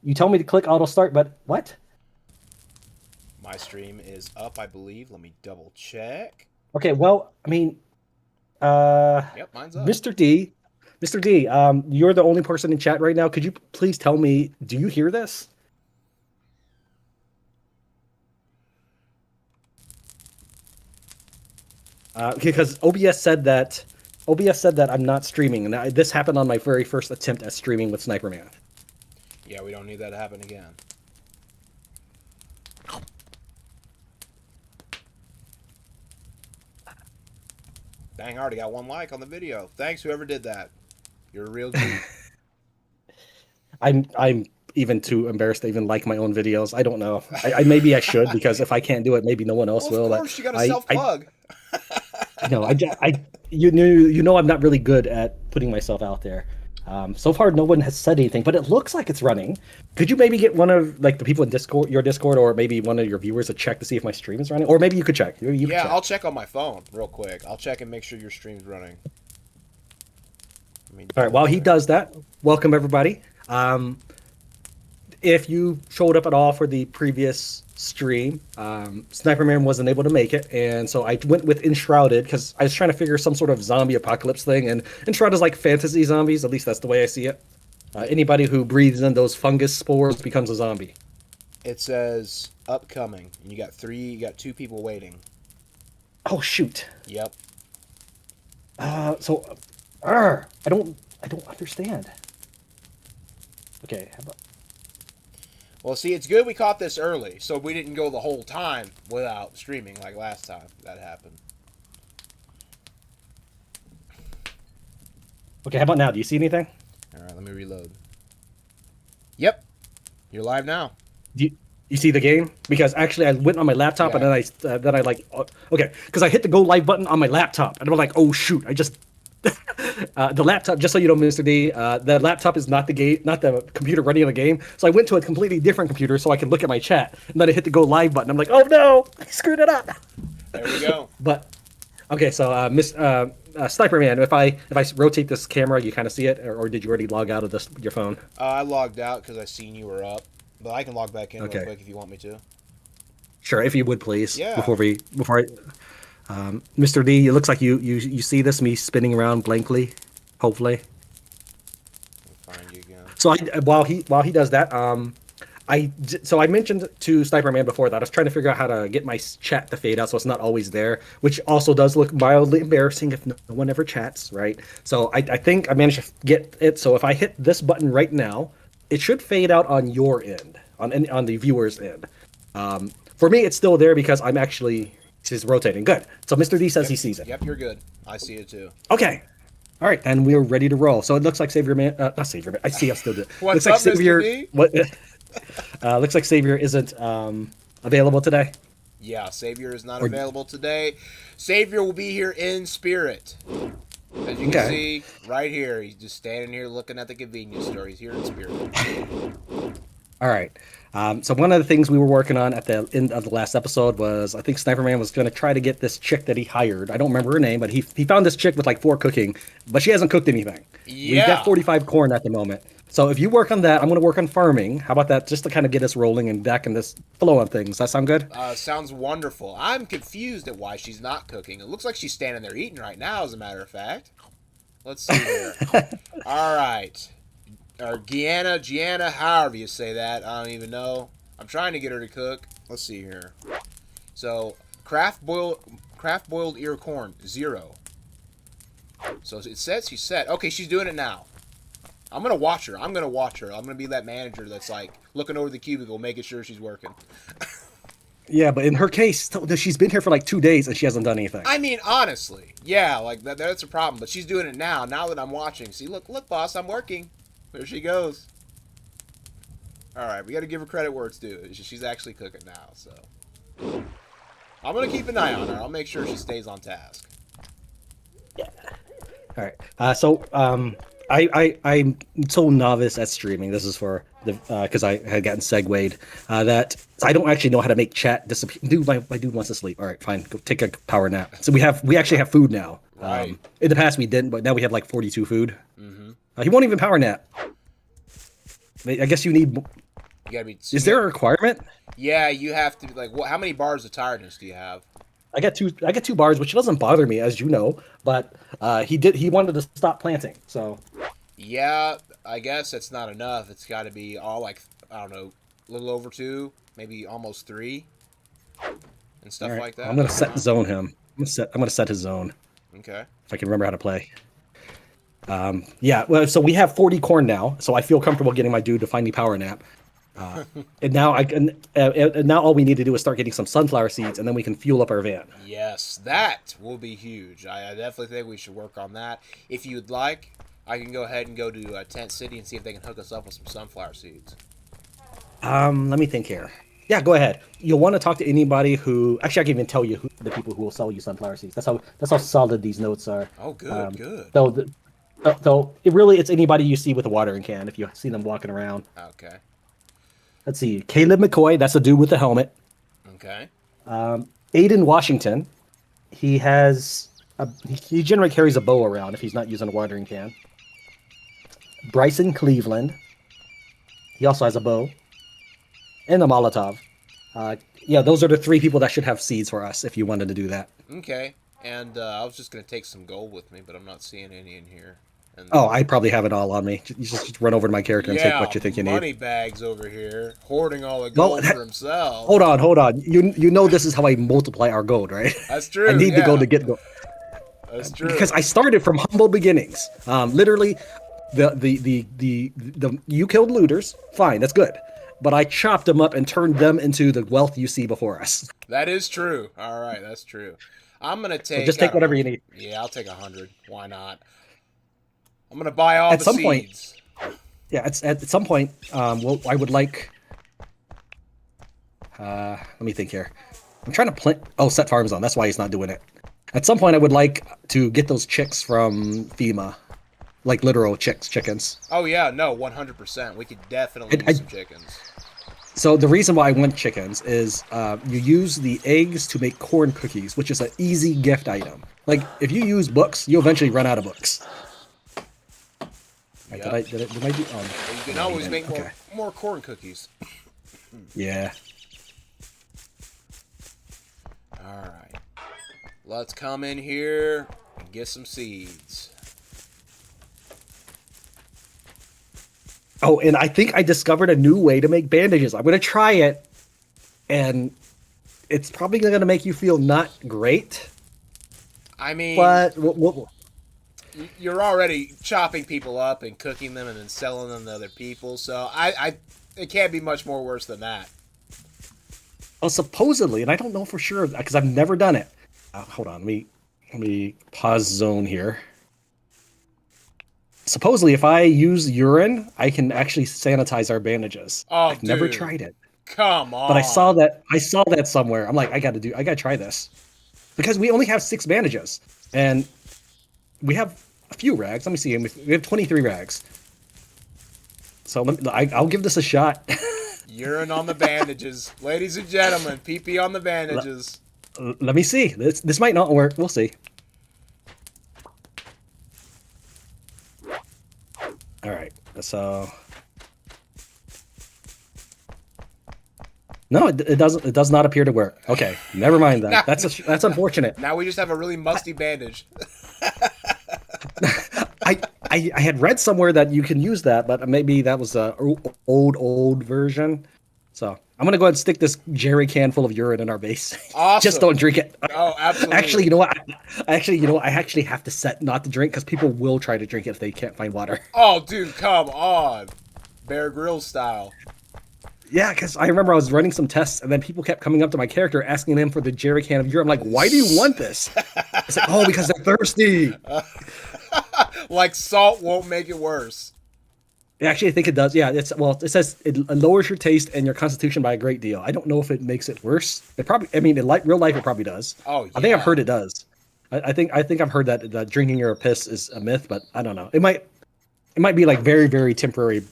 You tell me to click auto start, but what? My stream is up, I believe. Let me double check. Okay, well, I mean, uh, Yep, mine's up. Mr. D, Mr. D, you're the only person in chat right now. Could you please tell me, do you hear this? Because OBS said that I'm not streaming, and this happened on my very first attempt at streaming with Sniperman. Yeah, we don't need that to happen again. Dang, I already got 1 like on the video. Thanks, whoever did that. You're a real G. I'm even too embarrassed to even like my own videos. I don't know. I maybe I should, because if I can't do it, maybe no one else Well, of will. But course, you got to I self-plug. no, you know I'm not really good at putting myself out there. So far, no one has said anything, but it looks like it's running. Could you maybe get one of like the people in Discord, your Discord, or maybe one of your viewers to check to see if my stream is running, or maybe you could check. You could Yeah, check. I'll check on my phone real quick. I'll check and make sure your stream's running. All right. While he does that, welcome everybody. If you showed up at all for the previous stream, Sniperman wasn't able to make it, and so I went with Enshrouded because I was trying to figure some sort of zombie apocalypse thing, and Enshrouded is like fantasy zombies. At least that's the way I see it. Anybody who breathes in those fungus spores becomes a zombie. It says upcoming, and you got 2 people waiting. Oh shoot. Yep. So, I don't understand. Okay, how about Well, see, it's good we caught this early, so we didn't go the whole time without streaming like last time that happened. okay, how about now? Do you see anything? All right, let me reload. Yep, you're live now. Do you see the game? Because actually, I went on my laptop and then I like okay, because I hit the go live button on my laptop and I'm like, oh shoot, I just the laptop. Just so you know, Mr. D, the laptop is not the game, not the computer running the game. So I went to a completely different computer so I could look at my chat, and then I hit the go live button. I'm like, oh no, I screwed it up. There we go. But okay, so Sniper Man, if I rotate this camera, you kind of see it, or did you already log out of your phone? I logged out because I seen you were up, but I can log back in Okay. real quick if you want me to. Sure, if you would please. Yeah. Before I, Mr. D, it looks like you see this me spinning around blankly, hopefully. I'll find you again. So while he does that, I mentioned to Sniper Man before that I was trying to figure out how to get my chat to fade out so it's not always there, which also does look mildly embarrassing if no one ever chats, right? So I think I managed to get it. So if I hit this button right now, it should fade out on your end, on the viewer's end. For me, it's still there because I'm actually just rotating. Good. So Mr. D says he sees it. Yep, you're good. I see it too. Okay. All right, and we're ready to roll. So it looks like Savior Man, not Savior Man. I see. I still do. What's looks like up, Savior. Mr. D? What? Looks like Savior isn't available today. Yeah, Savior is not available today. Savior will be here in spirit. As you can see, right here, he's just standing here looking at the convenience store. He's here in spirit. All right. So one of the things we were working on at the end of the last episode was I think Sniper Man was going to try to get this chick that he hired. I don't remember her name, but he found this chick with like 4 cooking, but she hasn't cooked anything. Yeah. We've got 45 corn at the moment. So if you work on that, I'm going to work on farming. How about that? Just to kind of get us rolling and back in this flow on things. Does that sound good? Sounds wonderful. I'm confused at why she's not cooking. It looks like she's standing there eating right now, as a matter of fact. Let's see here. All right. Or Gianna, however you say that. I don't even know. I'm trying to get her to cook. Let's see here. So, craft boiled ear corn, 0. So it says she's set. Okay, she's doing it now. I'm going to watch her. I'm going to be that manager that's like looking over the cubicle, making sure she's working. Yeah, but in her case, she's been here for like 2 days and she hasn't done anything. I mean, honestly, yeah, like that's a problem. But she's doing it now that I'm watching. See, look, boss, I'm working. There she goes. All right, we got to give her credit where it's due. She's actually cooking now, so I'm gonna keep an eye on her. I'll make sure she stays on task. Yeah. All right. I'm so novice at streaming. This is for the because I had gotten segued that I don't actually know how to make chat disappear. Dude, my dude wants to sleep. All right, fine. Go take a power nap. So we actually have food now. Right. In the past we didn't, but now we have like 42 food. Mm-hmm. He won't even power nap. I guess you need. gotta be. Is there a requirement? Yeah, you have to like. How many bars of tiredness do you have? I get two. I get 2 bars, which doesn't bother me, as you know. But he did. He wanted to stop planting. So Yeah, I guess it's not enough. It's got to be all like I don't know, a little over 2, maybe almost 3, and all stuff right, like I'm that. gonna set zone him. I'm gonna set his zone Okay. if I can remember how to play. Yeah. Well, so we have 40 corn now, so I feel comfortable getting my dude to find me power nap. And now I can. And now all we need to do is start getting some sunflower seeds, and then we can fuel up our van. Yes, that will be huge. I definitely think we should work on that. If you'd like, I can go ahead and go to Tent City and see if they can hook us up with some sunflower seeds. Let me think here. Yeah, go ahead. You'll want to talk to anybody who. Actually, I can even tell you who the people who will sell you sunflower seeds. That's how solid these notes are. Oh, good, good. Though it's anybody you see with a watering can if you see them walking around. Okay. Let's see, Caleb McCoy. That's the dude with the helmet. Okay. Aiden Washington. He generally carries a bow around if he's not using a watering can. Bryson Cleveland. He also has a bow and a Molotov. Yeah, those are the 3 people that should have seeds for us if you wanted to do that. Okay. And I was just gonna take some gold with me, but I'm not seeing any in here. And Oh, I probably have it all on me. You just run over to my character and take what you think you money need. bags over here, hoarding all the gold for himself. Hold on. You know this is how I multiply our gold, right? That's true. I need the gold to get gold. That's true. Because I started from humble beginnings. Literally, you killed looters, fine, that's good. But I chopped them up and turned them into the wealth you see before us. That is true. All right, that's true. I'm gonna take. So just take whatever you need. Yeah, I'll take 100. Why not? I'm gonna buy all the seeds. At some point, I would like. Let me think here. I'm trying to plant. Oh, set farm zone. That's why he's not doing it. At some point, I would like to get those chicks from FEMA, like literal chickens. Oh yeah, no, 100%. We could definitely use some chickens. So the reason why I want chickens is you use the eggs to make corn cookies, which is an easy gift item. Like if you use books, you'll eventually run out of books. Yep. Did I do? You can always make more corn cookies. Yeah. All right. Let's come in here and get some seeds. Oh, and I think I discovered a new way to make bandages. I'm going to try it, and it's probably going to make you feel not great. I mean, but you're already chopping people up and cooking them and then selling them to other people, so it can't be much more worse than that. Well, supposedly, and I don't know for sure because I've never done it. Hold on, let me pause zone here. Supposedly, if I use urine, I can actually sanitize our bandages. Oh, I've never tried it. Come on. But I saw that somewhere. I'm like, I gotta try this. Because we only have 6 bandages. And we have a few rags. Let me see. We have 23 rags. So I'll give this a shot. Urine on the bandages. Ladies and gentlemen, pee-pee on the bandages. Let me see. This might not work. We'll see. All right. So no, it doesn't. It does not appear to work. Okay, never mind that. That's unfortunate. Now we just have a really musty bandage. I had read somewhere that you can use that, but maybe that was a old version. So I'm gonna go ahead and stick this jerry can full of urine in our base. Awesome. Just don't drink it. Oh, absolutely. Actually, you know what? I actually have to set not to drink because people will try to drink it if they can't find water. Oh, dude, come on, Bear Grylls style. Yeah, because I remember I was running some tests, and then people kept coming up to my character asking him for the jerry can of urine. I'm like, why do you want this? It's like, oh, because they're thirsty. Like salt won't make it worse. Actually, I think it does. Yeah, it says it lowers your taste and your constitution by a great deal. I don't know if it makes it worse. It probably, I mean, in real life, it probably does. Oh, yeah. I think I've heard it does. I think I've heard that drinking your piss is a myth, but I don't know. It might be like very, very temporary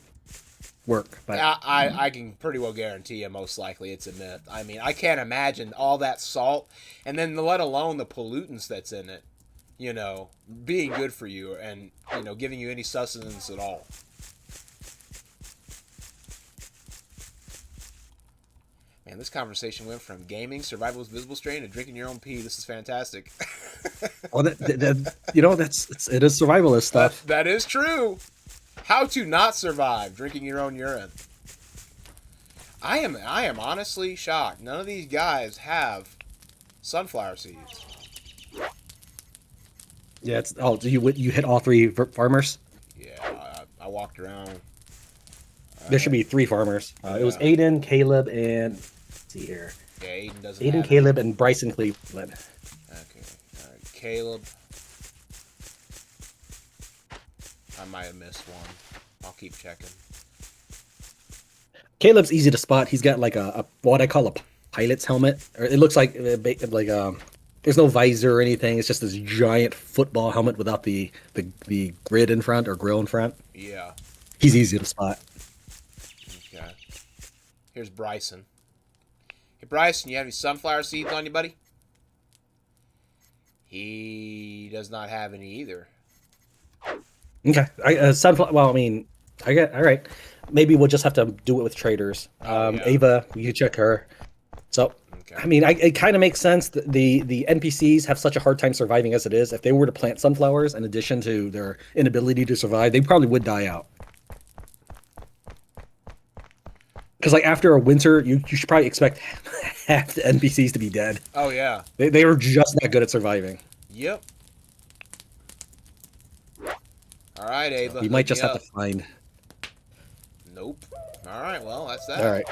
work. But I can pretty well guarantee you, most likely, it's a myth. I mean, I can't imagine all that salt, and then let alone the pollutants that's in it, being good for you and giving you any sustenance at all. And this conversation went from gaming, survivalist, visible strain, to drinking your own pee. This is fantastic. Oh, you know, it is survivalist stuff. That is true. How to not survive drinking your own urine. I am honestly shocked. None of these guys have sunflower seeds. Yeah, it's you hit all three farmers. Yeah, I walked around. There should be three farmers. It was Aiden, Caleb, and let's see here. Yeah, Aiden doesn't. Aiden, Caleb, and Bryson Cleveland. Okay, all right, Caleb. I might have missed one. I'll keep checking. Caleb's easy to spot. He's got like a what I call a pilot's helmet, or it looks like there's no visor or anything. It's just this giant football helmet without the grid in front or grill in front. Yeah. He's easy to spot. Okay. Here's Bryson. Hey, Bryson, you have any sunflower seeds on you, buddy? He does not have any either. Okay. Sunflower. Well, I mean, I get all right. Maybe we'll just have to do it with traders. Yeah. Ava, you can check her. So, Okay. I mean, it kind of makes sense. The NPCs have such a hard time surviving as it is. If they were to plant sunflowers, in addition to their inability to survive, they probably would die out. Because like after a winter, you should probably expect half the NPCs to be dead. Oh, yeah. They are just that good at surviving. Yep. All right, Ava. You might just have to find. Nope. All right, well, that's that. All right.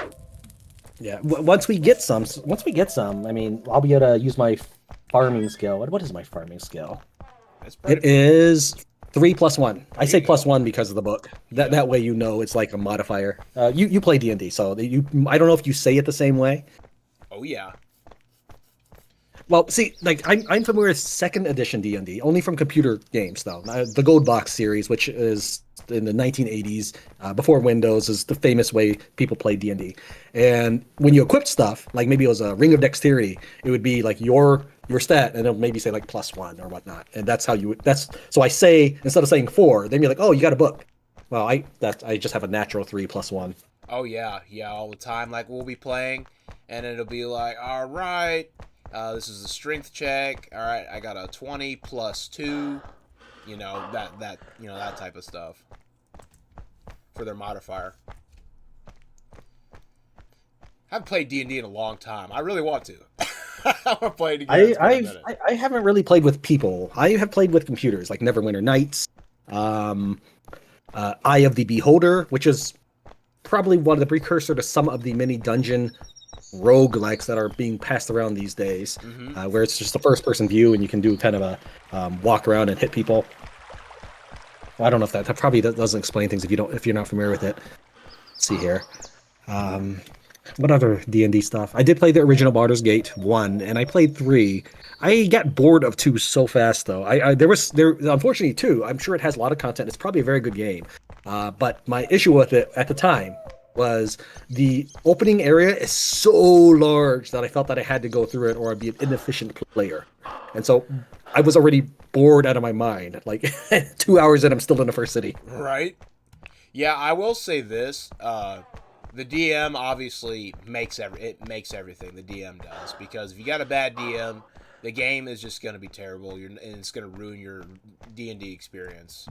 Yeah. Once we get some, I mean, I'll be able to use my farming skill. What is my farming skill? It is 3+1. I say +1 because of the book. That way you know it's like a modifier. You play D&D, so I don't know if you say it the same way. Oh yeah. Well, see, like I'm familiar with 2nd edition D&D, only from computer games though. The Gold Box series, which is in the 1980s, before Windows, is the famous way people played D&D. And when you equipped stuff, like maybe it was a Ring of Dexterity, it would be like your stat, and it'll maybe say like +1 or whatnot. And that's how so I say, instead of saying 4, they'd be like, oh, you got a book. Well, I just have a natural 3+1. Oh yeah, all the time. Like we'll be playing, and it'll be like, all right, this is a strength check. All right, I got a 20 +2. You know that type of stuff for their modifier. I haven't played D&D in a long time. I really want to. I want to play it again. I haven't really played with people. I have played with computers, like Neverwinter Nights, Eye of the Beholder, which is probably one of the precursor to some of the mini dungeon roguelikes that are being passed around these days, where it's just a first-person view and you can do kind of a walk around and hit people. Well, I don't know if that probably doesn't explain things if you're not familiar with it. Let's see here. What other D&D stuff? I did play the original Baldur's Gate 1, and I played 3. I got bored of 2 so fast, though. There unfortunately 2. I'm sure it has a lot of content. It's probably a very good game. But my issue with it at the time was the opening area is so large that I felt that I had to go through it or I'd be an inefficient player. And so I was already bored out of my mind. Like 2 hours in, I'm still in the first city. Right. Yeah, I will say this. The DM obviously makes everything. The DM does, because if you got a bad DM, the game is just going to be terrible. And it's going to ruin your D&D experience.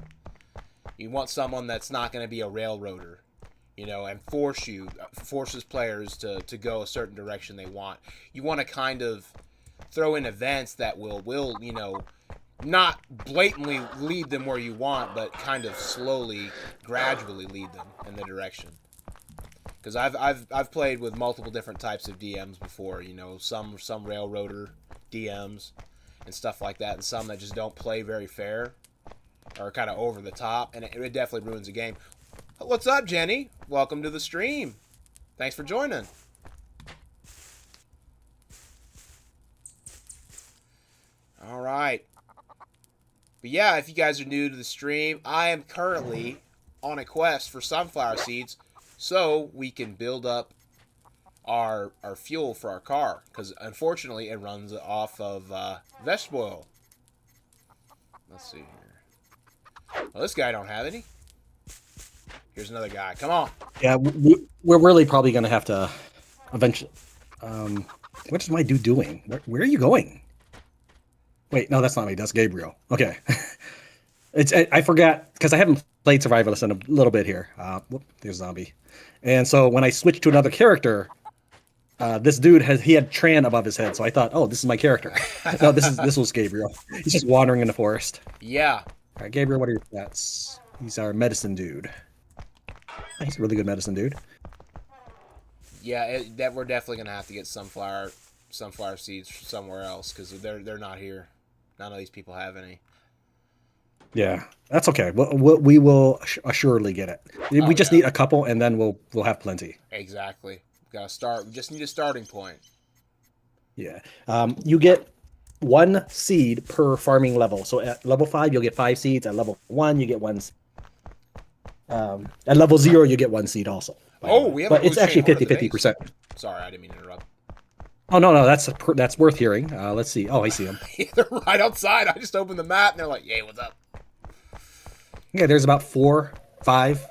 You want someone that's not going to be a railroader, and forces players to go a certain direction they want. You want to kind of throw in events that will not blatantly lead them where you want, but kind of slowly, gradually lead them in the direction. Because I've played with multiple different types of DMs before, some railroader DMs and stuff like that, and some that just don't play very fair or kind of over the top, and it definitely ruins the game. What's up, Jenny? Welcome to the stream. Thanks for joining. All right. But yeah, if you guys are new to the stream, I am currently on a quest for sunflower seeds so we can build up our fuel for our car, because unfortunately it runs off of vegetable oil. Let's see here. Well, this guy don't have any. Here's another guy. Come on. Yeah, we're really probably going to have to eventually. What is my dude doing? Where are you going? Wait, no, that's not me. That's Gabriel. Okay. I forgot because I haven't played Survivalist in a little bit here. Whoop, there's zombie. And so when I switched to another character, this dude he had Tran above his head, so I thought, oh, this is my character. No, this was Gabriel. He's just wandering in the forest. Yeah. All right, Gabriel, what are your stats? He's our medicine dude. He's a really good medicine dude. Yeah, that we're definitely gonna have to get sunflower seeds somewhere else because they're not here. None of these people have any. Yeah, that's okay. We will assuredly get it. We just yeah. need a couple, and then we'll have plenty. Exactly. We gotta start. We just need a starting point. Yeah. You get 1 seed per farming level. So at level 5, you'll get 5 seeds. At level 1, you get 1. At level 0, you get 1 seed also. Oh, we have. But it's actually 50-50%. Sorry, I didn't mean to interrupt. Oh no, that's worth hearing. Let's see. Oh, I see them. They're right outside. I just opened the map and they're like, "Hey, what's up?" Yeah, there's about 4, 5.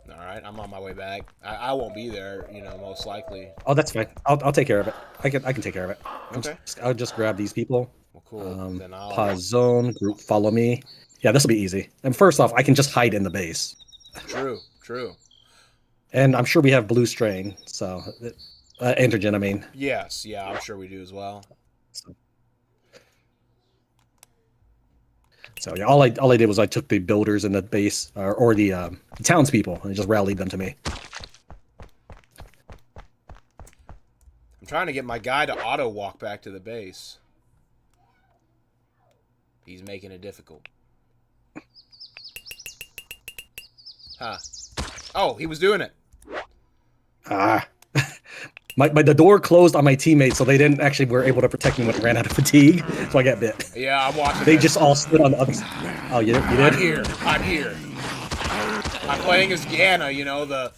All right, I'm on my way back. I won't be there, most likely. Oh, that's fine. I'll take care of it. I can take care of it. Okay. I'll just grab these people. Well, cool. Then I'll pause zone group. Follow me. Yeah, this will be easy. And first off, I can just hide in the base. True. And I'm sure we have blue strain. So antigen, I mean. Yes, yeah, I'm sure we do as well. So yeah, all I did was I took the builders in the base or the townspeople and just rallied them to me. I'm trying to get my guy to auto walk back to the base. He's making it difficult. Huh. Oh, he was doing it. The door closed on my teammates, so they didn't actually were able to protect me when I ran out of fatigue. So I got bit. Yeah, I'm watching. They just all stood on the other side. Oh, you did? I'm here. I'm playing as Gianna, the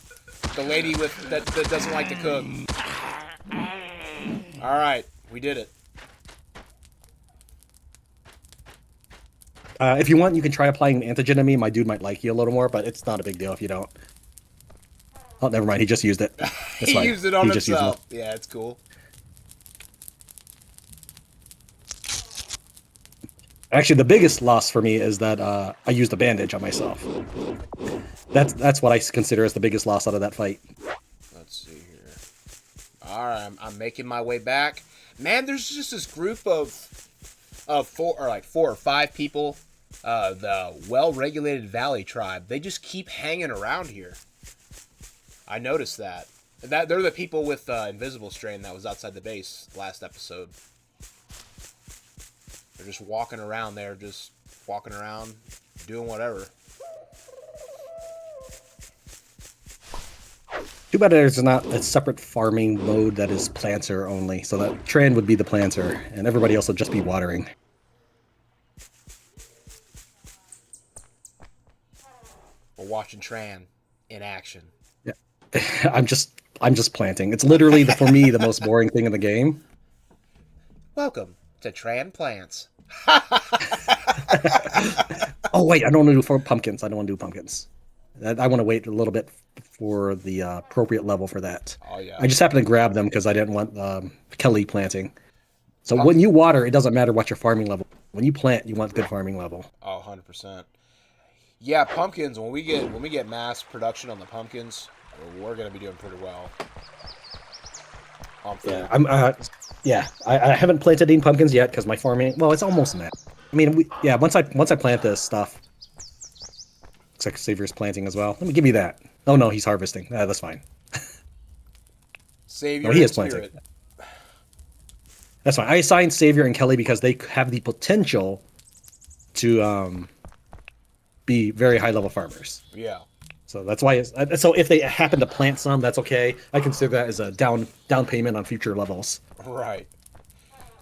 lady that doesn't like to cook. All right, we did it. If you want, you can try applying an antigen to me. My dude might like you a little more, but it's not a big deal if you don't. Oh, never mind. He just used it. He used it on himself. Yeah, it's cool. Actually, the biggest loss for me is that I used a bandage on myself. That's what I consider as the biggest loss out of that fight. Let's see here. All right, I'm making my way back. Man, there's just this group of 4 or 5 people. The well-regulated Valley tribe. They just keep hanging around here. I noticed that. They're the people with invisible strain that was outside the base last episode. They're just walking around there, doing whatever. Too bad there's not a separate farming mode that is planter only. So that Tran would be the planter, and everybody else would just be watering. We're watching Tran in action. Yeah, I'm just planting. It's literally for me the most boring thing in the game. Welcome to Tran Plants. Oh wait, I don't want to do pumpkins. I don't want to do pumpkins. I want to wait a little bit for the appropriate level for that. Oh yeah. I just happened to grab them because I didn't want Kelly planting. So when you water, it doesn't matter what your farming level. When you plant, you want good farming level. Oh, 100%. Yeah, pumpkins. When we get mass production on the pumpkins, we're gonna be doing pretty well. Yeah, I haven't planted any pumpkins yet because my farming. Well, it's almost met. I mean, once I plant this stuff. Looks like Savior's planting as well. Let me give you that. Oh no, he's harvesting. That's fine. Savior. No, he is planting. That's fine. I assigned Savior and Kelly because they have the potential to be very high level farmers. Yeah. So that's why. So if they happen to plant some, that's okay. I consider that as a down payment on future levels. Right.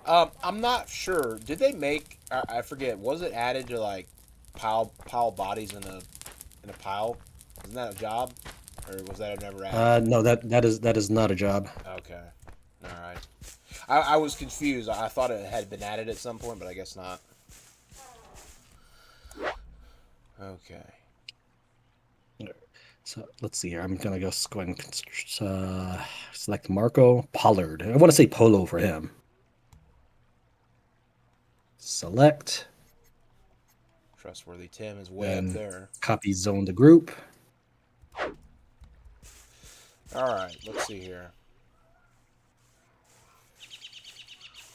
I'm not sure. Did they make? I forget. Was it added to like pile bodies in a pile? Isn't that a job, or was that never added? No, that is not a job. Okay. All right. I was confused. I thought it had been added at some point, but I guess not. Okay. So let's see here. I'm gonna go and select Marco Pollard. I want to say Polo for him. Select, Trustworthy Tim is way up then there. copy zone the group. All right, let's see here.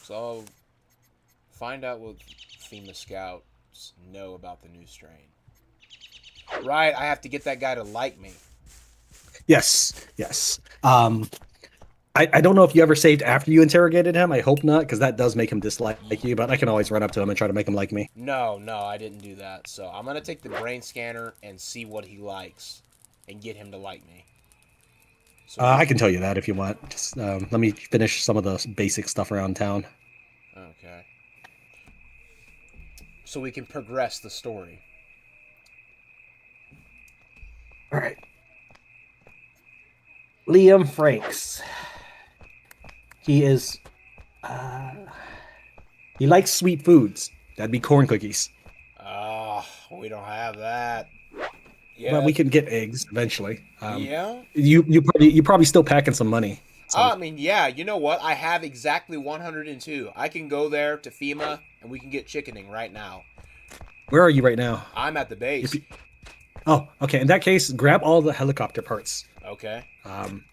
So I'll find out what FEMA scouts know about the new strain. Right, I have to get that guy to like me. Yes, yes. I don't know if you ever saved after you interrogated him. I hope not, because that does make him dislike you. But I can always run up to him and try to make him like me. No, no, I didn't do that. So I'm gonna take the brain scanner and see what he likes, and get him to like me. So I can tell you that if you want. Just let me finish some of the basic stuff around town. okay. So we can progress the story. All right. Liam Franks. He is. Uh, he likes sweet foods. That'd be corn cookies. Ah, we don't have that. But Yeah, we can get eggs eventually. yeah. You probably still packing some money. So I mean, yeah. You know what? I have exactly 102. I can go there to FEMA and we can get chickening right now. where are you right now? I'm at the If base. you, oh, okay. In that case, grab all the helicopter parts. Okay. Um,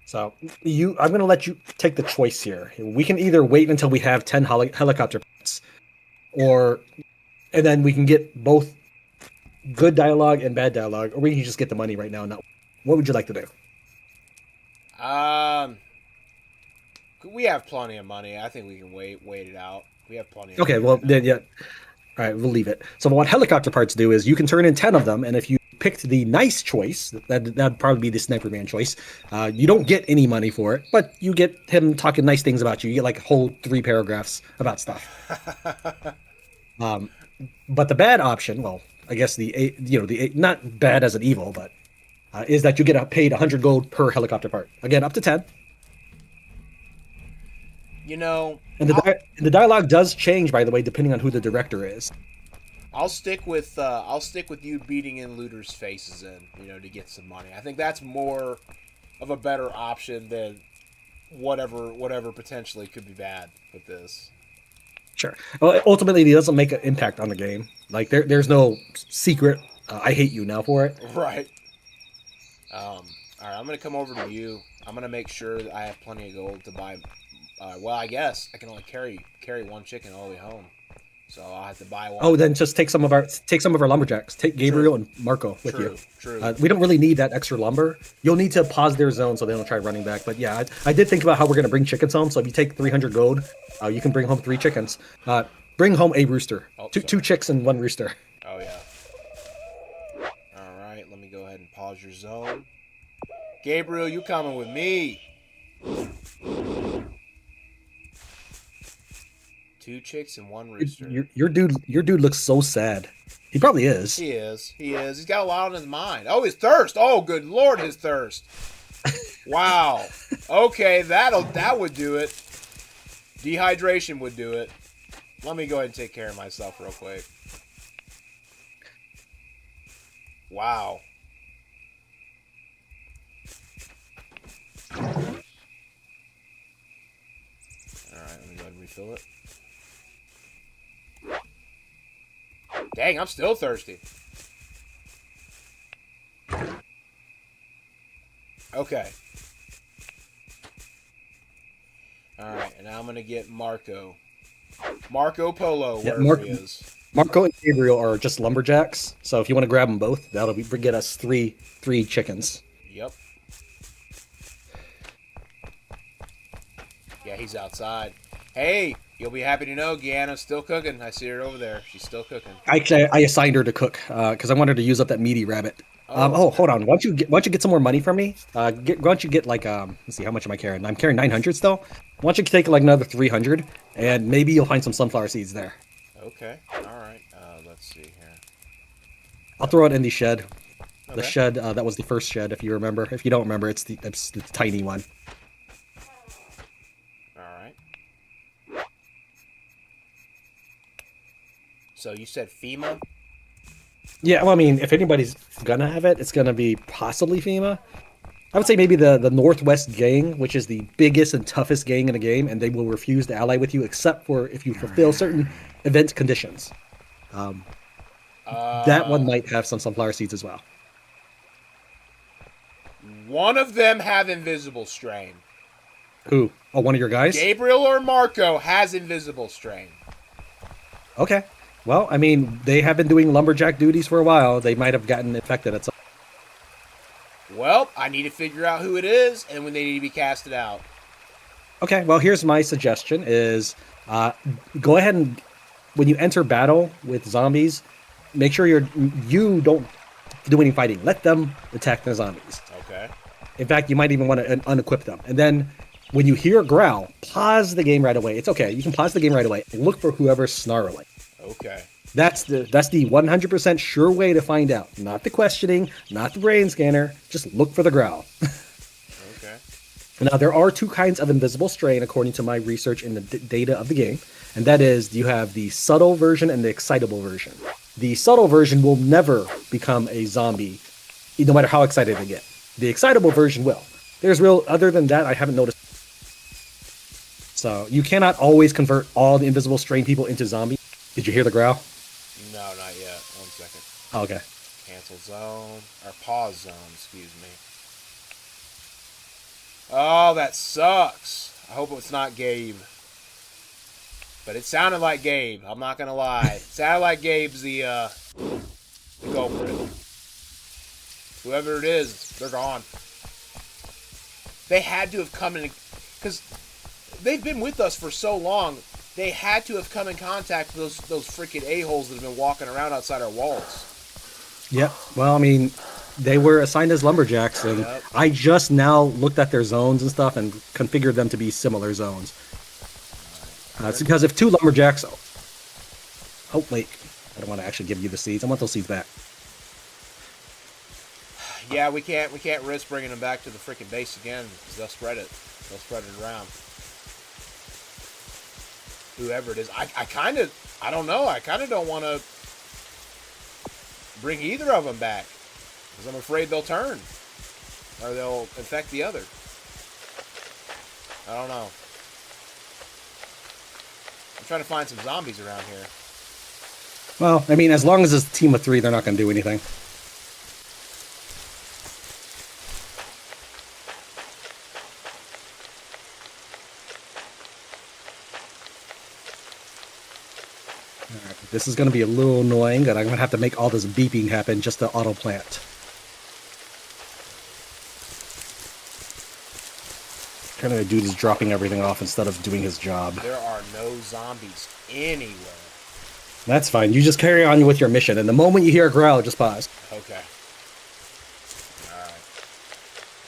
so I'm going to let you take the choice here. We can either wait until we have 10 helicopter parts, or and then we can get both good dialogue and bad dialogue, or we can just get the money right now. Now, what would you like to do? Um, we have plenty of money. I think we can wait it out. We have plenty of Okay, money well right now. then, yeah. All right, we'll leave it. So what helicopter parts do is you can turn in 10 of them, and if you picked the nice choice, that'd probably be the sniper man choice. You don't get any money for it, but you get him talking nice things about you. You get like a whole 3 paragraphs about stuff. Um, but the bad option, well, I guess not bad as an evil, but is that you get paid 100 gold per helicopter part. Again, up to 10. You know, And the dialogue does change, by the way, depending on who the director is. I'll stick with you beating in looters' faces to get some money. I think that's more of a better option than whatever potentially could be bad with this. Sure. Well, ultimately, it doesn't make an impact on the game. Like there's no secret. I hate you now for it. Right. All right, I'm gonna come over to you. I'm gonna make sure that I have plenty of gold to buy. Well, I guess I can only carry one chicken all the way home, so I'll have to buy one. Oh, then just take some of our lumberjacks. Take Gabriel True, and Marco with you. true. We don't really need that extra lumber. You'll need to pause their zone so they don't try running back. But yeah, I did think about how we're gonna bring chickens home. So if you take 300 gold, you can bring home 3 chickens. Bring home a rooster. Oh, Two sorry. chicks and 1 rooster. Oh yeah. All right, let me go ahead and pause your zone. Gabriel, you coming with me? 2 chicks and 1 rooster. Your dude looks so sad. He probably is. He is. He is. He's got a lot on his mind. Oh, his thirst. Oh, good lord, his thirst. Wow. Okay, that would do it. Dehydration would do it. Let me go ahead and take care of myself real quick. Wow. All right, let me go ahead and refill it. Dang, I'm still thirsty. Okay. Alright, and now I'm going to get Marco. Marco Polo, Yeah, wherever he is. Marco and Gabriel are just lumberjacks. So if you want to grab them both, get us three chickens. Yep. Yeah, he's outside. Hey, you'll be happy to know Gianna's still cooking. I see her over there. She's still cooking. Actually, I assigned her to cook because I wanted to use up that meaty rabbit. Hold on. Why don't you get some more money from me? Why don't you get like let's see, how much am I carrying? I'm carrying 900 still. Why don't you take like another 300, and maybe you'll find some sunflower seeds there. Okay. All right. Let's see here. I'll throw it in the shed. The Okay. shed that was the first shed, if you remember. If you don't remember, it's the tiny one. All right. So you said FEMA? Yeah, well, I mean, if anybody's gonna have it, it's gonna be possibly FEMA. I would say maybe the Northwest Gang, which is the biggest and toughest gang in the game, and they will refuse to ally with you except for if you fulfill certain event conditions. Um, that one Uh, might have some sunflower seeds as well. one of them have invisible strain. Who? Oh, one of your guys? Gabriel or Marco has invisible strain. Okay. Well, I mean, they have been doing lumberjack duties for a while. They might have gotten infected at some. Well, I need to figure out who it is and when they need to be casted out. Okay. Well, here's my suggestion: is uh, go ahead and when you enter battle with zombies, make sure you don't do any fighting. Let them attack the zombies. Okay. In fact, you might even want to unequip them. And then when you hear a growl, pause the game right away. It's okay. You can pause the game right away and look for whoever's snarling. Okay. That's the 100% sure way to find out. Not the questioning, not the brain scanner. Just look for the growl. Okay. Now, there are two kinds of invisible strain according to my research in the data of the game. And that is you have the subtle version and the excitable version. The subtle version will never become a zombie, no matter how excited they get. The excitable version will. Other than that, I haven't noticed. So you cannot always convert all the invisible strain people into zombies. Did you hear the growl? No, not yet. 1 second. Oh, okay. Cancel zone. Or pause zone, excuse me. Oh, that sucks. I hope it's not Gabe. But it sounded like Gabe. I'm not going to lie. It sounded like Gabe's the culprit. Whoever it is, they're gone. They had to have come in... Because they've been with us for so long. They had to have come in contact with those freaking a-holes that have been walking around outside our walls. Yep. Well, I mean, they were assigned as lumberjacks, and Yep. I just now looked at their zones and stuff and configured them to be similar zones. It's because if two lumberjacks... Oh, wait. I don't want to actually give you the seeds. I want those seeds back. Yeah, we can't risk bringing them back to the freaking base again because they'll spread it. They'll spread it around. Whoever it is, I don't know. I kind of don't want to bring either of them back because I'm afraid they'll turn or they'll infect the other. I don't know. I'm trying to find some zombies around here. Well, I mean, as long as it's a team of three, they're not going to do anything. Alright, this is going to be a little annoying, that I'm going to have to make all this beeping happen just to auto plant. Kind of dude is dropping everything off instead of doing his job. There are no zombies anywhere. That's fine. You just carry on with your mission, and the moment you hear a growl, just pause. Okay. Alright.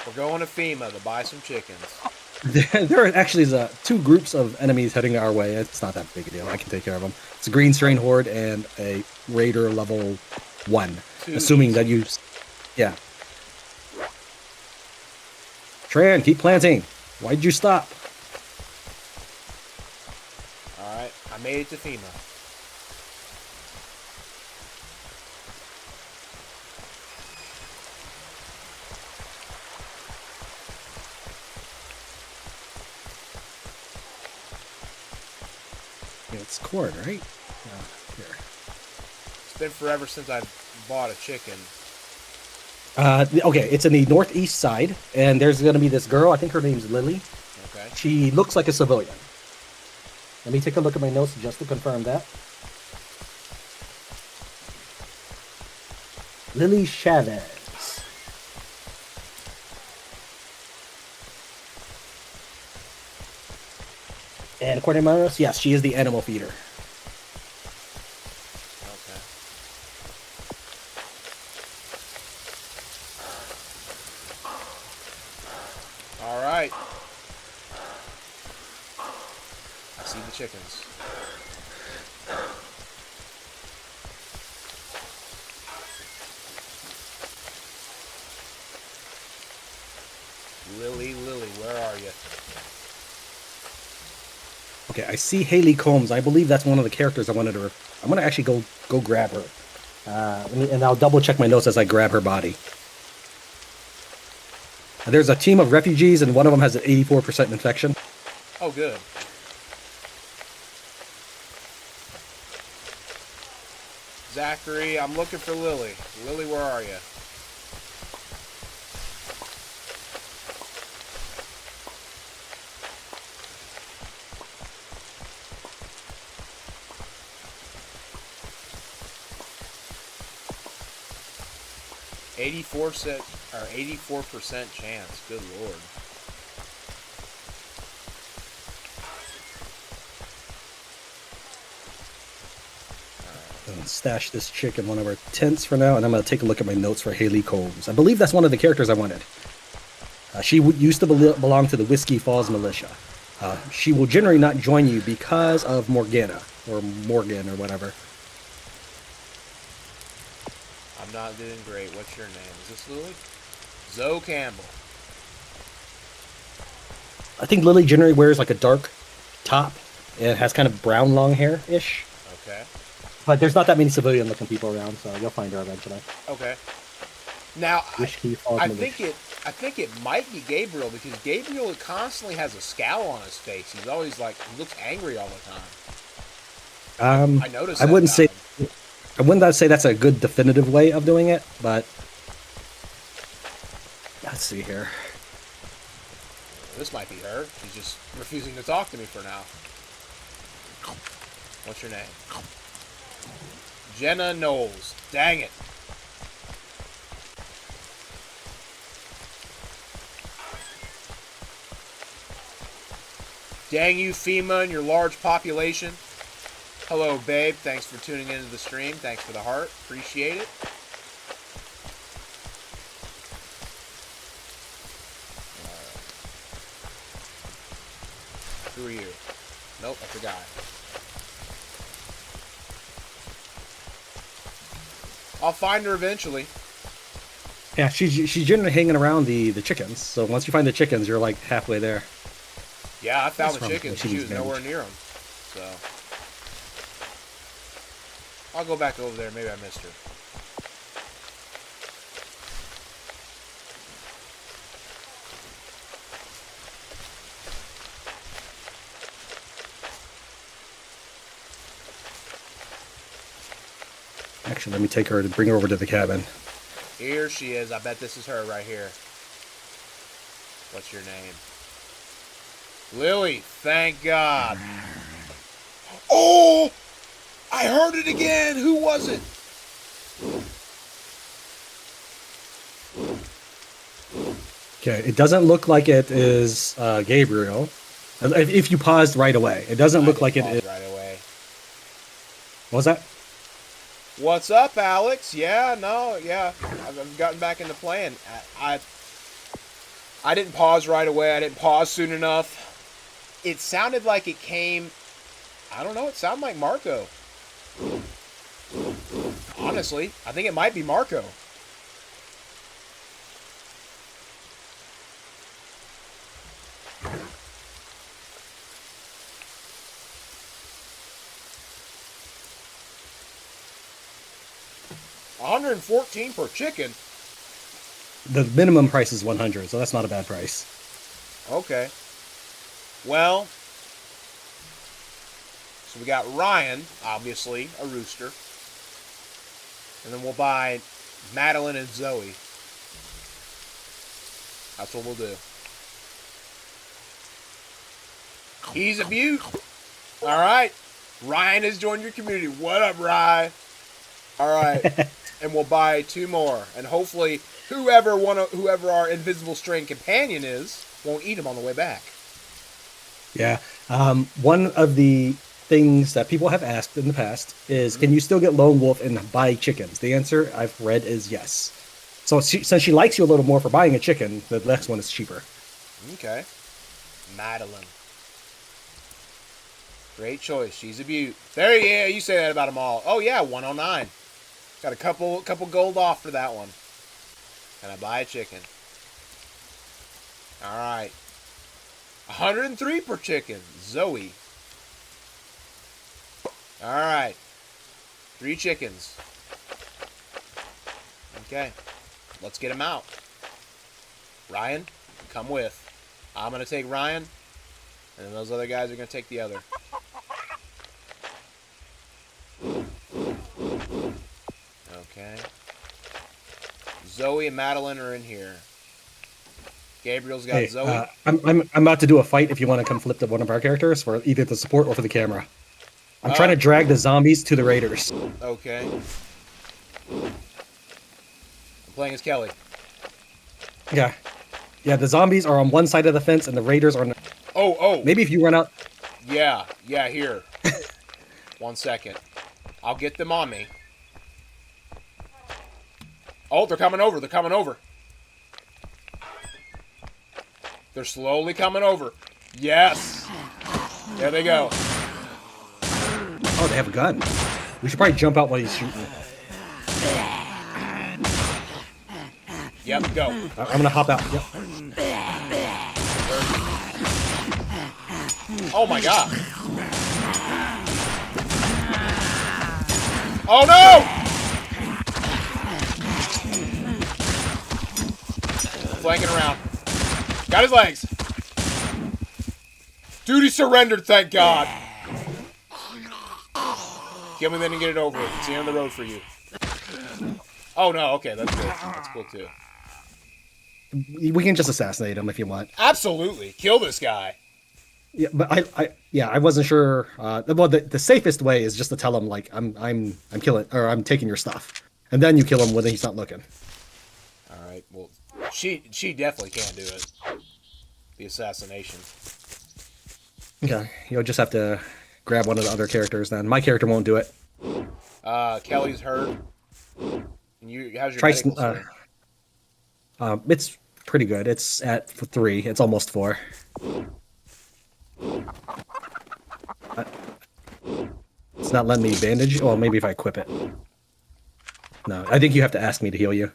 We're going to FEMA to buy some chickens. There are actually two groups of enemies heading our way. It's not that big a deal. I can take care of them. It's a green strain horde and a raider level 1. Assuming that you... Yeah. Tran, keep planting. Why'd you stop? Alright, I made it to FEMA. Yeah, it's corn, right? Here. It's been forever since I bought a chicken. Okay, it's in the northeast side, and there's going to be this girl. I think her name's Lily. Okay. She looks like a civilian. Let me take a look at my notes just to confirm that. Lily Chavez. And according to my notes, yes, she is the animal feeder. Okay. Alright. I see the chickens. Lily, where are you? Okay, I see Haley Combs. I believe that's one of the characters I wanted to... I'm going to actually go grab her. And I'll double check my notes as I grab her body. There's a team of refugees, and one of them has an 84% infection. Oh, good. Zachary, I'm looking for Lily. Lily, where are you? Or 84% chance. Good lord. Stash this chick in one of our tents for now, and I'm going to take a look at my notes for Haley Combs. I believe that's one of the characters I wanted. She used to belong to the Whiskey Falls militia. She will generally not join you because of Morgana, or Morgan, or whatever. I'm not doing great. What's your name? Is this Lily? Zoe Campbell. I think Lily generally wears like a dark top and has kind of brown long hair-ish. Okay. But there's not that many civilian-looking people around, so you'll find her eventually. Okay. Now, I militia. think it might be Gabriel, because Gabriel constantly has a scowl on his face. He's always like, he looks angry all the time. I noticed. I wouldn't say that's a good definitive way of doing it, but let's see here. This might be her. She's just refusing to talk to me for now. What's your name? Jenna Knowles. Dang it. Dang you, FEMA, and your large population. Hello, babe. Thanks for tuning into the stream. Thanks for the heart. Appreciate it. Who are you? Nope, that's a guy. I'll find her eventually. Yeah, she's generally hanging around the chickens. So once you find the chickens, you're like halfway there. Yeah, I found the chickens. She was nowhere near them. So I'll go back over there. Maybe I missed her. Actually, let me take her to bring her over to the cabin. Here she is. I bet this is her right here. What's your name? Lily. Thank God. Oh! I heard it again. Who was it? Okay, it doesn't look like it is Gabriel. If you paused right away, it doesn't look like it is. Right away. What was that? What's up, Alex? Yeah, no, yeah. I've gotten back into playing. I didn't pause right away. I didn't pause soon enough. It sounded like it came... I don't know. It sounded like Marco. Honestly, I think it might be Marco. $114 per chicken. The minimum price is 100, so that's not a bad price. Okay. Well, so we got Ryan, obviously, a rooster. And then we'll buy Madeline and Zoe. That's what we'll do. He's a beaut. All right. Ryan has joined your community. What up, Ryan? All right. And we'll buy 2 more. And hopefully whoever our invisible string companion is won't eat him on the way back. Yeah. One of the things that people have asked in the past is, can you still get Lone Wolf and buy chickens? The answer I've read is yes. So since she likes you a little more for buying a chicken, the next one is cheaper. Okay. Madeline. Great choice. She's a beaut. There, yeah, you say that about them all. Oh, yeah, 109. Got a couple gold off for that one. Can I buy a chicken? All right. 103 per chicken. Zoe. All right. 3 chickens. Okay. Let's get him out. Ryan, come with. I'm going to take Ryan, and then those other guys are going to take the other. Okay. Zoe and Madeline are in here. Gabriel's got Hey, Zoe. I'm about to do a fight if you want to come flip to one of our characters for either the support or for the camera. I'm trying to drag the zombies to the raiders. Okay. I'm playing as Kelly. Yeah. Yeah, the zombies are on one side of the fence and the raiders are on the... Oh. Maybe if you run out... Yeah, here. 1 second. I'll get them on me. Oh, they're coming over. They're slowly coming over. Yes. There they go. Oh, they have a gun. We should probably jump out while he's shooting. Yep, go. I'm going to hop out. Yep. Oh, my God. Oh, no! Flanking around. Got his legs. Dude, he surrendered, thank God. Kill me then and get it over with. It's the end of the road for you. Oh, no, okay, that's good. That's cool, too. We can just assassinate him if you want. Absolutely. Kill this guy. Yeah, but I wasn't sure. Well, the safest way is just to tell him like I'm killing or I'm taking your stuff, and then you kill him when he's not looking. All right. Well, she definitely can't do it. The assassination. Okay, you'll just have to grab one of the other characters. Then my character won't do it. Kelly's hurt. How's your Try medical score? It's pretty good. It's at 3. It's almost 4. It's not letting me bandage. Well, maybe if I equip it. No, I think you have to ask me to heal you.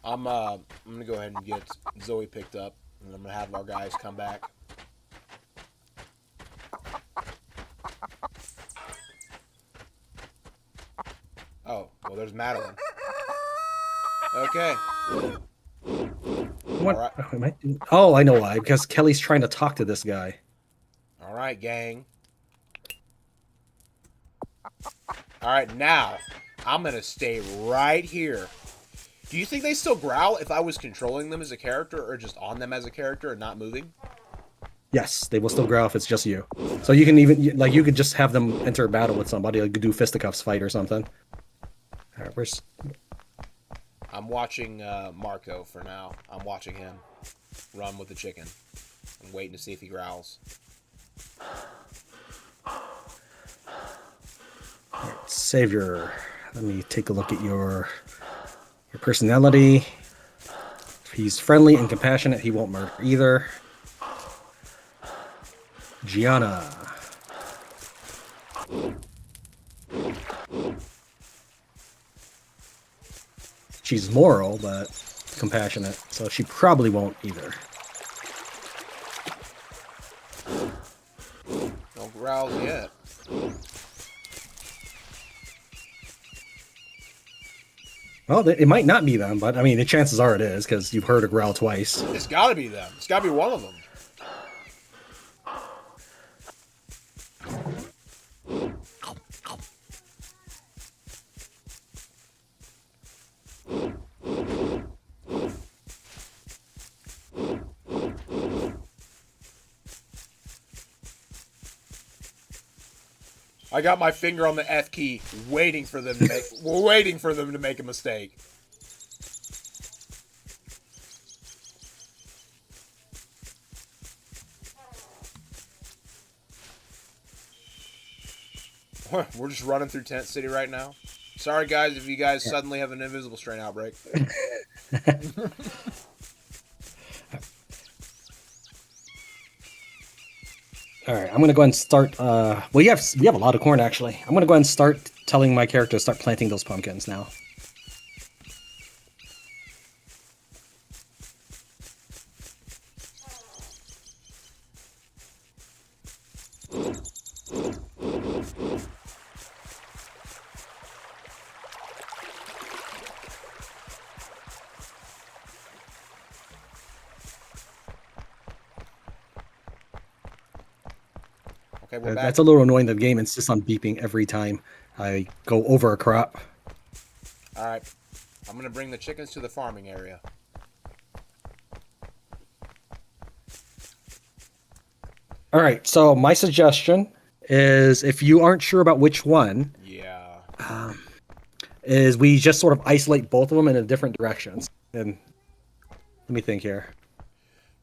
I'm gonna go ahead and get Zoe picked up, and I'm gonna have our guys come back. Oh, well, there's Madeline. Okay. What? Right. Oh, I know why. Because Kelly's trying to talk to this guy. All right, gang. All right, now I'm gonna stay right here. Do you think they still growl if I was controlling them as a character or just on them as a character and not moving? Yes, they will still growl if it's just you. So you can even like you could just have them enter a battle with somebody, like do fisticuffs fight or something. All right, where's? I'm watching Marco for now. I'm watching him run with the chicken. I'm waiting to see if he growls. All right, Savior. Let me take a look at your personality. If he's friendly and compassionate, he won't murder either. Gianna. She's moral, but compassionate, so she probably won't either. No growls yet. Well, it might not be them, but I mean, the chances are it is, because you've heard a growl twice. It's gotta be them. It's gotta be one of them. I got my finger on the F key, waiting for them to make a mistake. We're just running through Tent City right now. Sorry, guys, if you guys suddenly have an invisible strain outbreak. All right, I'm gonna go ahead and start. Well, we have a lot of corn actually. I'm gonna go ahead and start telling my character to start planting those pumpkins now. Okay, we're back. That's a little annoying. The game insists on beeping every time I go over a crop. All right. I'm going to bring the chickens to the farming area. All right. So my suggestion is, if you aren't sure about which one, Yeah. is we just sort of isolate both of them in different directions. And let me think here.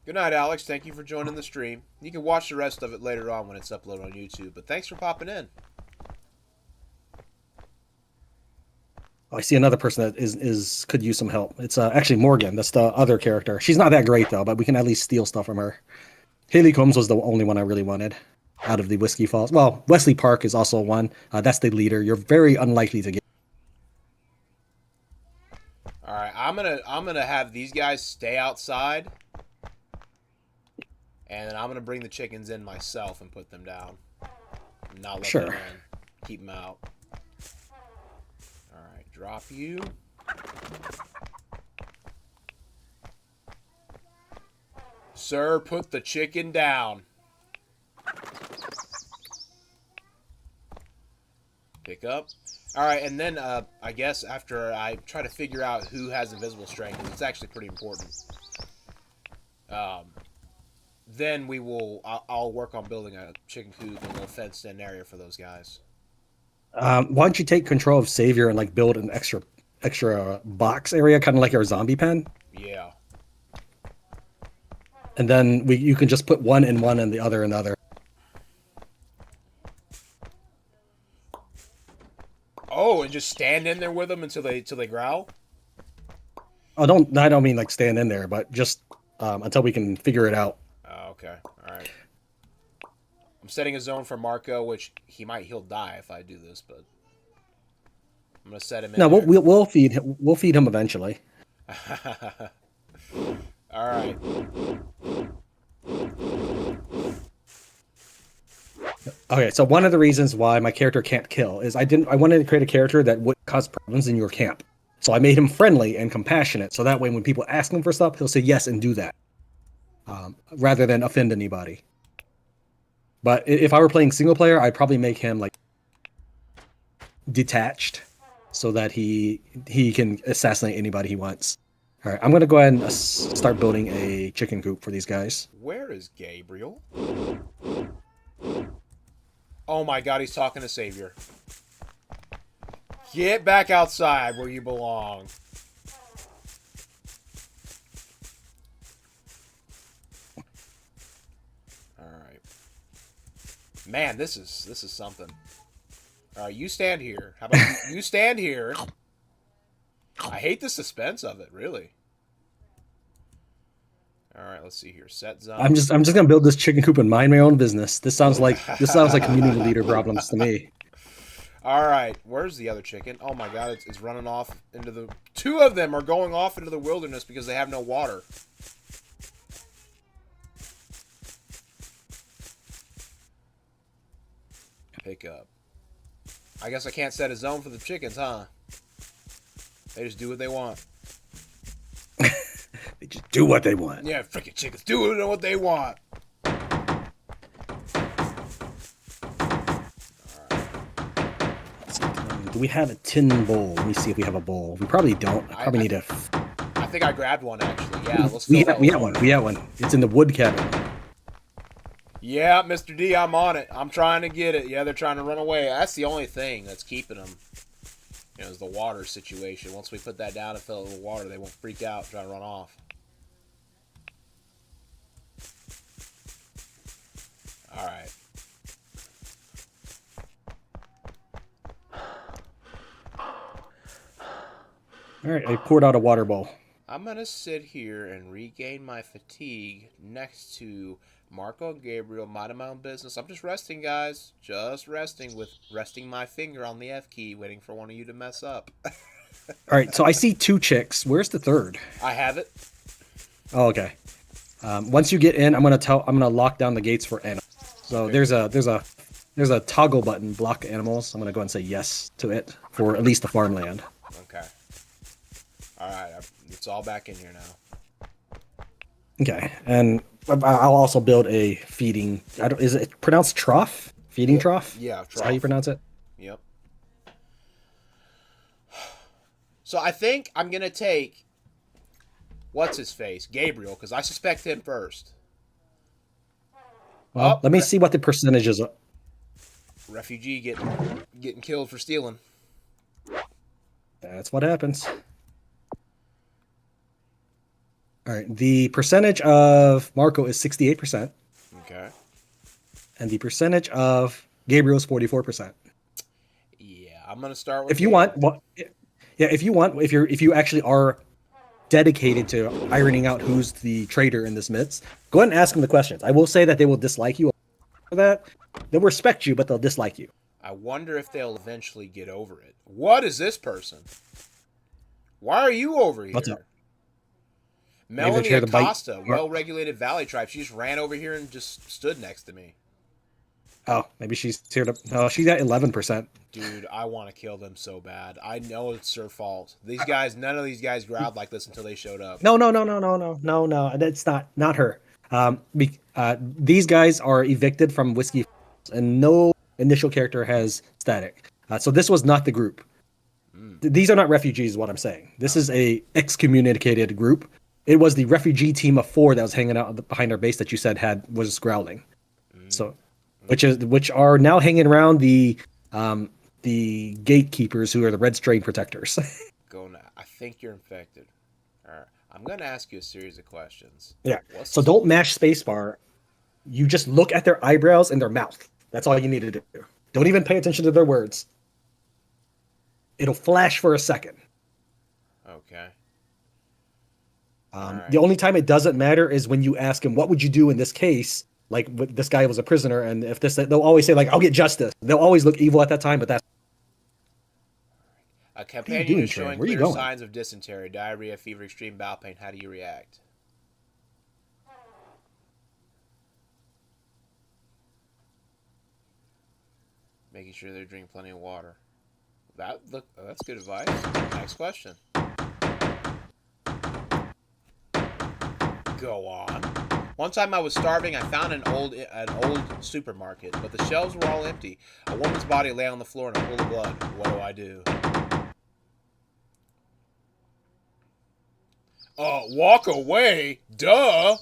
Good night, Alex. Thank you for joining the stream. You can watch the rest of it later on when it's uploaded on YouTube. But thanks for popping in. Oh, I see another person that is could use some help. It's actually Morgan. That's the other character. She's not that great though, but we can at least steal stuff from her. Haley Combs was the only one I really wanted out of the Whiskey Falls. Well, Wesley Park is also one. That's the leader. You're very unlikely to get. All right, I'm gonna have these guys stay outside, and then I'm gonna bring the chickens in myself and put them down. Not let Sure. them in. Keep them out. All right, drop you. Sir, put the chicken down. Pick up. All right, and then I guess after I try to figure out who has invisible strength, 'cause it's actually pretty important. Then we will. I'll work on building a chicken coop and a little fenced-in area for those guys. Why don't you take control of Savior and like build an extra box area, kind of like our zombie pen, Yeah. and then you can just put one in one and the other in the other. Oh, and just stand in there with them until they growl. I don't mean like stand in there, but just until we can figure it out. Oh, okay. All right. I'm setting a zone for Marco, which he'll die if I do this, but I'm gonna set him in. No, there. we'll feed him. We'll feed him eventually. All right. Okay, so one of the reasons why my character can't kill is I wanted to create a character that would cause problems in your camp. So I made him friendly and compassionate, so that way when people ask him for stuff, he'll say yes and do that, rather than offend anybody. But if I were playing single player, I'd probably make him like detached, so that he can assassinate anybody he wants. All right, I'm gonna go ahead and start building a chicken coop for these guys. Where is Gabriel? Oh my God, he's talking to Savior. Get back outside where you belong. All right. Man, this is something. All right, you stand here. How about you stand here? I hate the suspense of it, really. All right, let's see here. Set zone. I'm just gonna build this chicken coop and mind my own business. This sounds like community leader problems to me. All right, where's the other chicken? Oh my God, it's running off into the. Two of them are going off into the wilderness because they have no water. Pick up. I guess I can't set a zone for the chickens, huh? They just do what they want. They just do what they want. Yeah, freaking chickens do what they want. Do we have a tin bowl? Let me see if we have a bowl. We probably don't. I probably need a. I think I grabbed one actually. Yeah, let's. We have one. We have one. It's in the wood cabin. Yeah, Mr. D, I'm on it. I'm trying to get it. Yeah, they're trying to run away. That's the only thing that's keeping them. You know, is the water situation. Once we put that down and fill it with water, they won't freak out and try to run off. All right. All right, I poured out a water bowl. I'm going to sit here and regain my fatigue next to Marco and Gabriel, minding my own business. I'm just resting, guys. Just resting my finger on the F key, waiting for one of you to mess up. All right, so I see two chicks. Where's the third? I have it. Oh, okay. Once you get in, I'm gonna lock down the gates for animals. So Okay. there's a toggle button, block animals. I'm gonna go ahead and say yes to it for at least the farmland. Okay. All right, it's all back in here now. Okay, and I'll also build a feeding. Is it pronounced trough? Feeding trough? Yeah, Is that how you trough. pronounce it? Yep. So I think I'm going to take, what's his face? Gabriel, because I suspect him first. Well, let me see what the percentages are. Refugee getting killed for stealing. That's what happens. All right. The percentage of Marco is 68%, Okay. and the percentage of Gabriel is 44%. Yeah, I'm going to start with If you Gabe. want, well, yeah, if you actually are dedicated to ironing out who's the traitor in this midst, go ahead and ask them the questions. I will say that they will dislike you for that. They'll respect you, but they'll dislike you. I wonder if they'll eventually get over it. What is this person? Why are you over What's up? here? Maybe they're Melanie here to bite. Acosta, well-regulated valley tribe. She just ran over here and just stood next to me. Oh, maybe she's here to. Oh, she's at 11%. Dude, I want to kill them so bad. I know it's her fault. These guys, none of these guys growled like this until they showed up. No. That's not her. These guys are evicted from Whiskey, and no initial character has static. So this was not the group. These are not refugees, is what I'm saying. This is a excommunicated group. It was the refugee team of 4 that was hanging out behind our base that you said was growling. So, which are now hanging around the gatekeepers who are the red strain protectors. Go now. I think you're infected. All right. I'm going to ask you a series of questions. Yeah. So don't mash spacebar. You just look at their eyebrows and their mouth. That's all you need to do. Don't even pay attention to their words. It'll flash for a second. Okay. The only time it doesn't matter is when you ask him, what would you do in this case? Like, this guy was a prisoner, and if this, they'll always say, like, I'll get justice. They'll always look evil at that time, but that's... A companion is showing clear signs of dysentery, diarrhea, fever, extreme bowel pain. How do you react? Making sure they drink plenty of water. That's good advice. Next question. Go on. One time I was starving. I found an old supermarket, but the shelves were all empty. A woman's body lay on the floor in a pool of blood. What do? Walk away. Duh.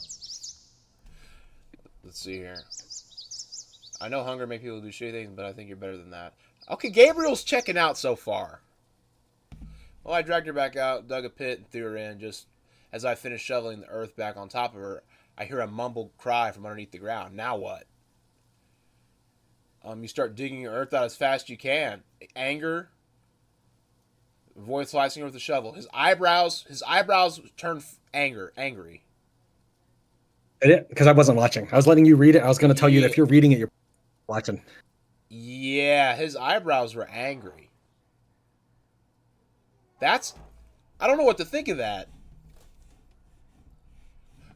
Let's see here. I know hunger makes people do shitty things, but I think you're better than that. Okay, Gabriel's checking out so far. Well, I dragged her back out, dug a pit, and threw her in. Just as I finished shoveling the earth back on top of her, I hear a mumbled cry from underneath the ground. Now what? You start digging your earth out as fast as you can. Anger. Avoid slicing her with a shovel. His eyebrows turn angry. Because I wasn't watching. I was letting you read it. I was going to tell you that if you're reading it, you're watching. Yeah, his eyebrows were angry. I don't know what to think of that.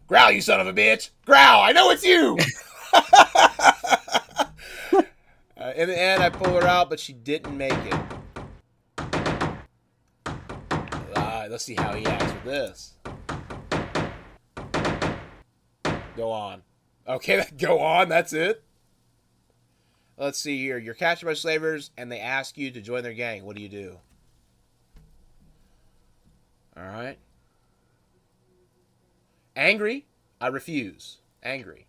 Growl, you son of a bitch! Growl! I know it's you! In the end, I pull her out, but she didn't make it. Let's see how he acts with this. Go on. Okay, go on. That's it. Let's see here. You're captured by slavers, and they ask you to join their gang. What do you do? All right. Angry? I refuse. Angry.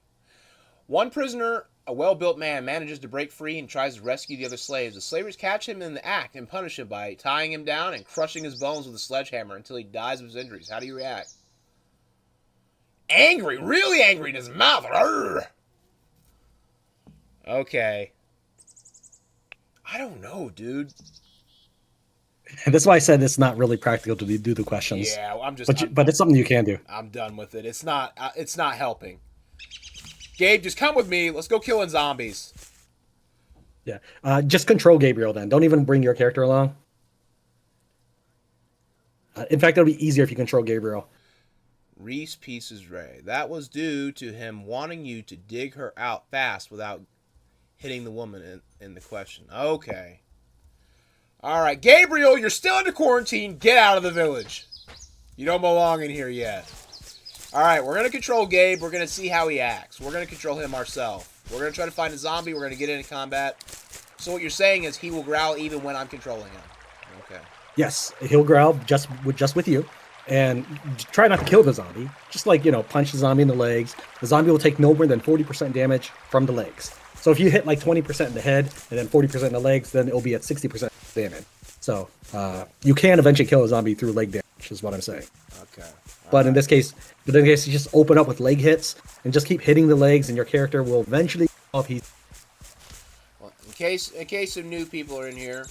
One prisoner, a well-built man, manages to break free and tries to rescue the other slaves. The slavers catch him in the act and punish him by tying him down and crushing his bones with a sledgehammer until he dies of his injuries. How do you react? Angry, really angry in his mouth. Arrgh. Okay. I don't know, dude. That's why I said it's not really practical to do the questions. Yeah, but it's something you can do. I'm done with it. It's not helping. Gabe, just come with me. Let's go killing zombies. Yeah. Just control Gabriel then. Don't even bring your character along. In fact, it'll be easier if you control Gabriel. Reese Pieces Ray. That was due to him wanting you to dig her out fast without hitting the woman in the question. Okay. All right, Gabriel, you're still under quarantine. Get out of the village. You don't belong in here yet. All right, we're going to control Gabe. We're going to see how he acts. We're going to control him ourselves. We're going to try to find a zombie. We're going to get into combat. So what you're saying is he will growl even when I'm controlling him. Okay. Yes, he'll growl just with you, and try not to kill the zombie. Just like, punch the zombie in the legs. The zombie will take no more than 40% damage from the legs. So if you hit like 20% in the head and then 40% in the legs, then it'll be at 60% damage. So you can eventually kill a zombie through leg damage, is what I'm saying. Okay. But in this case, you just open up with leg hits and just keep hitting the legs, and your character will eventually off. Well, in case some new people are in here,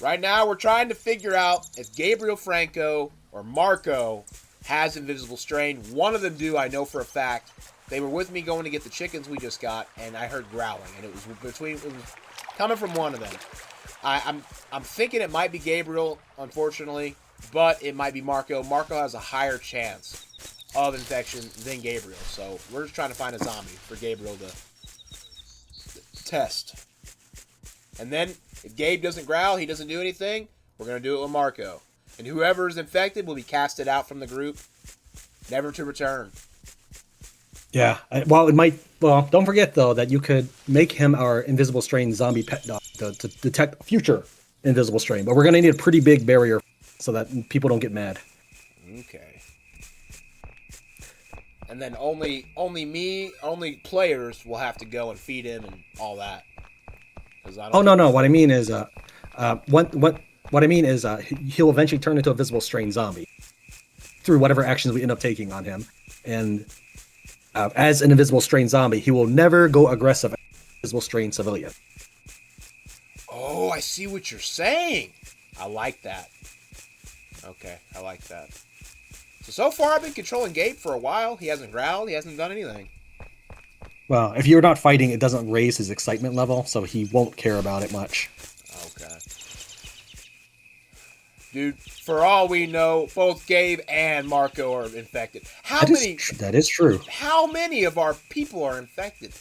right now we're trying to figure out if Gabriel Franco or Marco has Invisible Strain. One of them do, I know for a fact. They were with me going to get the chickens we just got, and I heard growling, and it was coming from one of them. I'm thinking it might be Gabriel, unfortunately, but it might be Marco. Marco has a higher chance of infection than Gabriel, so we're just trying to find a zombie for Gabriel to test. And then, if Gabe doesn't growl, he doesn't do anything, we're going to do it with Marco. And whoever is infected will be casted out from the group, never to return. Yeah, well, don't forget, though, that you could make him our Invisible Strain zombie pet dog to detect future Invisible Strain. But we're going to need a pretty big barrier so that people don't get mad. Okay. And then only players will have to go and feed him and all that. No. What I mean is, he'll eventually turn into a Invisible Strain zombie through whatever actions we end up taking on him. And as an Invisible Strain zombie, he will never go aggressive as an Invisible Strain civilian. Oh, I see what you're saying. I like that. Okay, I like that. So far I've been controlling Gabe for a while. He hasn't growled. He hasn't done anything. Well, if you're not fighting, it doesn't raise his excitement level, so he won't care about it much. Okay. Dude, for all we know, both Gabe and Marco are infected. That is true. How many of our people are infected?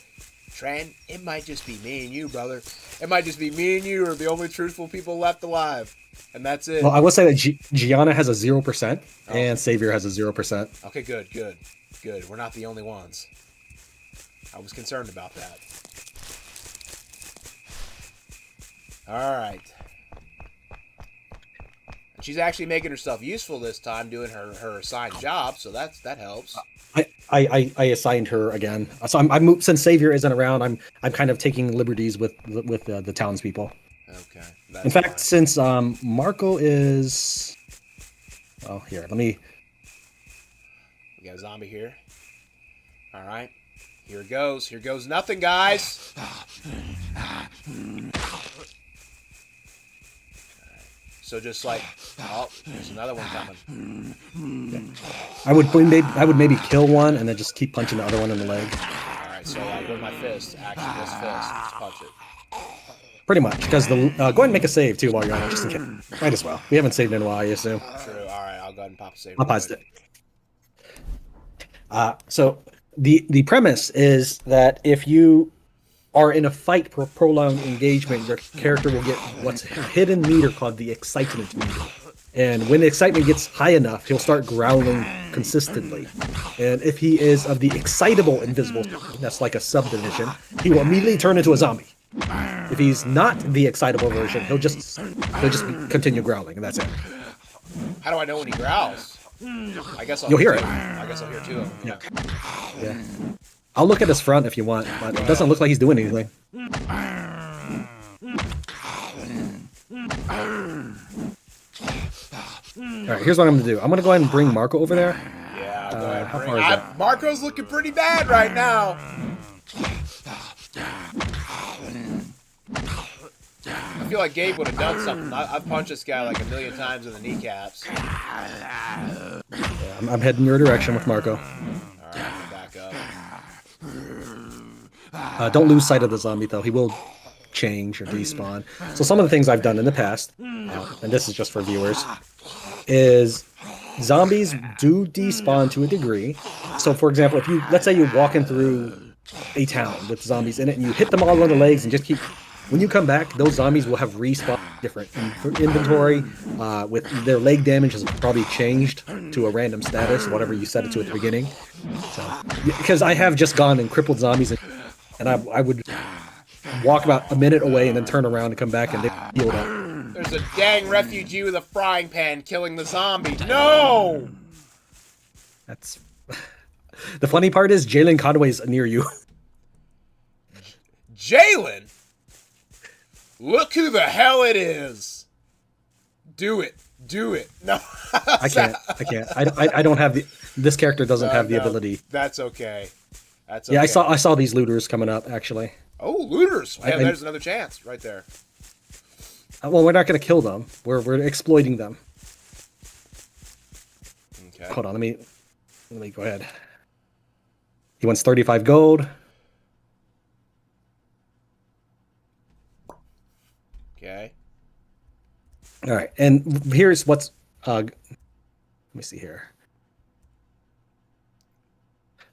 Tran, it might just be me and you, brother. It might just be me and you are the only truthful people left alive. And that's it. Well, I will say that Gianna has a 0%, and Savior has a 0%. Okay, good. We're not the only ones. I was concerned about that. All right. She's actually making herself useful this time, doing her assigned job, so that helps. I assigned her again, so I'm since Savior isn't around, I'm kind of taking liberties with the townspeople. Okay. In fact, since Marco is, here, let me. We got a zombie here. All right. Here goes. Here goes nothing, guys. So just like, there's another one coming. Yeah. I would maybe kill one and then just keep punching the other one in the leg. All right. So with my fist, actually, this fist, just punch it. Pretty much, because go ahead and make a save too while you're on it, just in case. Might as well. We haven't saved in a while, I assume. True. All right. I'll go ahead and pop a save. I'll pause it. So the premise is that if you are in a fight for prolonged engagement, your character will get what's a hidden meter called the excitement meter. And when the excitement gets high enough, he'll start growling consistently. And if he is of the excitable invisible, that's like a subdivision, he will immediately turn into a zombie. If he's not the excitable version, he'll just continue growling, and that's it. How do I know when he growls? I guess You'll hear it. I guess I'll hear two of them. Yeah. I'll look at his front if you want, but it doesn't look like he's doing anything. All right, here's what I'm gonna do. I'm gonna go ahead and bring Marco over there. Yeah, go ahead. How far is that? Marco's looking pretty bad right now. I feel like Gabe would have done something. I've punched this guy like a million times in the kneecaps. Yeah, I'm heading your direction with Marco. All right, I'm back up. Don't lose sight of the zombie, though. He will change or despawn. So some of the things I've done in the past, and this is just for viewers, is zombies do despawn to a degree. So, for example, let's say you're walking through a town with zombies in it, and you hit them all on the legs and just keep When you come back, those zombies will have respawned different inventory. With their leg damage has probably changed to a random status, whatever you set it to at the beginning. So, because I have just gone and crippled zombies, and I would walk about a minute away and then turn around and come back and they healed up. There's a dang refugee with a frying pan killing the zombie. No! That's the funny part is Jalen Conway's near you. Jalen? Look who the hell it is. Do it. Do it. No. I can't. I don't have this character doesn't have the ability. That's okay. That's okay. Yeah, I saw these looters coming up actually. Oh, looters. Yeah, there's another chance right there. Well, we're not going to kill them. We're exploiting them. Okay. Hold on, let me go ahead. He wants 35 gold. Okay. All right, and here's what's let me see here.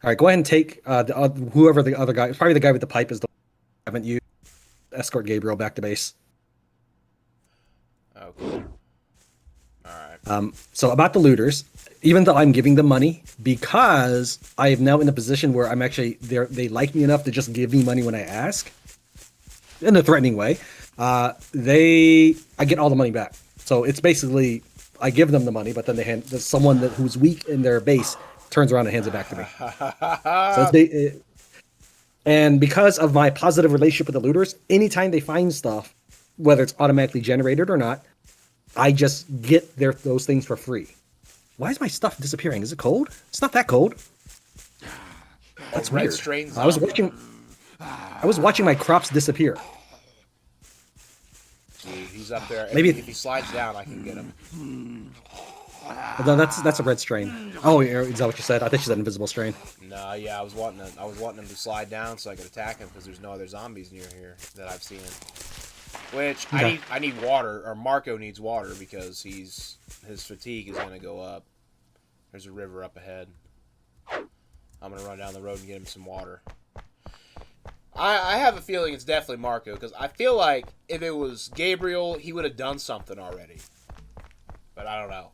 All right, go ahead and take whoever the other guy, probably the guy with the pipe is the one I haven't used. Escort Gabriel back to base. Okay. All right. So about the looters, even though I'm giving them money, because I am now in a position where I'm actually they like me enough to just give me money when I ask, in a threatening way. I get all the money back. So it's basically I give them the money, but then someone who's weak in their base turns around and hands it back to me. So and because of my positive relationship with the looters, anytime they find stuff, whether it's automatically generated or not, I just get those things for free. Why is my stuff disappearing? Is it cold? It's not that cold. That's weird. I was watching my crops disappear. He's up there. Maybe if he slides down, I can get him. No, that's a red strain. Oh, is that what you said? I think you said invisible strain. No, yeah, I was wanting him to slide down so I could attack him because there's no other zombies near here that I've seen. Which okay. I need water, or Marco needs water because his fatigue is gonna go up. There's a river up ahead. I'm gonna run down the road and get him some water. I have a feeling it's definitely Marco because I feel like if it was Gabriel, he would have done something already. But I don't know.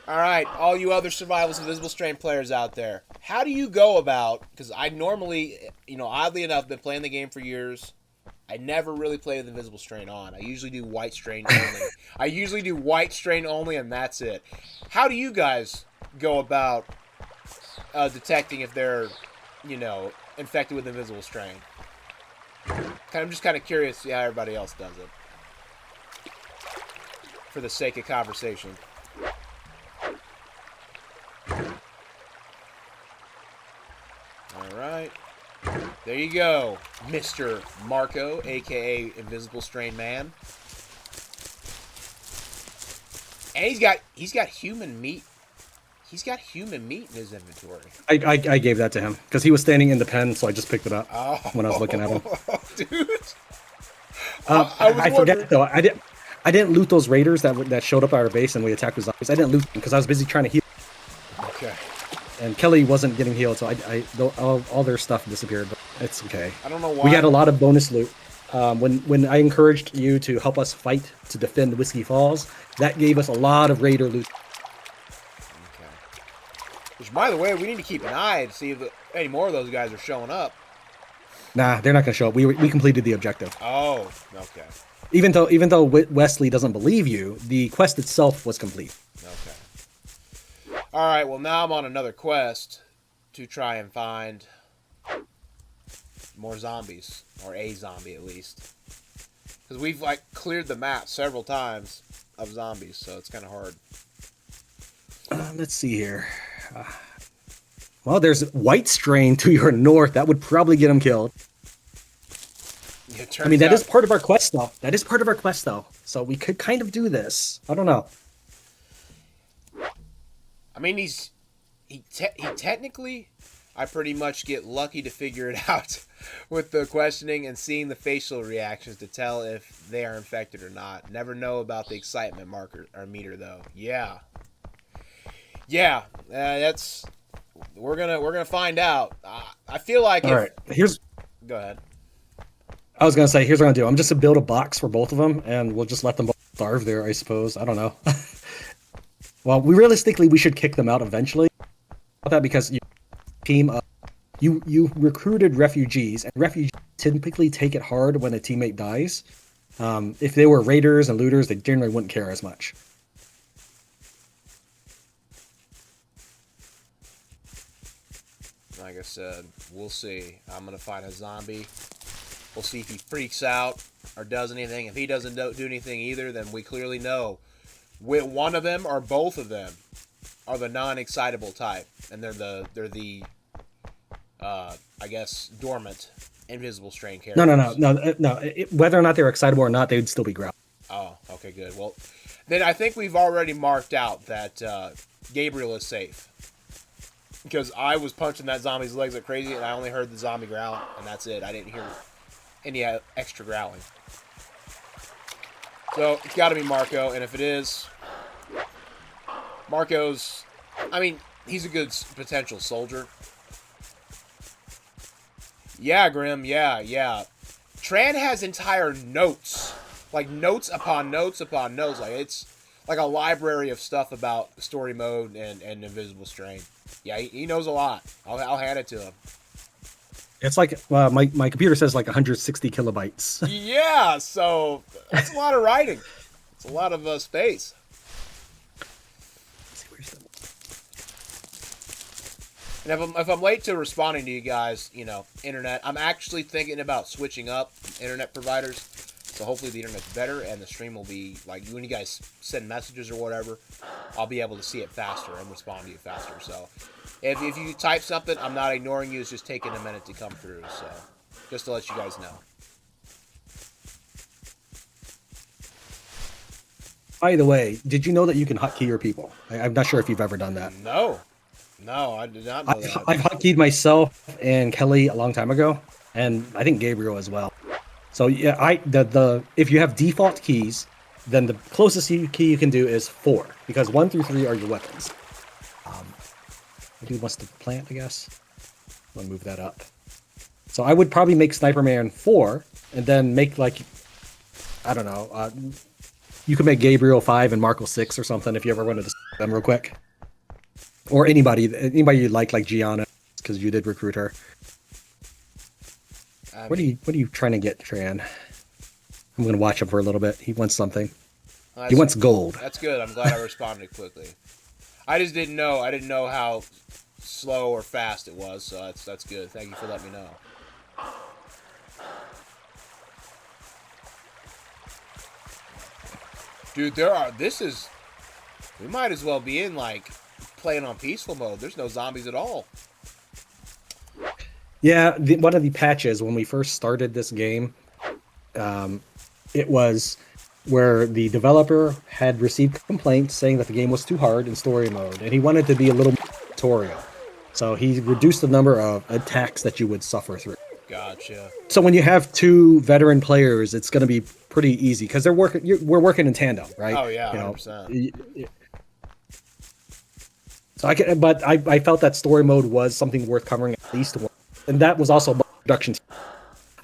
All right, all you other Survivalist Invisible Strain players out there, how do you go about, because I normally, oddly enough, been playing the game for years. I never really play with Invisible Strain on. I usually do White Strain only. And that's it. How do you guys go about detecting if they're, infected with Invisible Strain? I'm just kind of curious to see how everybody else does it. For the sake of conversation. Alright. There you go, Mr. Marco, a.k.a. Invisible Strain Man. And he's got human meat. He's got human meat in his inventory. I gave that to him because he was standing in the pen, so I just picked it up when I was looking at him. Dude. I forget though. I didn't loot those raiders that showed up at our base and we attacked with zombies. I didn't loot them because I was busy trying to heal. Okay. And Kelly wasn't getting healed, so all their stuff disappeared. But it's okay. I don't know why. We had a lot of bonus loot. When I encouraged you to help us fight to defend Whiskey Falls, that gave us a lot of raider loot. Okay. Which, by the way, we need to keep an eye to see if any more of those guys are showing up. Nah, they're not going to show up. We completed the objective. Oh, okay. Even though Wesley doesn't believe you, the quest itself was complete. Okay. All right. Well, now I'm on another quest to try and find more zombies, or a zombie at least, because we've cleared the map several times of zombies, so it's kind of hard. Let's see here. Well, there's White Strain to your north. That would probably get him killed. I mean, that is part of our quest, though. So we could kind of do this. I don't know. I mean, he technically, I pretty much get lucky to figure it out with the questioning and seeing the facial reactions to tell if they are infected or not. Never know about the excitement marker or meter though. Yeah. We're gonna find out. I feel like all right. Go ahead. I was gonna say, here's what I'm gonna do. I'm just gonna build a box for both of them, and we'll just let them both starve there. I suppose. I don't know. Well, we should kick them out eventually. About that because you team up, you recruited refugees, and refugees typically take it hard when a teammate dies. If they were raiders and looters, they generally wouldn't care as much. Like I said, we'll see. I'm gonna find a zombie. We'll see if he freaks out or does anything. If he doesn't do anything either, then we clearly know one of them or both of them are the non-excitable type, and they're the I guess dormant, invisible strain No, no, characters. no, no, no. Whether or not they're excitable or not, they would still be growling. Oh, okay, good. Well, then I think we've already marked out that Gabriel is safe. Because I was punching that zombie's legs like crazy, and I only heard the zombie growl, and that's it. I didn't hear any extra growling. So, it's got to be Marco, and if it is, Marco's... I mean, he's a good potential soldier. Yeah, Grim, yeah. Tran has entire notes. Like, notes upon notes upon notes. Like, it's like a library of stuff about story mode and Invisible Strain. Yeah, he knows a lot. I'll hand it to him. It's like my computer says like 160 kilobytes. Yeah, so that's a lot of writing. It's a lot of space. And if I'm late to responding to you guys, internet, I'm actually thinking about switching up internet providers. So hopefully the internet's better and the stream will be, like, when you guys send messages or whatever, I'll be able to see it faster and respond to you faster. So if you type something, I'm not ignoring you. It's just taking a minute to come through. So just to let you guys know. By the way, did you know that you can hotkey your people? I'm not sure if you've ever done that. No, I did not know that. I've hotkeyed myself and Kelly a long time ago, and I think Gabriel as well. So yeah, if you have default keys, then the closest key you can do is 4, because 1 through 3 are your weapons. Dude wants to plant, I guess. I'm gonna move that up. So I would probably make Sniperman 4, and then make, like, I don't know. You could make Gabriel 5 and Marco 6 or something if you ever wanted to them real quick. Or anybody you like Gianna, because you did recruit her. What are you trying to get, Tran? I'm gonna watch him for a little bit. He wants something. He wants gold. That's good. I'm glad I responded quickly. I just didn't know. I didn't know how slow or fast it was, so that's good. Thank you for letting me know. Dude, we might as well be in, like, playing on peaceful mode. There's no zombies at all. Yeah, one of the patches when we first started this game, it was where the developer had received complaints saying that the game was too hard in story mode, and he wanted to be a little more tutorial. So he reduced the number of attacks that you would suffer through. Gotcha. So when you have 2 veteran players, it's going to be pretty easy because we're working in tandem, right? Oh yeah, 100%. So I felt that story mode was something worth covering at least once. And that was also my production team.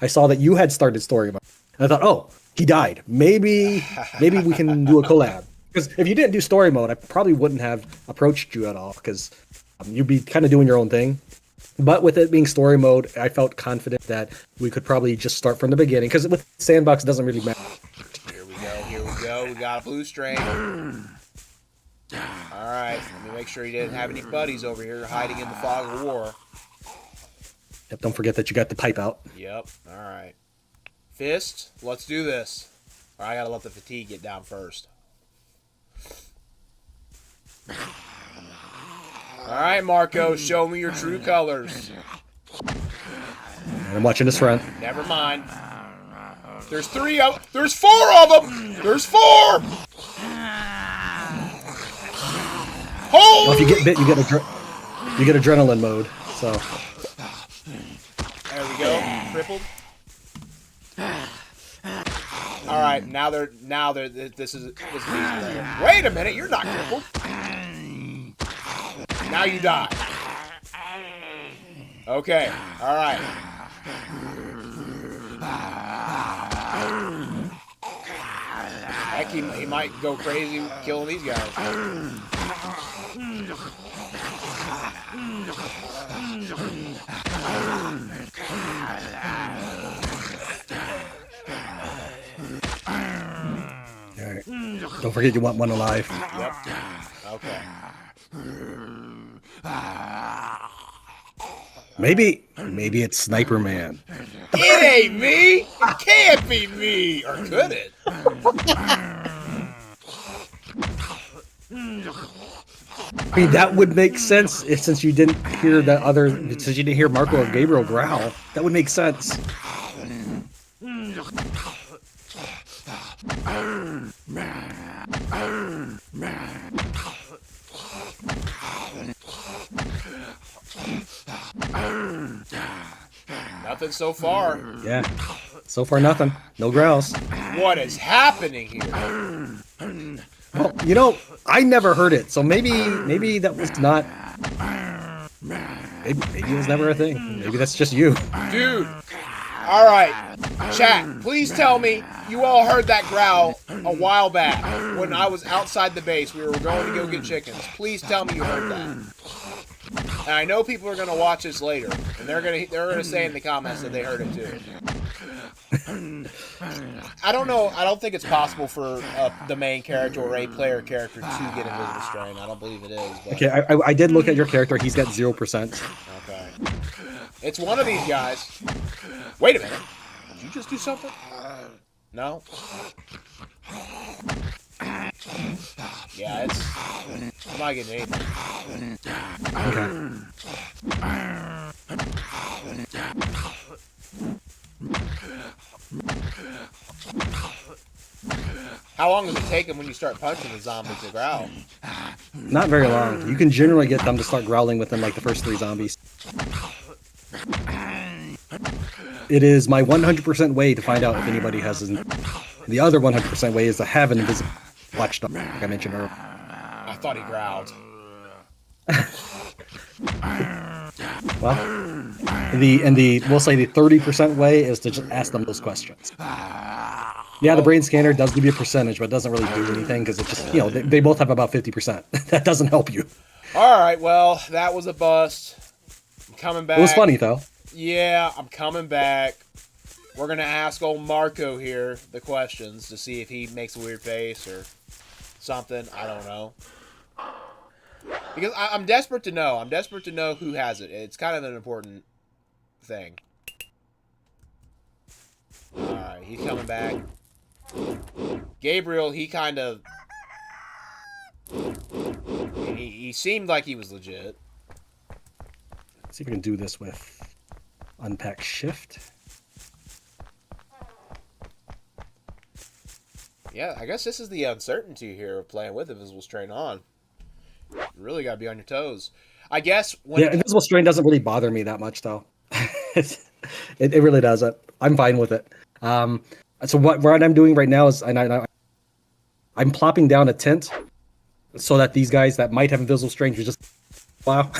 I saw that you had started story mode, and I thought, oh, he died. Maybe we can do a collab. Because if you didn't do story mode, I probably wouldn't have approached you at all, because you'd be kind of doing your own thing. But with it being story mode, I felt confident that we could probably just start from the beginning, because with sandbox, it doesn't really matter. Here we go. We got a blue strain. All right, let me make sure he didn't have any buddies over here hiding in the fog of war. Yep, don't forget that you got the pipe out. Yep. All right. Fist, let's do this. Or I gotta let the fatigue get down first. All right, Marco, show me your true colors. And I'm watching this front. Never mind. There's 4 of them. There's 4. Holy! Well, if you get bit, you get adrenaline mode. So. There we go. Crippled. All right, now this is easy. Wait a minute, you're not crippled. Now you die. Okay. All right. Heck, he might go crazy killing these guys. All right. Don't forget you want one alive. Yep. Okay. Maybe it's Sniper Man. It ain't me! It can't be me! Or could it? I mean, that would make sense since you didn't hear since you didn't hear Marco or Gabriel growl. That would make sense. Nothing so far. Yeah. So far, nothing. No growls. What is happening here? Well, I never heard it, so maybe that was not. Maybe it was never a thing. Maybe that's just you. Dude. All right. Chat, please tell me you all heard that growl a while back when I was outside the base. We were going to go get chickens. Please tell me you heard that. And I know people are going to watch this later, and they're going to say in the comments that they heard it too. I don't know. I don't think it's possible for the main character or a player character to get Invisible Strain. I don't believe it is. But... Okay, I did look at your character. He's got 0%. Okay. It's one of these guys. Wait a minute. Did you just do something? No? Yeah, I'm not getting anything. How long does it take them when you start punching the zombies to growl? Not very long. You can generally get them to start growling within like the first 3 zombies. It is my 100% way to find out if anybody has the other 100% way is to have an invisible watchdog, like I mentioned earlier. I thought he growled. Well, we'll say the 30% way is to just ask them those questions. Yeah, the brain scanner does give you a percentage, but it doesn't really do anything because it just, they both have about 50%. That doesn't help you. All right, well, that was a bust. I'm coming back. It was funny, though. Yeah, I'm coming back. We're going to ask old Marco here the questions to see if he makes a weird face or something. I don't know. Because I'm desperate to know. I'm desperate to know who has it. It's kind of an important thing. Alright, he's coming back. Gabriel, he kind of... He seemed like he was legit. Let's see if we can do this with unpack shift. Yeah, I guess this is the uncertainty here of playing with Invisible Strain on. You really got to be on your toes. I guess when... Yeah, Invisible Strain doesn't really bother me that much, though. it really doesn't. I'm fine with it. So what I'm doing right now is I'm plopping down a tent so that these guys that might have Invisible Strain just... Wow.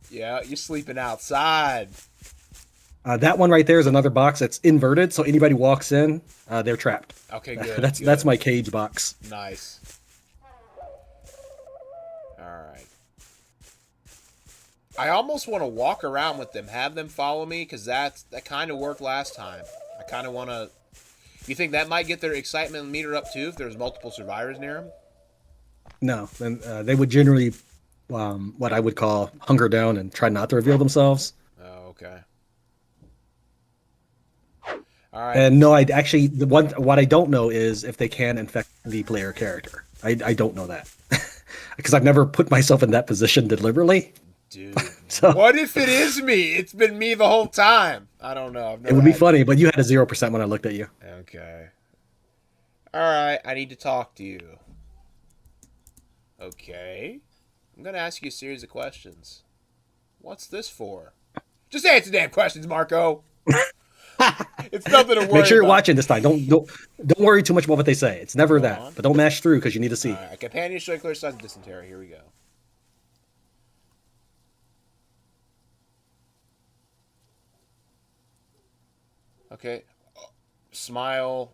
Yeah, you're sleeping outside. That one right there is another box that's inverted, so anybody walks in, they're trapped. Okay, good. That's my cage box. Nice. Alright. I almost want to walk around with them, have them follow me, because that kind of worked last time. I kind of want to... You think that might get their excitement meter up too, if there's multiple survivors near them? No, then they would generally, what I would call, hunger down and try not to reveal themselves. Oh, okay. All right. And no, what I don't know is if they can infect the player character. I don't know that because I've never put myself in that position deliberately. Dude, so, what if it is me? It's been me the whole time. I don't know. It would be funny, but you had a 0% when I looked at you. Okay. All right, I need to talk to you. Okay. I'm going to ask you a series of questions. What's this for? Just answer damn questions, Marco. It's nothing to worry about. Make sure you're watching this time. Don't worry too much about what they say. It's never that. But don't mash through because you need to see. All right, companion should clear signs of dysentery. Here we go. Okay. Smile.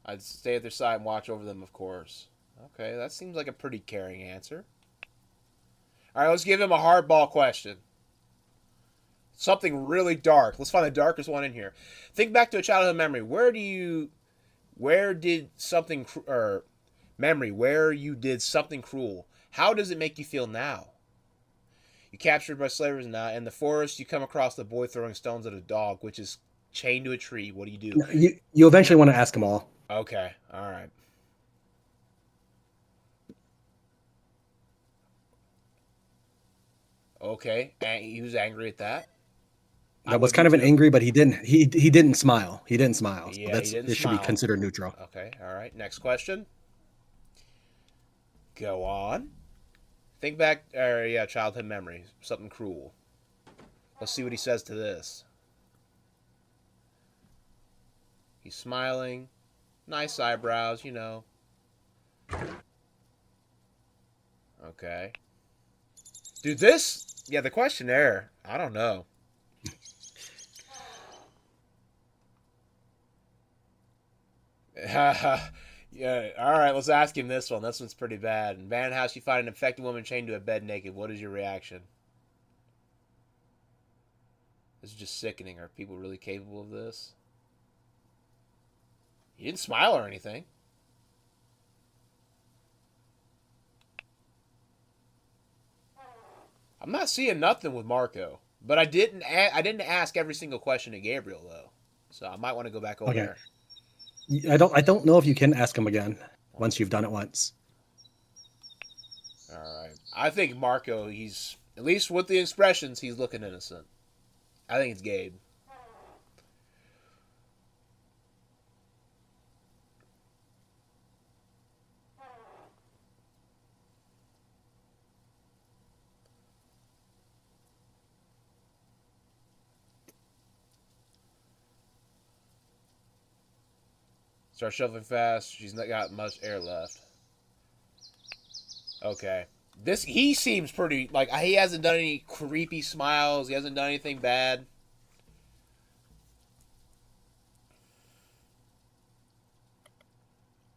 I'd stay at their side and watch over them, of course. Okay, that seems like a pretty caring answer. All right, let's give him a hardball question. Something really dark. Let's find the darkest one in here. Think back to a childhood memory. Where did something, or memory, where you did something cruel. How does it make you feel now? You captured by slavers now. In the forest, you come across the boy throwing stones at a dog, which is chained to a tree. What do you do? No, you eventually want to ask them all. Okay, all right. Okay, and he was angry at that. That was kind of an angry, but he didn't smile. He didn't smile. So Yeah, he didn't it should be smile. considered neutral. Okay, all right. Next question. Go on. Think back, childhood memory, something cruel. Let's see what he says to this. He's smiling, nice eyebrows, you know. Okay. Dude, the questionnaire, I don't know. Yeah, all right, let's ask him this one. This one's pretty bad. In abandoned house, you find an infected woman chained to a bed naked. What is your reaction? This is just sickening. Are people really capable of this? He didn't smile or anything. I'm not seeing nothing with Marco, but I didn't ask every single question to Gabriel though, so I might want to go back over there. I don't know if you can ask him again once you've done it once. All right, I think Marco. He's at least with the expressions. He's looking innocent. I think it's Gabe. Start shuffling fast. She's not got much air left. Okay. He seems pretty, like, he hasn't done any creepy smiles. He hasn't done anything bad.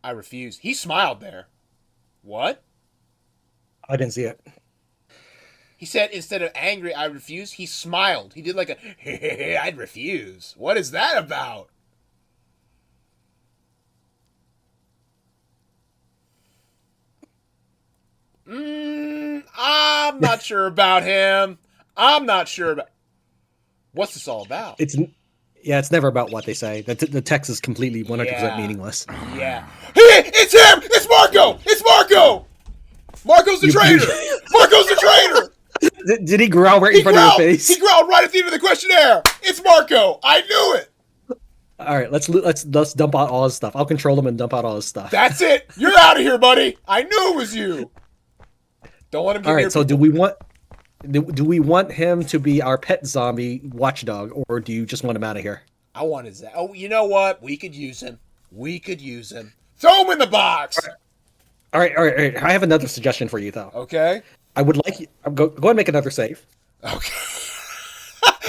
I refuse. He smiled there. What? I didn't see it. He said instead of angry, I refuse, he smiled. He did like a, I'd refuse. What is that about? I'm not sure about him. I'm not sure about. What's this all about? It's never about what they say. The text is completely 100% meaningless. Yeah. Hey, it's him! It's Marco! It's Marco! Marco's the traitor! Marco's the traitor! Did he growl right in front of your face? He growled right at the end of the questionnaire. It's Marco. I knew it. All right, let's dump out all his stuff. I'll control him and dump out all his stuff. That's it. You're out of here, buddy. I knew it was you. Don't let him get all right, near so people. do we want him to be our pet zombie watchdog, or do you just want him out of here? I want his. Oh, you know what? We could use him. Throw him in the box. All right. I have another suggestion for you, though. Okay. I would like you. Go ahead and make another save. Okay.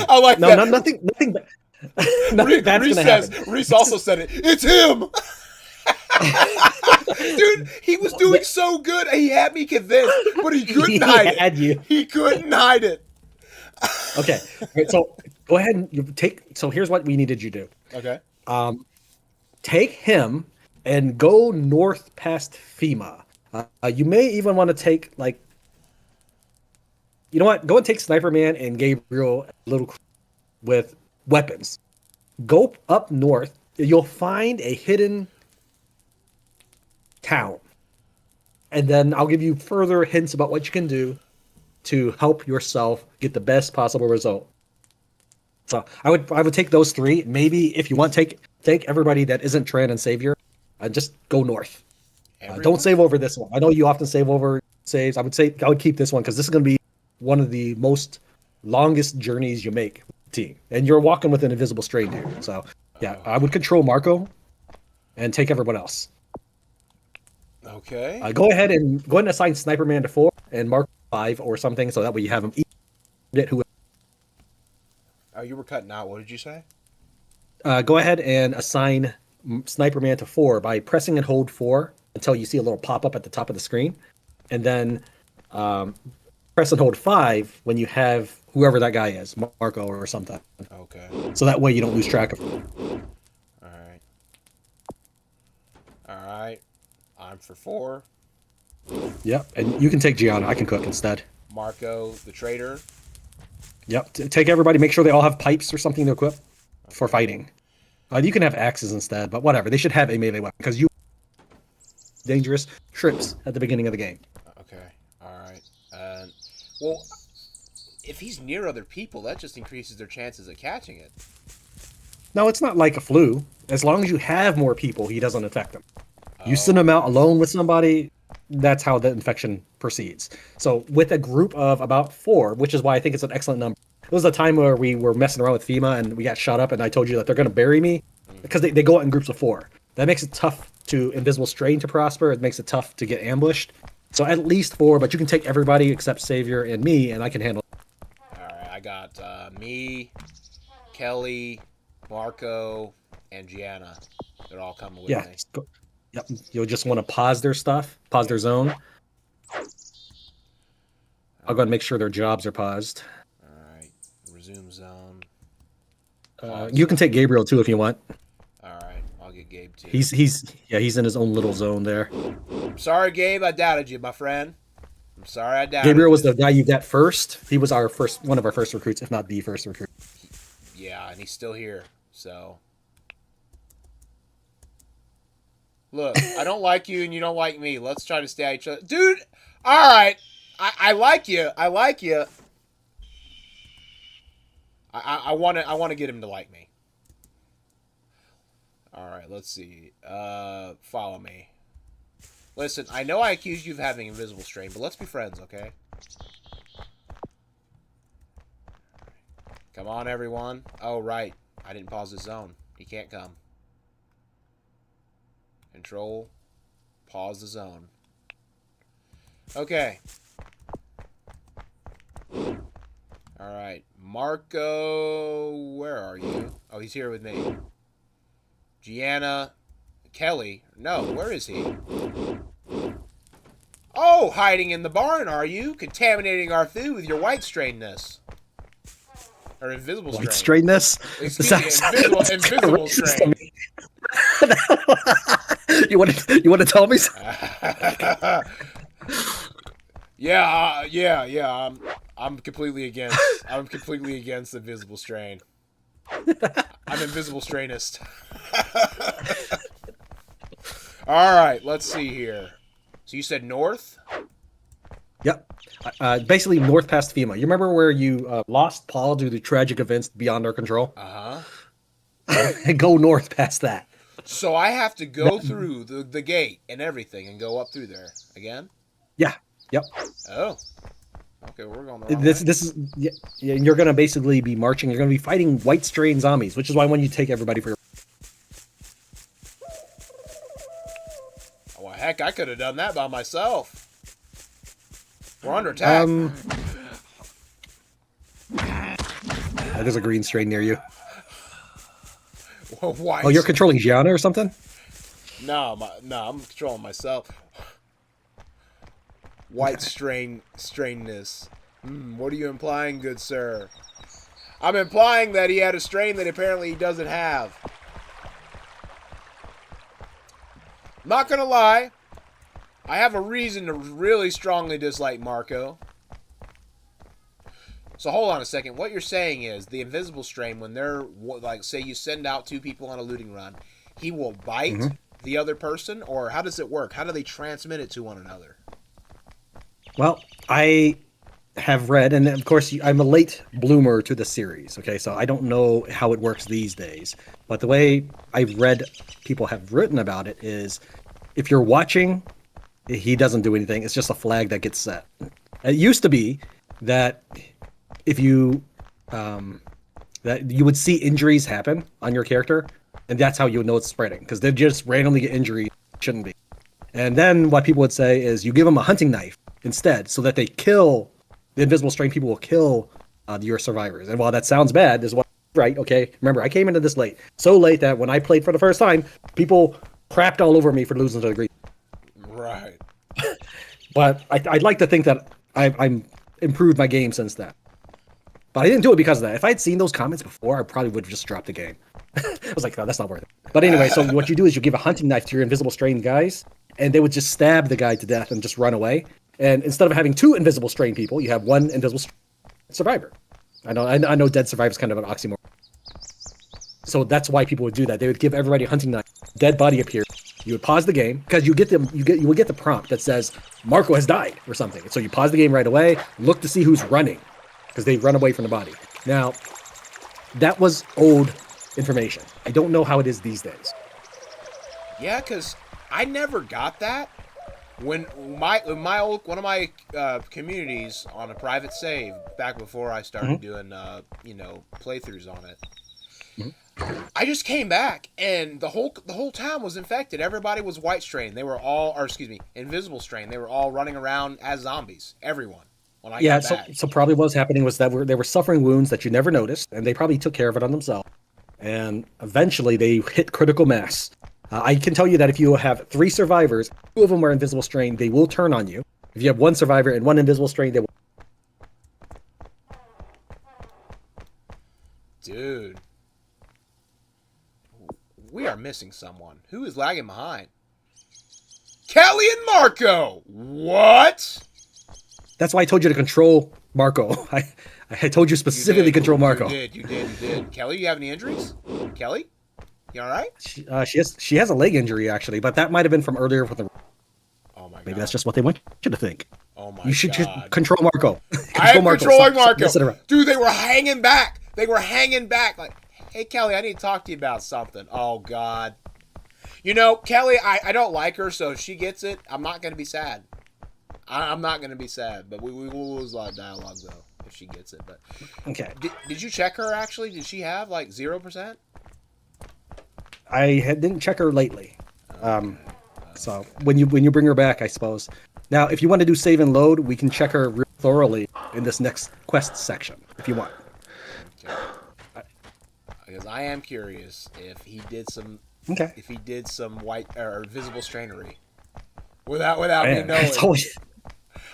I like that. No, nothing. Nothing bad's Reese gonna happen. Reese also said it. It's him. Dude, he was doing so good. He had me convinced, but he couldn't hide it. He couldn't hide it. Okay. So go ahead and take. So here's what we needed you to do. Okay. Take him and go north past FEMA. You may even want to take you know what? Go and take Sniperman and Gabriel a little with weapons. Go up north. You'll find a hidden town. And then I'll give you further hints about what you can do to help yourself get the best possible result. So I would take those three. Maybe if you want to take everybody that isn't Tran and Savior, just go north. Don't save over this one. I know you often save over saves. I would keep this one because this is going to be one of the most longest journeys you make with the team. And you're walking with an invisible stranger. So yeah, I would control Marco and take everyone else. Okay. Go ahead and assign Sniperman to 4 and Marco 5 or something, so that way you have them eat who. Oh, you were cutting out. What did you say? Go ahead and assign Sniperman to 4 by pressing and hold 4 until you see a little pop up at the top of the screen, and then um, press and hold 5 when you have whoever that guy is, Marco or something. Okay. So that way you don't lose track of him. All right. All right. I'm for 4. Yep, and you can take Gianna. I can cook instead. Marco, the traitor. Yep, take everybody. Make sure they all have pipes or something to equip for fighting. You can have axes instead, but whatever. They should have a melee weapon because you dangerous trips at the beginning of the game. Okay. All right. Well, if he's near other people, that just increases their chances of catching it. No, it's not like a flu. As long as you have more people, he doesn't affect them. You Oh. send him out alone with somebody, that's how the infection proceeds. So with a group of about 4, which is why I think it's an excellent number. It was a time where we were messing around with FEMA and we got shot up, and I told you that they're going to bury me because they go out in groups of 4. That makes it tough to invisible strain to prosper. It makes it tough to get ambushed. So at least 4, but you can take everybody except Savior and me, and I can handle it. All right. I got me, Kelly, Marco, and Gianna. They're all coming with Yeah. me. Yep. You'll just want to pause their stuff, pause their zone. I'll go and make sure their jobs are paused. All right. Resume zone. You can take Gabriel too if you want. All right. I'll get Gabe too. He's in his own little zone there. I'm sorry, Gabe. I doubted you, my friend. I'm sorry I doubted Gabriel you. was the guy you got first. He was one of our first recruits, if not the first recruit. Yeah, and he's still here. So look, I don't like you and you don't like me. Let's try to stay at each other. Dude, all right. I like you. I like you. I want to get him to like me. All right, let's see. Follow me. Listen, I know I accused you of having invisible strain, but let's be friends, okay? Come on, everyone. Oh, right. I didn't pause the zone. He can't come. Control. Pause the zone. Okay. Alright. Marco, where are you? Oh, he's here with me. Gianna. Kelly. No, where is he? Oh, hiding in the barn, are you? Contaminating our food with your white strainness. Or invisible strain. White strainness? Excuse me, invisible strain. You want to tell me something? Yeah. I'm completely against the invisible strain. I'm invisible strainist. All right, let's see here. So you said north? Yep. Basically north past FEMA. You remember where you lost Paul due to tragic events beyond our control? Uh-huh. Go north past that. So I have to go through the gate and everything and go up through there again? Yeah. Yep. Oh. Okay, we're going the wrong This way. is yeah, you're going to basically be marching. You're going to be fighting white strain zombies, which is why when you take everybody for your... Oh, well, heck, I could have done that by myself. We're under attack. There's a green strain near you. Why? Oh, you're controlling Gianna or something? No, I'm controlling myself. White strainness. What are you implying, good sir? I'm implying that he had a strain that apparently he doesn't have. Not gonna lie, I have a reason to really strongly dislike Marco. So hold on a second. What you're saying is the invisible strain, when they're, like, say you send out 2 people on a looting run, he will bite the other person? Or how does it work? How do they transmit it to one another? Well, I have read, and of course, I'm a late bloomer to the series, okay? So I don't know how it works these days. But the way I've read people have written about it is if you're watching, he doesn't do anything. It's just a flag that gets set. It used to be that if you that you would see injuries happen on your character, and that's how you would know it's spreading, because they just randomly get injuries. Shouldn't be. And then what people would say is you give them a hunting knife instead, so that they kill the invisible strain. People will kill your survivors. And while that sounds bad, is what right. Okay, remember I came into this late, so late that when I played for the first time, people crapped all over me for losing to the green. Right. But I'd like to think that I'm improved my game since then. But I didn't do it because of that. If I had seen those comments before, I probably would have just dropped the game. I was like, no, that's not worth it. But anyway, so what you do is you give a hunting knife to your invisible strain guys, and they would just stab the guy to death and just run away. And instead of having 2 invisible strain people, you have 1 invisible survivor. I know dead survivor is kind of an oxymoron. So that's why people would do that. They would give everybody a hunting knife. Dead body appears. You would pause the game because you would get the prompt that says Marco has died or something. So you pause the game right away, look to see who's running because they run away from the body. Now, that was old information. I don't know how it is these days. Yeah, because I never got that. When one of my communities on a private save back before I started doing playthroughs on it. I just came back and the whole town was infected. Everybody was white strain. They were all, invisible strain. They were all running around as zombies. Everyone. When I got back. So probably what was happening was that they were suffering wounds that you never noticed, and they probably took care of it on themselves. And eventually they hit critical mass. I can tell you that if you have 3 survivors, 2 of them are invisible strain, they will turn on you. If you have 1 survivor and 1 invisible strain, they will. Dude. We are missing someone. Who is lagging behind? Kelly and Marco! What? That's why I told you to control Marco. I told you specifically control Marco. You did. Kelly, you have any injuries? Kelly? You alright? She has a leg injury, actually, but that might have been from earlier with the... Oh my god. Maybe that's just what they want you to think. Oh my god. You should control Marco. I am controlling Marco. Dude, they were hanging back. Like, hey, Kelly, I need to talk to you about something. Oh, God. You know, Kelly, I don't like her, so if she gets it, I'm not going to be sad. I'm not going to be sad, but we will lose a lot of dialogue, though, if she gets it. But okay. Did you check her, actually? Did she have, like, 0%? I didn't check her lately. So when you bring her back, I suppose. Now, if you want to do save and load, we can check her real thoroughly in this next quest section, if you want. Okay. Because I am curious if he did some white or visible strainery without me knowing.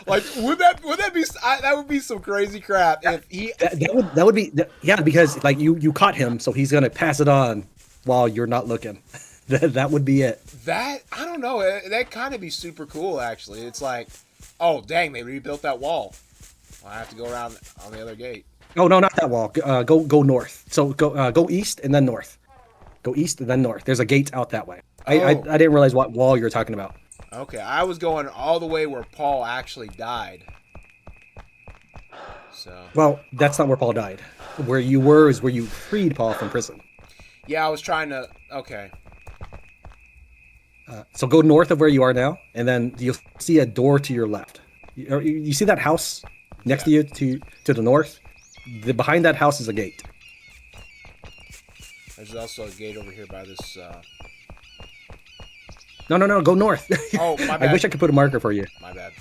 Like would that be that would be some crazy crap if he that would be because like you caught him, so he's gonna pass it on while you're not looking. That would be it. That I don't know. That kind of be super cool actually. It's like, oh dang, they rebuilt that wall. Well, I have to go around on the other gate. Oh no, not that wall. Go north. So go east and then north. Go east and then north. There's a gate out that way. I didn't realize what wall you were talking about. Okay, I was going all the way where Paul actually died. So. Well, that's not where Paul died. Where you were is where you freed Paul from prison. Yeah, I was trying to. Okay. So go north of where you are now, and then you'll see a door to your left. You see that house next to you to the north? Behind that house is a gate. There's also a gate over here by this. No, go north. Oh, my bad. I wish I could put a marker for you. My bad.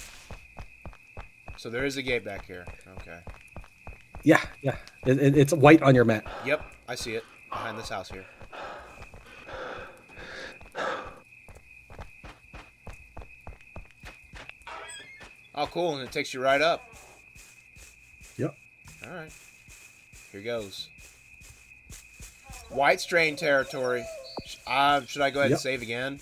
So there is a gate back here. Okay. Yeah. It's white on your map. Yep, I see it. Behind this house here. Oh, cool, and it takes you right up. Yep. Alright. Here goes. White strain territory. Should I go ahead and save again?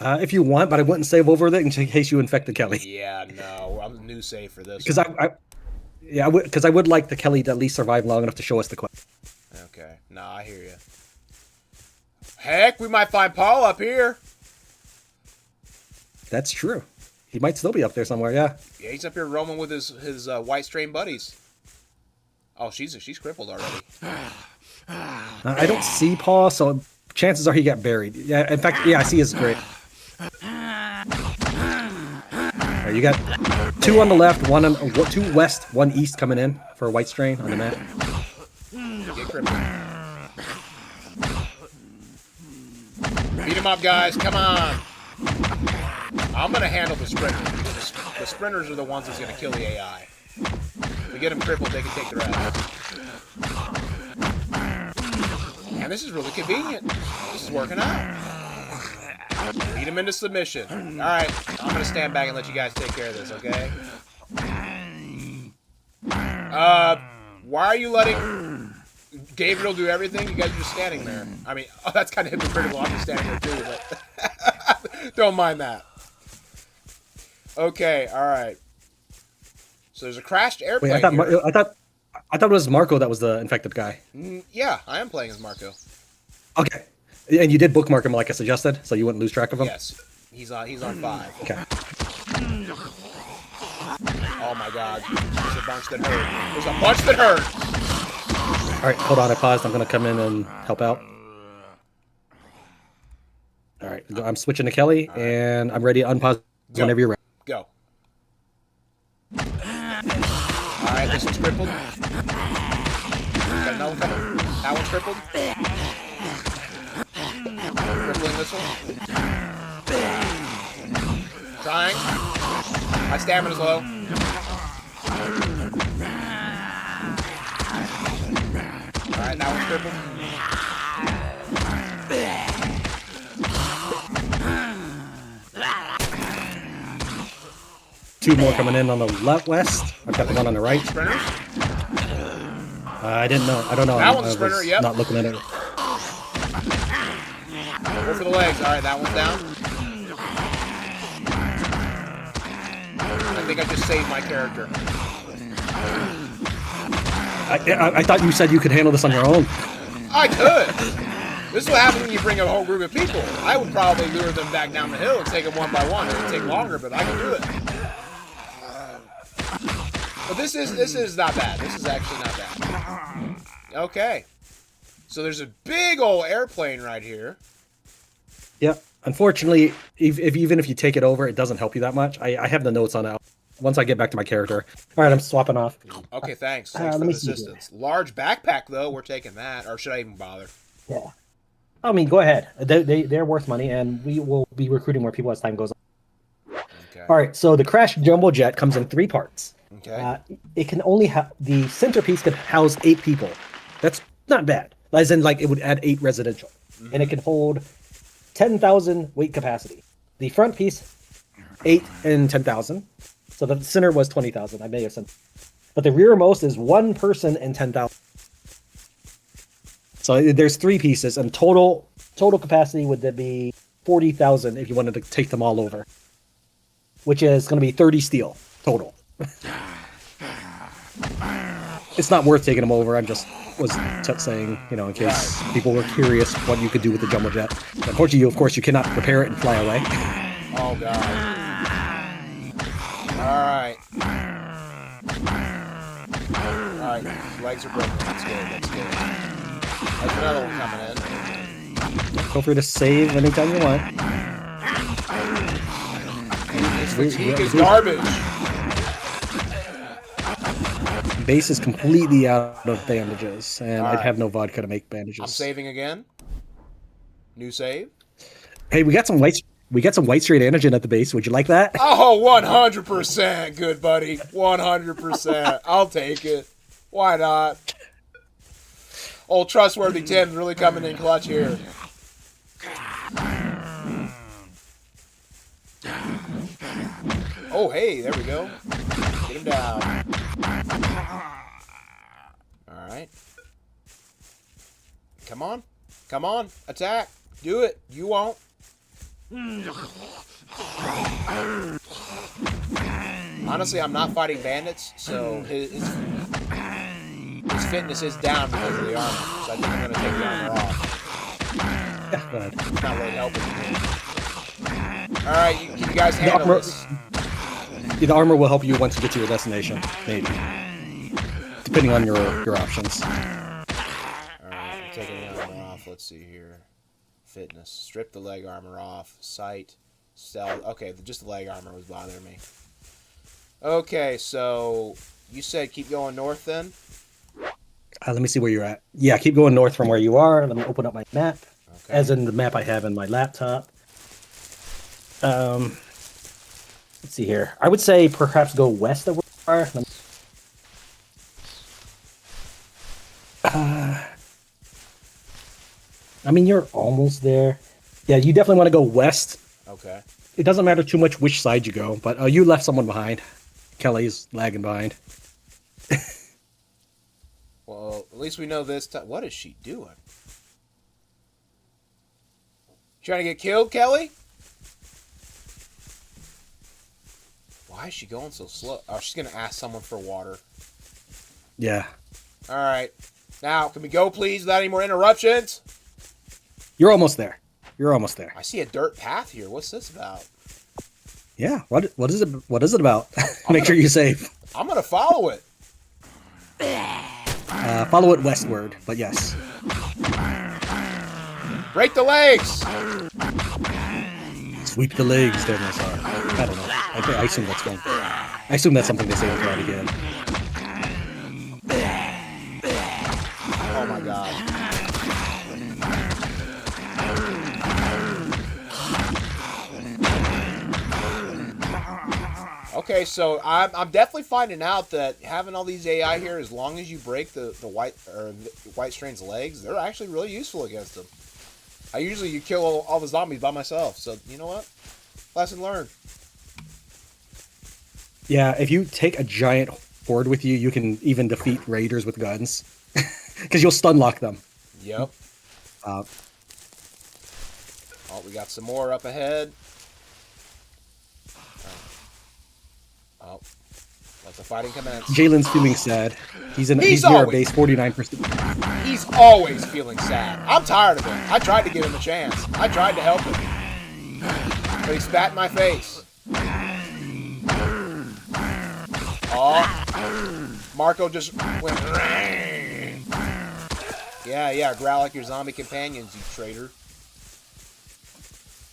If you want, but I wouldn't save over it in case you infected Kelly. Yeah, no. I'm a new save for this. Because I would like the Kelly to at least survive long enough to show us the quest. Okay. No, I hear you. Heck, we might find Paul up here. That's true. He might still be up there somewhere, yeah. Yeah, he's up here roaming with his white strain buddies. Oh, she's crippled already. I don't see Paul, so chances are he got buried. Yeah, in fact, I see his grave. Right, you got 2 on the left, 2 west, 1 east coming in for a white strain on the map. Get crippled. Beat him up, guys. Come on. I'm going to handle the sprinters. The sprinters are the ones that's going to kill the AI. If we get them crippled, they can take the rest. Man, this is really convenient. This is working out. Beat him into submission. Alright, I'm gonna stand back and let you guys take care of this, okay? Why are you letting Gabriel do everything? You guys are just standing there. I mean, oh, that's kind of hypocritical. I'm just standing there too, but don't mind that. Okay, alright. So there's a crashed airplane. Wait, I thought it was Marco that was the infected guy. Yeah, I am playing as Marco. Okay. And you did bookmark him like I suggested, so you wouldn't lose track of him? Yes. He's on 5. Okay. Oh my god. There's a bunch that hurt. There's a bunch that hurt! Alright, hold on, I paused. I'm gonna come in and help out. Alright, I'm switching to Kelly, and I'm ready to unpause whenever you're ready. Go. Alright, this one's crippled. Got another one coming. That one's crippled. Crippling this one. Trying. My stamina's low. Alright, that one's crippled. Two more coming in on the left west. I've got the one on the right. Sprinters? I didn't know. I don't know. That one's a sprinter, yep. Not looking at it. Go for the legs. Alright, that one's down. I think I just saved my character. I thought you said you could handle this on your own. I could! This is what happens when you bring a whole group of people. I would probably lure them back down the hill and take them one by one. It would take longer, but I can do it. But this is not bad. This is actually not bad. Okay. So there's a big old airplane right here. Yeah. Unfortunately, even if you take it over, it doesn't help you that much. I have the notes on it. Once I get back to my character. All right, I'm swapping off. Okay, thanks. Thanks for the assistance. Large backpack, though. We're taking that. Or should I even bother? Yeah. I mean, go ahead. They're worth money, and we will be recruiting more people as time goes on. Okay. All right, so the crashed jumbo jet comes in 3 parts. Okay. It can only have... The centerpiece can house 8 people. That's not bad. As in, like, it would add 8 residential. Mm-hmm. And it can hold 10,000 weight capacity. The front piece, 8 and 10,000. So the center was 20,000. I may have said, but the rearmost is 1 person and 10,000. So there's 3 pieces, and total capacity would then be 40,000 if you wanted to take them all over, which is going to be 30 steel total. It's not worth taking them over. I just was saying, in case people were curious what you could do with the jumbo jet. Unfortunately, of course, you cannot prepare it and fly away. Oh god. Alright. Alright, legs are broken. That's good, that's good. There's another one coming in. Feel free to save anytime you want. This fatigue is garbage. Base is completely out of bandages, and right. I'd have no vodka to make bandages. I'm saving again. New save. Hey, we got some white straight antigen at the base. Would you like that? Oh, 100%, good buddy. 100%. I'll take it. Why not? Old trustworthy Tim really coming in clutch here. Oh, hey, there we go. Get him down. All right. Come on. Come on. Attack. Do it. You won't. Honestly, I'm not fighting bandits, so his fitness is down because of the armor. So I think I'm going to take the armor off. Yeah, go ahead. It's not really helping me. Alright, you guys handle this. The armor will help you once you get to your destination, maybe. Depending on your options. Alright, I'm taking the armor off. Let's see here. Fitness. Strip the leg armor off. Sight. Stealth. Okay, just the leg armor was bothering me. Okay, so you said keep going north then? Let me see where you're at. Yeah, keep going north from where you are. Let me open up my map. Okay. As in the map I have in my laptop. Let's see here. I would say perhaps go west of where you are. I mean, you're almost there. Yeah, you definitely want to go west. Okay. It doesn't matter too much which side you go, but you left someone behind. Kelly's lagging behind. Well, at least we know this time. What is she doing? Trying to get killed, Kelly? Why is she going so slow? Oh, she's going to ask someone for water. Yeah. All right. Now, can we go, please, without any more interruptions? You're almost there. You're almost there. I see a dirt path here. What's this about? Yeah. What is it? What is it about? Make sure you save. I'm going to follow it. Follow it westward, but yes. Break the legs. Sweep the legs, don't I? I don't know. I assume that's one. I assume that's something they say in Karate again. Oh my god. Okay, so I'm definitely finding out that having all these AI here, as long as you break the white strain's legs, they're actually really useful against them. I usually kill all the zombies by myself, so you know what? Lesson learned. Yeah, if you take a giant horde with you, you can even defeat raiders with guns. Because you'll stun lock them. Yep. Oh, we got some more up ahead. Oh, let the fighting commence. Jalen's feeling sad. He's near our base, 49%. He's always feeling sad. I'm tired of it. I tried to give him a chance. I tried to help him. But he spat in my face. Oh, Marco just went. Yeah, growl like your zombie companions, you traitor.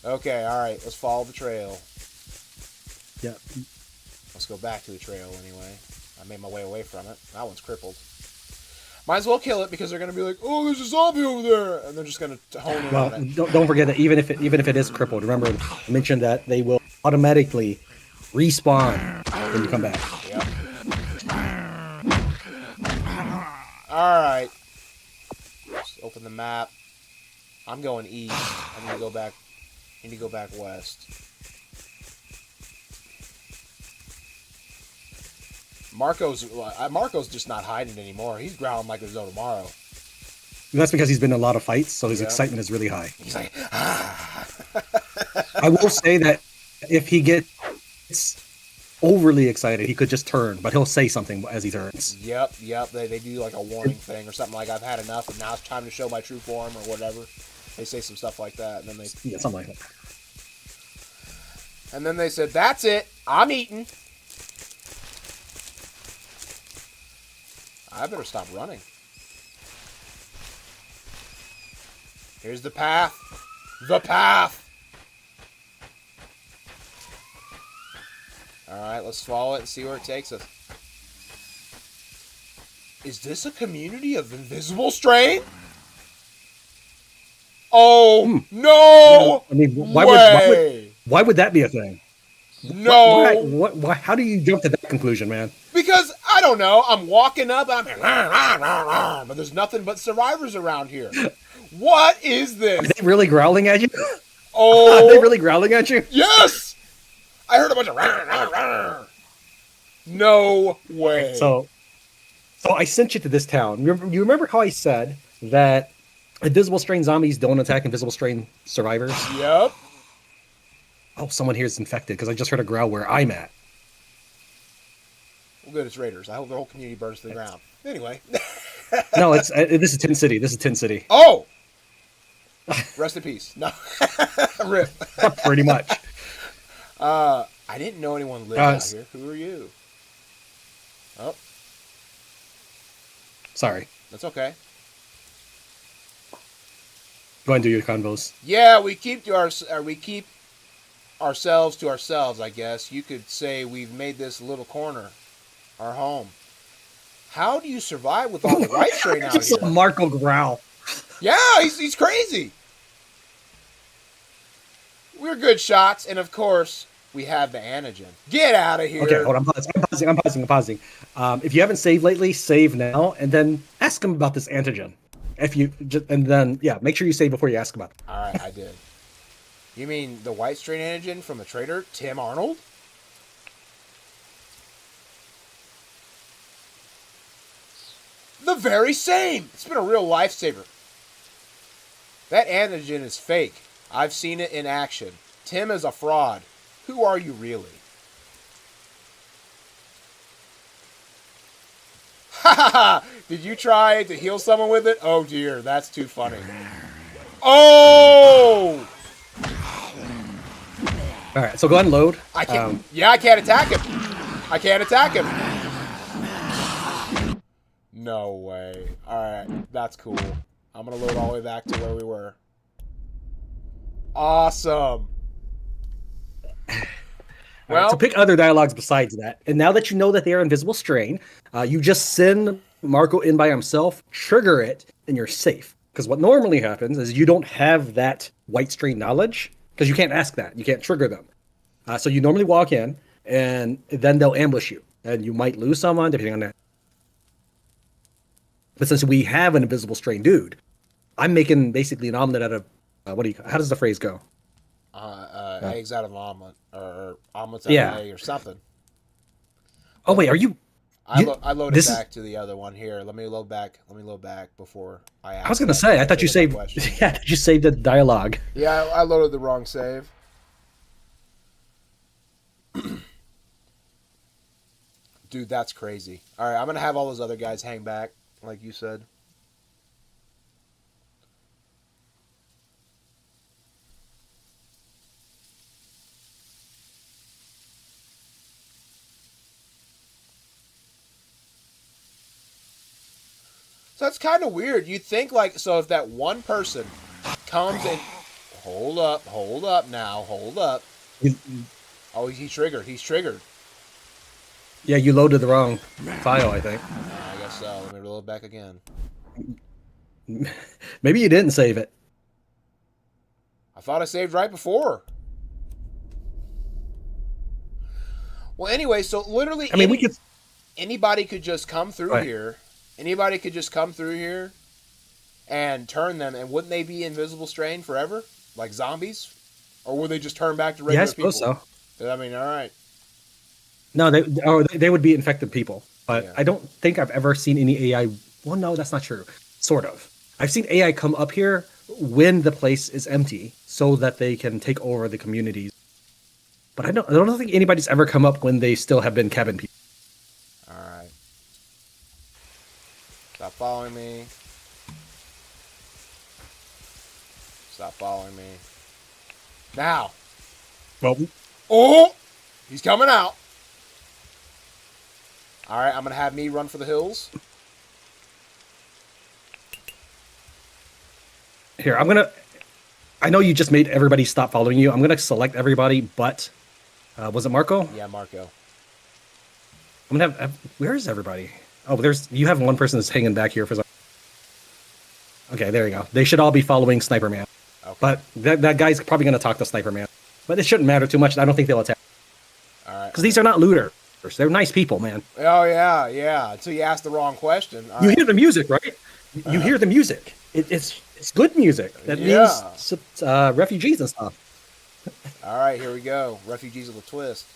Okay, alright, let's follow the trail. Yeah. Let's go back to the trail anyway. I made my way away from it. That one's crippled. Might as well kill it because they're going to be like, oh, there's a zombie over there. And they're just going to hone in on it. Don't forget that even if it is crippled, remember I mentioned that they will automatically respawn when you come back. Yep. Alright. Let's open the map. I'm going east. I need to go back west. Marco's just not hiding anymore. He's growling like there's no tomorrow. That's because he's been in a lot of fights, so his excitement is really high. He's like, ah. I will say that if he gets overly excited, he could just turn, but he'll say something as he turns. Yep. They do like a warning thing or something like, I've had enough and now it's time to show my true form or whatever. They say some stuff like that, and then something like that. And then they said, that's it, I'm eating. I better stop running. Here's the path. The path! Alright, let's follow it and see where it takes us. Is this a community of invisible strain? Oh, no! I mean, why would that be a thing? No! Why, how do you jump to that conclusion, man? Because, I don't know, I'm walking up and I'm like, but there's nothing but survivors around here. What is this? Are they really growling at you? Oh! Are they really growling at you? Yes! I heard a bunch of no way. So I sent you to this town. You remember how I said that invisible strain zombies don't attack invisible strain survivors? Yep. Oh, someone here is infected because I just heard a growl where I'm at. Well, good, it's raiders. I hope the whole community burns to the ground. Anyway. No, this is Tin City. This is Tin City. Oh! Rest in peace. No. Rip. Pretty much. I didn't know anyone lived out here. Who are you? Oh. Sorry. That's okay. Go ahead and do your convos. Yeah, we keep ourselves to ourselves, I guess. You could say we've made this little corner our home. How do you survive with all the white strain out Just here? a Marco growl. Yeah, he's crazy. We're good shots, and of course, we have the antigen. Get out of here. Okay, hold on. I'm pausing. If you haven't saved lately, save now, and then ask him about this antigen. If you just and then yeah, make sure you save before you ask about it. All right, I did. You mean the white strain antigen from the trader, Tim Arnold? The very same! It's been a real lifesaver. That antigen is fake. I've seen it in action. Tim is a fraud. Who are you really? Ha ha ha! Did you try to heal someone with it? Oh dear, that's too funny. Oh! All right, so go ahead and load. I can't. Yeah, I can't attack him. I can't attack him. No way. Alright, that's cool. I'm gonna load all the way back to where we were. Awesome. Well, so pick other dialogues besides that. And now that you know that they are invisible strain, you just send Marco in by himself, trigger it, and you're safe. Because what normally happens is you don't have that white strain knowledge, because you can't ask that. You can't trigger them. So you normally walk in, and then they'll ambush you. And you might lose someone, depending on that. But since we have an invisible strain dude, I'm making basically an omelet out of, how does the phrase go? Eggs out of an omelet, or omelets out of an egg, or something. Oh wait, are you? I loaded back to the other one here. Let me load back before I ask. I was gonna say, I thought you saved. Yeah, you saved the dialogue. Yeah, I loaded the wrong save. Dude, that's crazy. All right, I'm gonna have all those other guys hang back, like you said. So that's kind of weird. You think like, so if that one person comes and hold up now, hold up. Oh, he's triggered. He's triggered. Yeah, you loaded the wrong file, I think. I guess so. Let me load it back again. Maybe you didn't save it. I thought I saved right before. Well, anyway, so literally, anybody could just come through here. Anybody could just come through here and turn them, and wouldn't they be invisible strain forever, like zombies, or would they just turn back to regular people? Yeah, I suppose so. I mean, all right. No, they would be infected people, but yeah. I don't think I've ever seen any AI. Well, no, that's not true. Sort of. I've seen AI come up here when the place is empty, so that they can take over the communities. But I don't think anybody's ever come up when they still have been cabin people. All right. Stop following me. Stop following me. Now. Well. Oh! He's coming out. Alright, I'm going to have me run for the hills. Here, I know you just made everybody stop following you. I'm going to select everybody, but... was it Marco? Yeah, Marco. I'm going to have... Where is everybody? Oh, you have one person that's hanging back here for some... Okay, there you go. They should all be following Sniper Man. Okay. But that guy's probably going to talk to Sniper Man. But it shouldn't matter too much. I don't think they'll attack. All right. Because these are not looters. They're nice people, man. Oh, yeah. Until you asked the wrong question. All right. Hear the music, right? You hear the music. It's good music. That means refugees and stuff. All right, here we go. Refugees with a twist.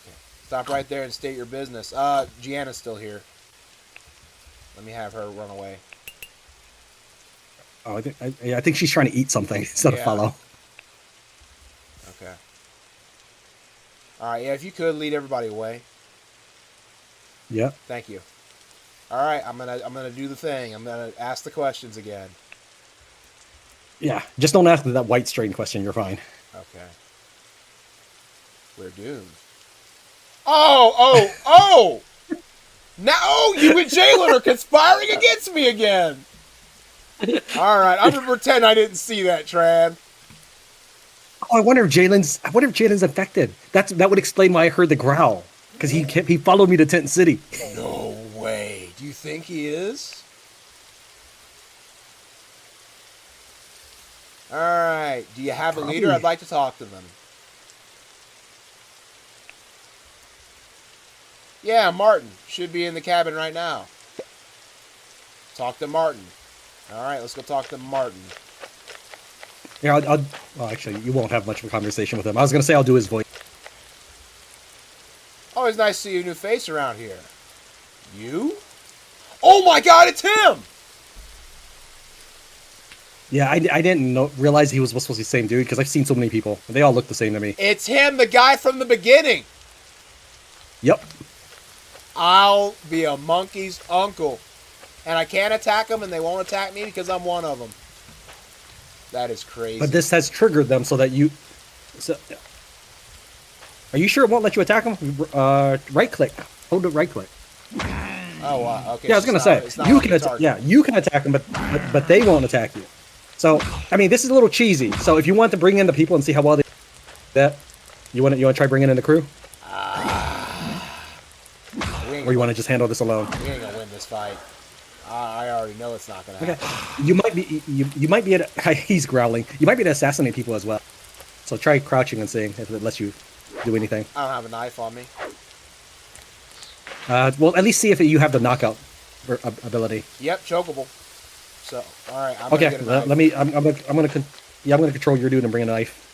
Okay. Stop right there and state your business. Gianna's still here. Let me have her run away. Oh, I think she's trying to eat something instead of follow. Okay. All right, yeah, if you could lead everybody away. Yep. Thank you. All right, I'm gonna do the thing. I'm gonna ask the questions again. Yeah, just don't ask that white strain question. You're fine. Okay. We're doomed. Oh! Now you and Jalen are conspiring against me again. All right, I'm gonna pretend I didn't see that, Tran. Oh, I wonder if Jalen's infected. That would explain why I heard the growl, because he followed me to Tent City. No way. Do you think he is? All right. Do you have a leader? I'd like to talk to them. Yeah, Martin should be in the cabin right now. Talk to Martin. All right, let's go talk to Martin. Yeah, well, actually, you won't have much of a conversation with him. I was gonna say I'll do his voice. Always nice to see a new face around here. You? Oh my God, it's him! Yeah, I didn't realize he was supposed to be the same dude because I've seen so many people. They all look the same to me. It's him, the guy from the beginning. Yep. I'll be a monkey's uncle. And I can't attack them, and they won't attack me because I'm one of them. That is crazy. But this has triggered them so that you... So, are you sure it won't let you attack them? Right click. Hold it right click. Oh, wow. Okay. Yeah, I was gonna say you can you can attack them, but they won't attack you. So I mean, this is a little cheesy. So if you want to bring in the people and see how well they that, you want to try bringing in the crew, or you want to just handle this alone? We ain't gonna win this fight. I already know it's not gonna happen. Okay. You might be able to, he's growling. You might be able to assassinate people as well. So try crouching and seeing if it lets you do anything. I don't have a knife on me. Well, at least see if you have the knockout ability. Yep, chokeable. So, all right. I'm okay, gonna get a knife. let me. I'm gonna control your dude and bring a knife.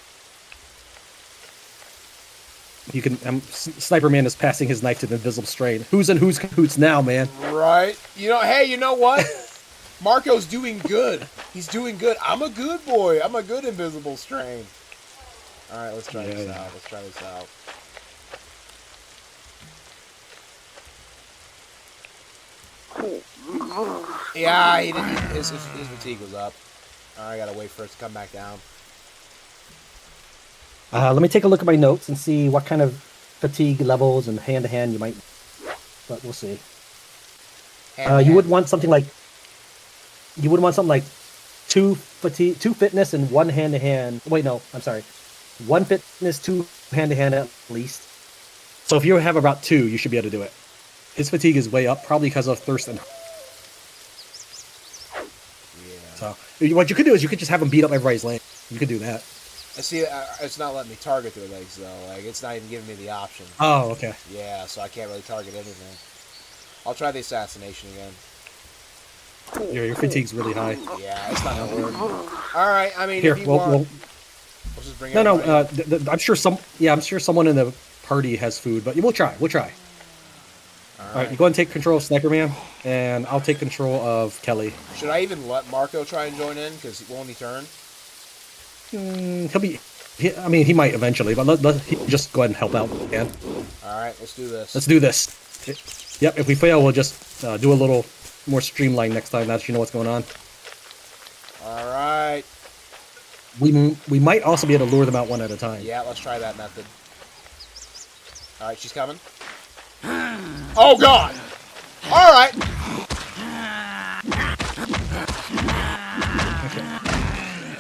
You can. Sniper Man is passing his knife to the invisible strain. Who's in who's cahoots now, man? Right. Hey, you know what? Marco's doing good. He's doing good. I'm a good boy. I'm a good invisible strain. All right, let's try this out. Let's try this out. Yeah, his fatigue was up. I gotta wait for it to come back down. Let me take a look at my notes and see what kind of fatigue levels and hand to hand you might. But we'll see. You would want something like. You would want something like 2 fitness, and 1 hand to hand. Wait, no, I'm sorry. 1 fitness, 2 hand to hand at least. So if you have about 2, you should be able to do it. His fatigue is way up, probably because of thirst and. So what you could do is you could just have him beat up everybody's leg. You could do that. I see. It's not letting me target their legs though. Like it's not even giving me the option. Oh, okay. Yeah, so I can't really target anything. I'll try the assassination again. Your fatigue's really high. Yeah, it's not gonna work. All right. I mean, here, if you want, we'll just bring. No. I'm sure someone in the party has food, but we'll try. We'll try. All right, you go ahead and take control of Sniper Man, and I'll take control of Kelly. Should I even let Marco try and join in? Because won't he turn? He'll be. He might eventually, but let just go ahead and help out again. All right, let's do this. Let's do this. Yep. If we fail, we'll just do a little more streamlined next time. Now that you know what's going on. All right. We might also be able to lure them out one at a time. Yeah, let's try that method. All right, she's coming. Oh God! All right. Okay.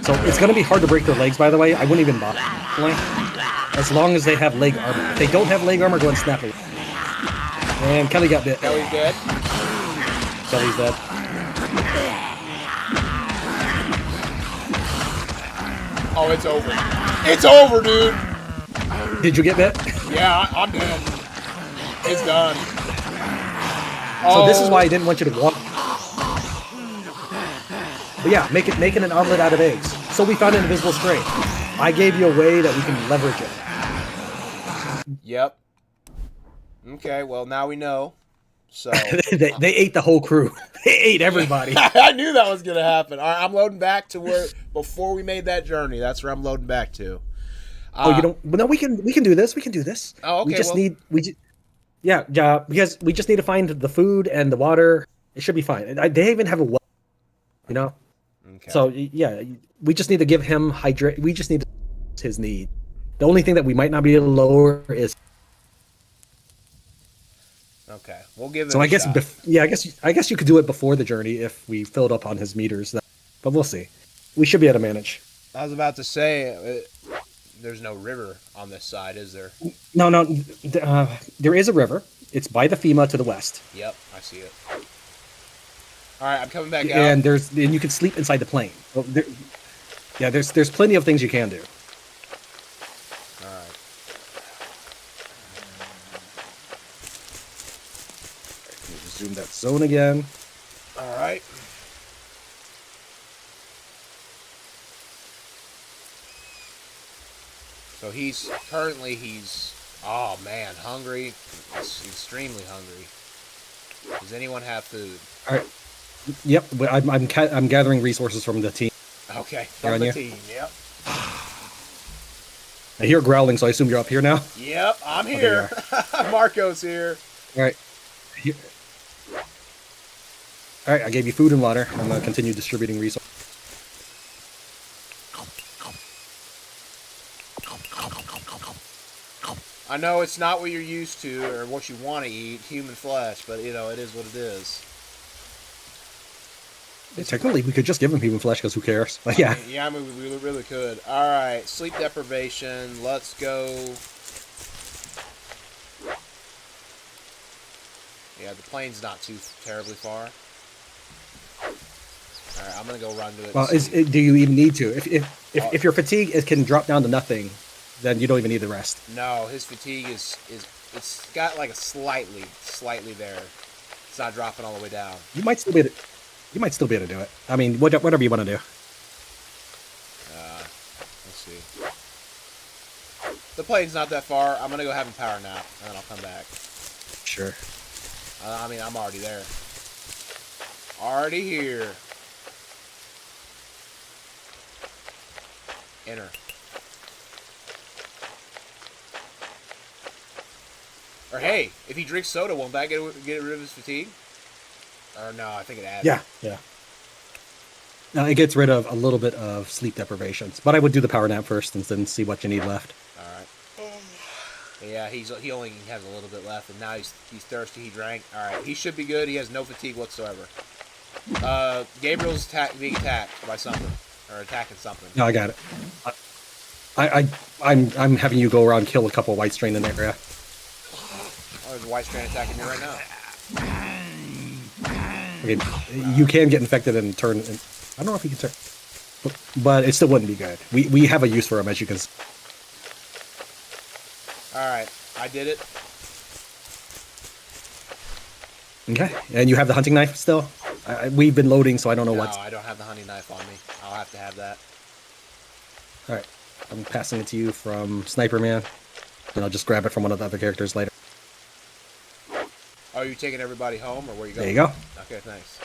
So it's going to be hard to break their legs. By the way, I wouldn't even bother. As long as they have leg armor. If they don't have leg armor, go ahead and snap it. And Kelly got bit. Kelly's dead. Kelly's dead. Oh, it's over. It's over, dude. Did you get bit? Yeah, I'm dead. It's done. So this is why I didn't want you to walk. But yeah, making an omelet out of eggs. So we found an invisible strain. I gave you a way that we can leverage it. Yep. Okay, well now we know. So they ate the whole crew. They ate everybody. I knew that was gonna happen. All right, I'm loading back to where before we made that journey. That's where I'm loading back to. You don't? No, we can do this. We can do this. Oh, okay. We just need because we just need to find the food and the water. It should be fine. They even have a well, you know. Okay. So yeah, we just need to give him hydrate. We just need his need. The only thing that we might not be able to lower is. Okay, we'll give it. So I guess I guess you could do it before the journey if we filled up on his meters. But we'll see. We should be able to manage. I was about to say, there's no river on this side, is there? No. There is a river. It's by the FEMA to the west. Yep, I see it. All right, I'm coming back out. And you can sleep inside the plane. Well, there's plenty of things you can do. All right. Zoom that zone again. All right. So he's currently oh man, hungry. He's extremely hungry. Does anyone have food? All right. Yep. I'm gathering resources from the team. Okay, They're from on the you? team. Yep. I hear growling, so I assume you're up here now. Yep, I'm Oh, there you here. Marco's here. All right. Here. All right. I gave you food and water. I'm gonna continue distributing resources. I know it's not what you're used to or what you want to eat, human flesh, but you know, it is what it is. Technically, we could just give him human flesh because who cares? But yeah. I mean, we really could. All right, sleep deprivation. Let's go. Yeah, the plane's not too terribly far. All right, I'm gonna go run to it. Well, do you even need to? If your fatigue can drop down to nothing, then you don't even need the rest. No, his fatigue is it's got like a slightly there. It's not dropping all the way down. You might still be able to, you might still be able to do it. I mean, whatever you want to do. Let's see. The plane's not that far. I'm gonna go have a power nap, and then I'll come back. Sure. I mean, I'm already there. Already here. Enter. Or hey, if he drinks soda, won't that get rid of his fatigue? Or no, I think it adds. Yeah. Yeah. No, it gets rid of a little bit of sleep deprivations, but I would do the power nap first and then see what you need left. All right. Yeah, he only has a little bit left, and now he's thirsty. He drank. All right, he should be good. He has no fatigue whatsoever. Gabriel's being attacked by something or attacking something. No, I got it. I'm having you go around and kill a couple of white strain in the area. Oh, there's a white strain attacking me right now. Okay, you can get infected and turn. I don't know if you can turn, but it still wouldn't be good. We have a use for them, as you can see. All right, I did it. Okay, and you have the hunting knife still. We've been loading, so I don't know No, what's. I don't have the hunting knife on me. I'll have to have that. All right, I'm passing it to you from Sniperman, and I'll just grab it from one of the other characters later. Oh, you taking everybody home, or where you going? There you go. Okay, thanks.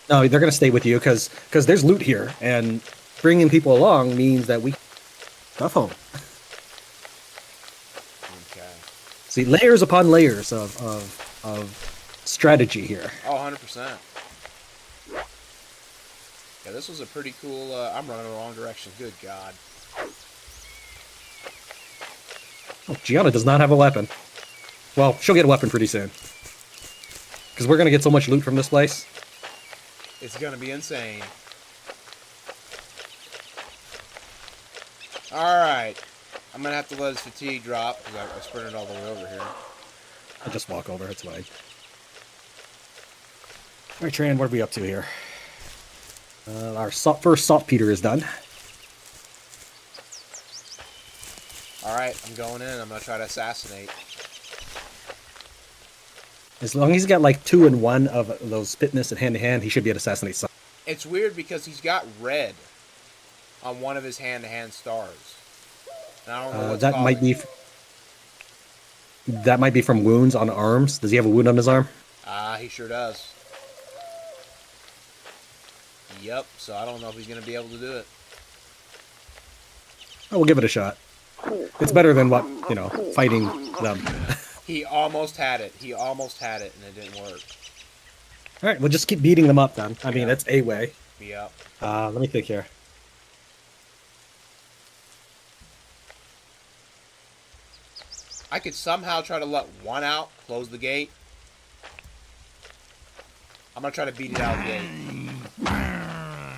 No, they're gonna stay with you because there's loot here, and bringing people along means that we stuff home. Okay. See, layers upon layers of strategy here. Oh, 100%. Yeah, this was a pretty cool. I'm running the wrong direction. Good God. Oh, Gianna does not have a weapon. Well, she'll get a weapon pretty soon. Because we're going to get so much loot from this place. It's going to be insane. Alright. I'm going to have to let his fatigue drop because I sprinted all the way over here. I'll just walk over, it's fine. Alright, Tran, what are we up to here? Our first saltpeter is done. Alright, I'm going in. I'm going to try to assassinate. As long as he's got like 2 and 1 of those fitness and hand-to-hand, he should be able to assassinate some. It's weird because he's got red on one of his hand-to-hand stars. And I don't know what's that causing might be... That might be from wounds on arms. Does he have a wound on his arm? He sure does. Yep, so I don't know if he's going to be able to do it. Oh, we'll give it a shot. It's better than what, fighting them. He almost had it. He almost had it, and it didn't work. Alright, we'll just keep beating them up then. I mean, that's a way. Yep. Let me think here. I could somehow try to let one out, close the gate. I'm going to try to beat it out of the gate.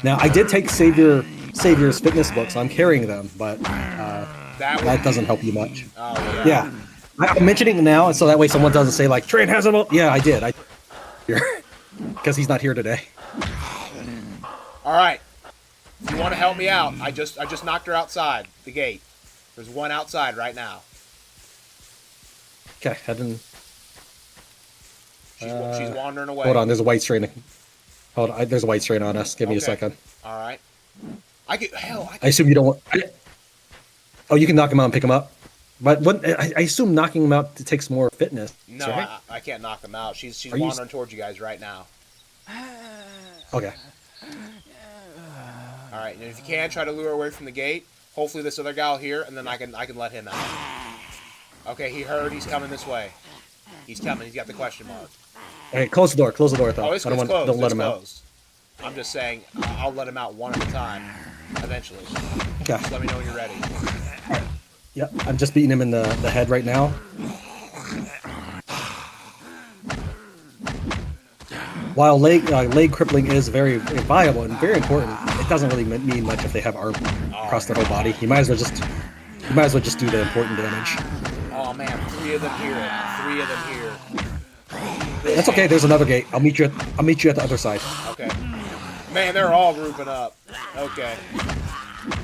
Now, I did take Savior's fitness book, so I'm carrying them, but that doesn't help you much. Oh, yeah. Yeah. I'm mentioning it now, so that way someone doesn't say, like, Train has them all. Yeah, I did. Because he's not here today. All right. If you want to help me out, I just knocked her outside the gate. There's one outside right now. Okay, heading. She's wandering away. Hold on, there's a white strain. Hold on, there's a white strain on us. Give me a second. All right. I assume you don't want. Oh, you can knock him out and pick him up. But what I assume knocking him out takes more fitness. No, right? I can't knock them out. She's Are you wandering towards you guys right now. Okay. All right, and if you can, try to lure her away from the gate. Hopefully this other guy will hear, and then I can let him out. Okay, he heard. He's coming this way. He's coming. He's got the question mark. Okay, close the door. Close the door, though. Oh, it's I don't closed. don't let It's him closed. I'm just saying, I'll let him out one at a time, eventually. out. Okay. Just let me know when you're ready. Yep, I'm just beating him in the head right now. While leg crippling is very viable and very important, it doesn't really mean much if they have armor across their whole body. You might as well just do the important damage. Oh man, 3 of them here. 3 of them here. That's okay. There's another gate. I'll meet you at the other side. Okay. Man, they're all grouping up. Okay.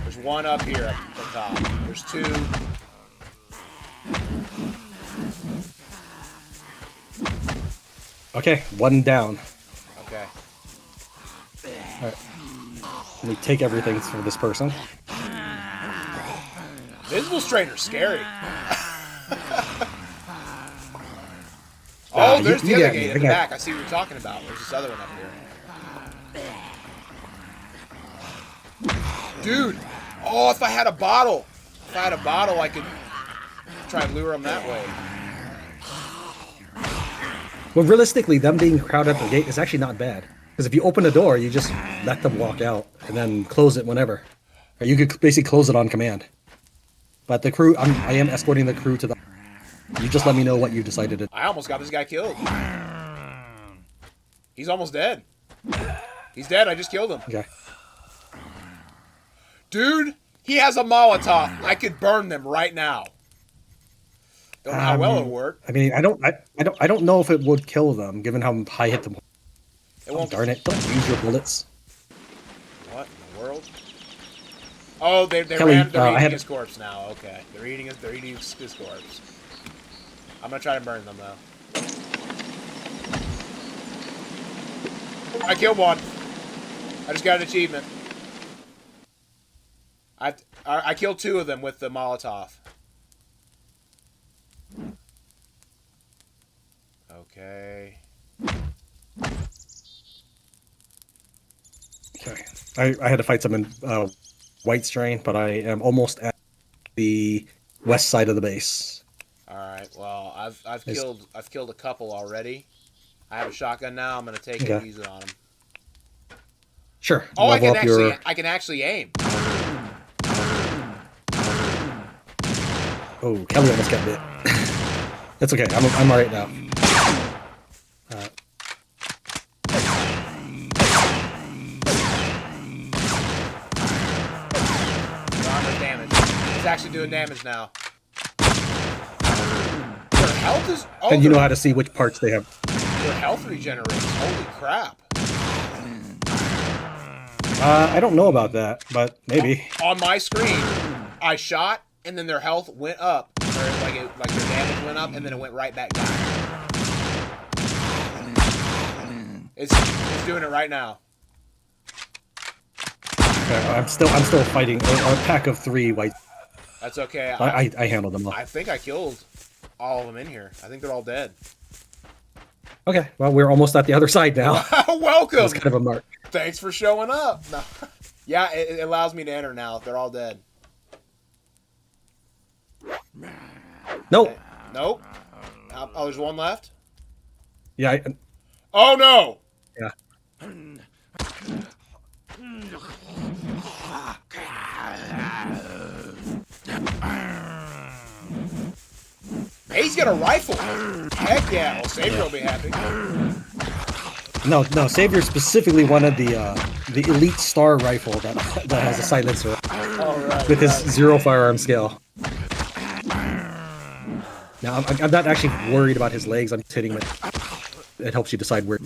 There's 1 up here at the top. There's 2. Okay, 1 down. Okay. All right. Let me take everything for this person. Visible strain are scary. Oh, there's the other gate in the back. I see what you're talking about. There's this other one up here. Dude! Oh, if I had a bottle! I could try and lure them that way. Well, realistically, them being crowded at the gate is actually not bad. Because if you open the door, you just let them walk out and then close it whenever. Or you could basically close it on command. But the crew, I am escorting the crew to the... You just let me know what you decided to... I almost got this guy killed. He's almost dead. He's dead. I just killed him. Okay. Dude, he has a Molotov. I could burn them right now. Don't know how well it'll work. I mean, I don't know if it would kill them, given how high hit them. It won't. Darn it! Don't use your bullets. What in the world? Oh, they're Kelly, eating his corpse now. Okay, they're eating his corpse. I'm gonna try to burn them though. I killed 1. I just got an achievement. I killed 2 of them with the Molotov. Okay. Okay. I had to fight some white strain, but I am almost at the west side of the base. All right. Well, I've killed a couple already. I have a shotgun now. I'm gonna take it and use it on them. Sure. Oh, I can actually aim. Oh, Kelly almost got bit. That's okay. I'm all right now. Damage. It's actually doing damage now. Their health is. Oh, and you know how to see which parts they have. Their health regenerates. Holy crap. I don't know about that, but maybe. On my screen, I shot, and then their health went up, or like their damage went up, and then it went right back down. It's doing it right now. Okay, I'm still fighting a pack of 3 white. That's okay. I handled them all. I think I killed all of them in here. I think they're all dead. Okay, well, we're almost at the other side now. Welcome. That's kind of a mark. Thanks for showing up. No. Yeah, it allows me to enter now. They're all dead. Nope. Nope. Oh, there's 1 left? Yeah. Oh, no. Yeah. He's got a rifle. Heck yeah. Well, Savior will be happy. No. Savior specifically wanted the elite star rifle that has a silencer with his 0 firearm skill. Now I'm not actually worried about his legs. I'm just hitting him. It helps you decide where.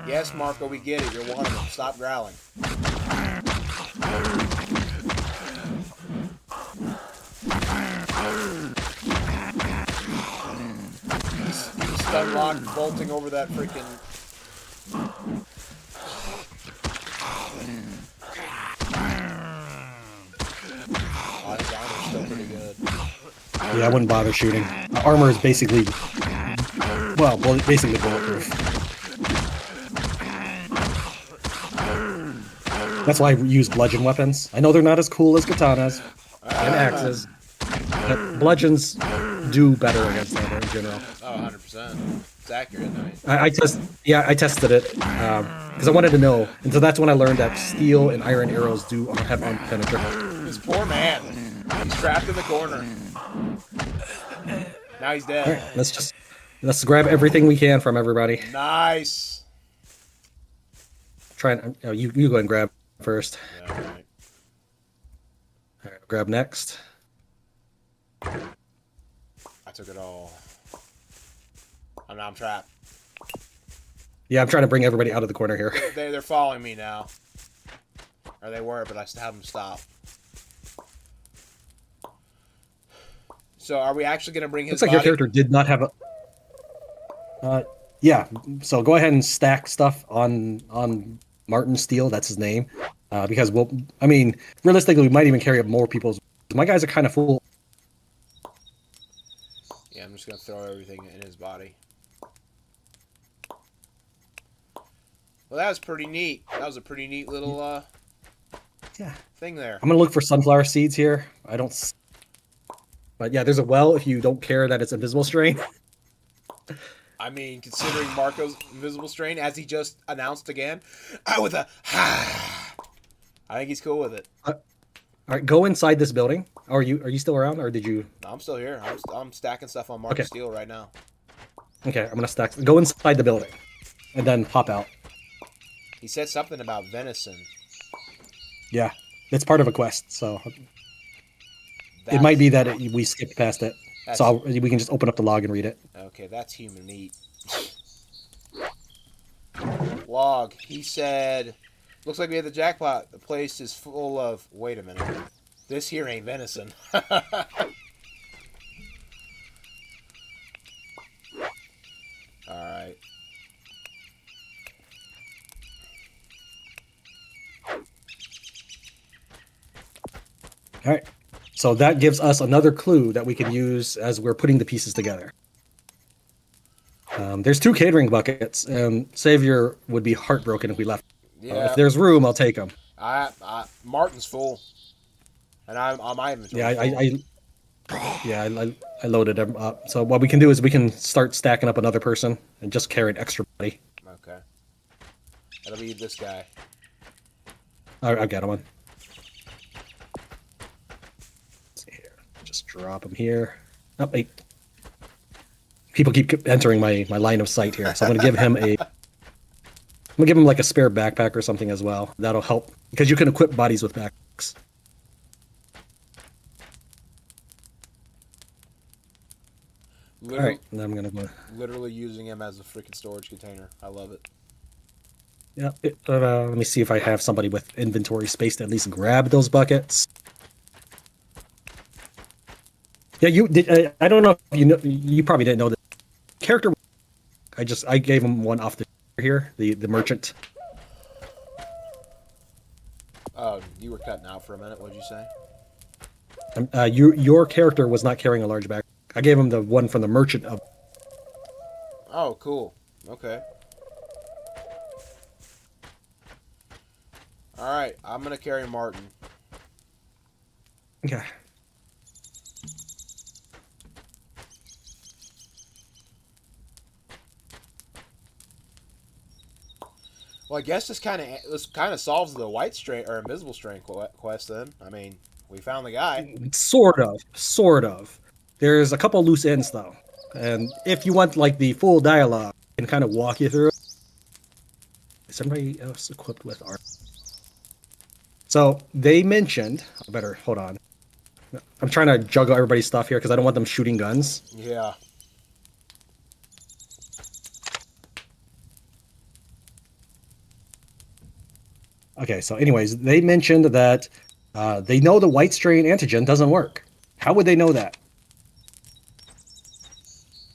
Yes, Marco, we get it. You're one of them. Stop growling. He's stun locked, bolting over that freaking. pretty good. Yeah, I wouldn't bother shooting. Armor is basically, basically bulletproof. That's why I use bludgeon weapons. I know they're not as cool as katanas and axes, but bludgeons do better against that in general. Oh, 100%. It's accurate. I tested it because I wanted to know, and so that's when I learned that steel and iron arrows do have unpenetrable. This poor man. He's trapped in the corner. Now he's dead. All right, let's grab everything we can from everybody. Nice. Try and you go and grab first. Yeah, all right. All right, grab next. I took it all. I'm trapped. Yeah, I'm trying to bring everybody out of the corner here. They're following me now. Or they were, but I still have them stop. So are we actually going to bring his Looks like your body? character did not have a... yeah, so go ahead and stack stuff on Martin Steele, that's his name. Because realistically, we might even carry up more people's... My guys are kind of full. Yeah, I'm just going to throw everything in his body. Well, that was pretty neat. That was a pretty neat little thing there. I'm going to look for sunflower seeds here. I don't... But yeah, there's a well if you don't care that it's invisible strain. I mean, considering Marco's invisible strain, as he just announced again, with a I think he's cool with it. All right, go inside this building. Are you still around, or did you? No, I'm still here. I'm stacking stuff on Martin Steele right now. Okay, I'm gonna stack. Go inside the building, and then pop out. He said something about venison. Yeah, it's part of a quest, so it might be that we skipped past it. So we can just open up the log and read it. Okay, that's human meat. Log. He said, looks like we had the jackpot. The place is full of... Wait a minute. This here ain't venison. Alright. Alright. So that gives us another clue that we can use as we're putting the pieces together. There's 2 catering buckets, and Savior would be heartbroken if we left. Yeah. If there's room, I'll take them. Martin's full, and I'm my inventory. Yeah, I loaded them up. So what we can do is we can start stacking up another person and just carry an extra body. Okay. That'll be this guy. I've got one. Let's see here. Just drop him here. Oh, wait. People keep entering my line of sight here, so I'm gonna give him like a spare backpack or something as well. That'll help because you can equip bodies with backpacks. All right, and I'm gonna go. Literally using him as a freaking storage container. I love it. Yeah. Let me see if I have somebody with inventory space to at least grab those buckets. Yeah, you did. I don't know if you know. You probably didn't know that character. I gave him one off the here. The merchant. You were cutting out for a minute. What'd you say? Your character was not carrying a large bag. I gave him the one from the merchant of. Oh, cool. Okay. All right, I'm gonna carry Martin. Okay. Well, I guess this kind of solves the white strain or invisible strain quest. Then, I mean, we found the guy. Sort of. There's a couple loose ends though, and if you want like the full dialogue, I can kind of walk you through it. Is anybody else equipped with art? So they mentioned. I better hold on. I'm trying to juggle everybody's stuff here because I don't want them shooting guns. Yeah. Okay, so anyways, they mentioned that they know the white strain antigen doesn't work. How would they know that?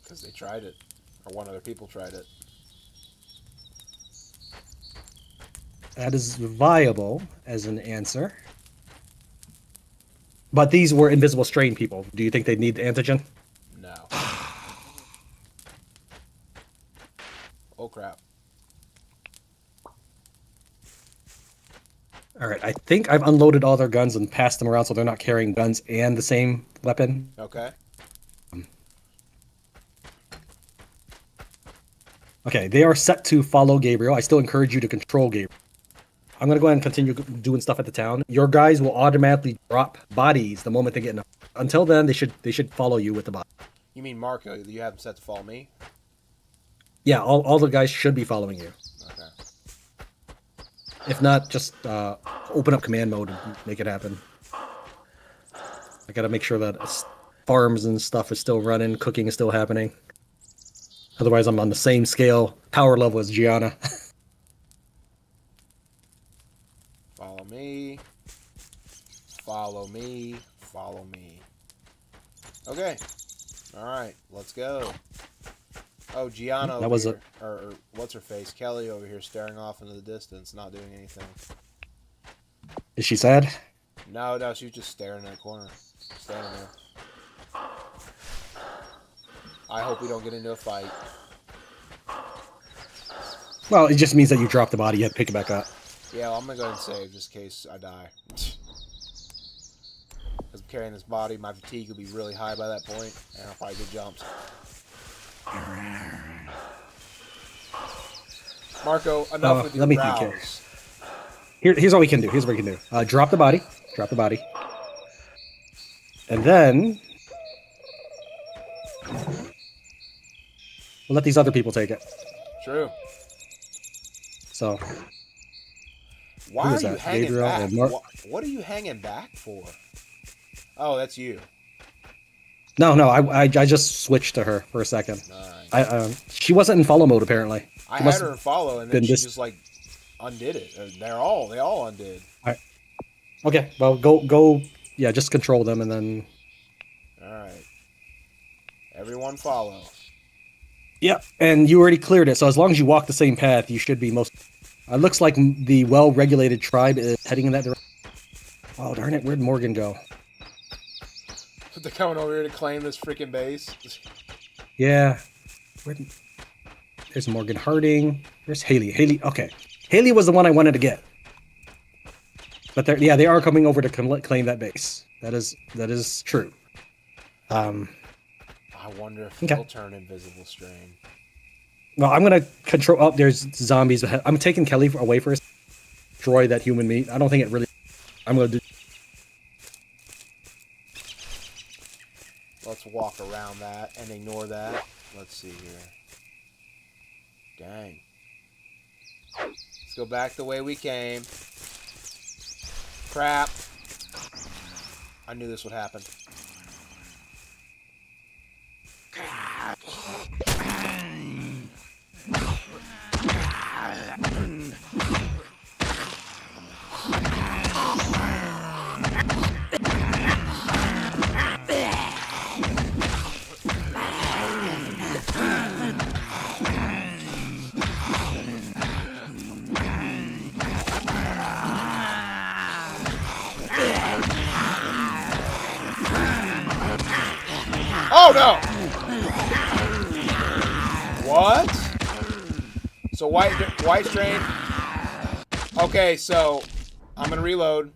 Because they tried it, or one of their people tried it. That is viable as an answer. But these were invisible strain people. Do you think they need the antigen? No. Oh crap. All right, I think I've unloaded all their guns and passed them around so they're not carrying guns and the same weapon. Okay. Okay, they are set to follow Gabriel. I still encourage you to control Gabriel. I'm gonna go ahead and continue doing stuff at the town. Your guys will automatically drop bodies the moment they get enough. Until then, they should follow you with the body. You mean Marco? You have him set to follow me? Yeah, all the guys should be following you. Okay. If not, just open up command mode and make it happen. I gotta make sure that farms and stuff is still running, cooking is still happening. Otherwise, I'm on the same scale, power level as Gianna. Follow me. Follow me. Follow me. Okay. All right. Let's go. Oh, Gianna over here, or what's her face? Kelly over here staring off into the distance, not doing anything. Is she sad? No, she was just staring in that corner. Standing there. I hope we don't get into a fight. Well, it just means that you dropped the body. You have to pick it back up. Yeah, well, I'm going to go ahead and save just in case I die. Because I'm carrying this body, my fatigue will be really high by that point, and I'll probably get jumped. Marco, enough with your growls. Here's what we can do. Here's what we can do. Drop the body. Drop the body. And then we'll let these other people take it. True. So why are you hanging back? What are you hanging back for? Oh, that's you. No, I just switched to her for a second. Nice. She wasn't in follow mode apparently. I had her in follow, and then she just like undid it. They all undid. All right. Okay, well go. Yeah, just control them and then. All right. Everyone follow. Yeah, and you already cleared it, so as long as you walk the same path, you should be most. It looks like the well-regulated tribe is heading in that direction. Oh darn it! Where'd Morgan go? They're coming over here to claim this freaking base. Yeah. There's Morgan Harding. There's Haley. Okay. Haley was the one I wanted to get. But they are coming over to claim that base. That is true. I wonder if he'll turn invisible strain. Well, I'm gonna control. Oh, there's zombies. I'm taking Kelly away first. Destroy that human meat. I don't think it really. I'm gonna do. Let's walk around that and ignore that. Let's see here. Dang. Let's go back the way we came. Crap. I knew this would happen. Oh no! What? So white strain. Okay, so I'm gonna reload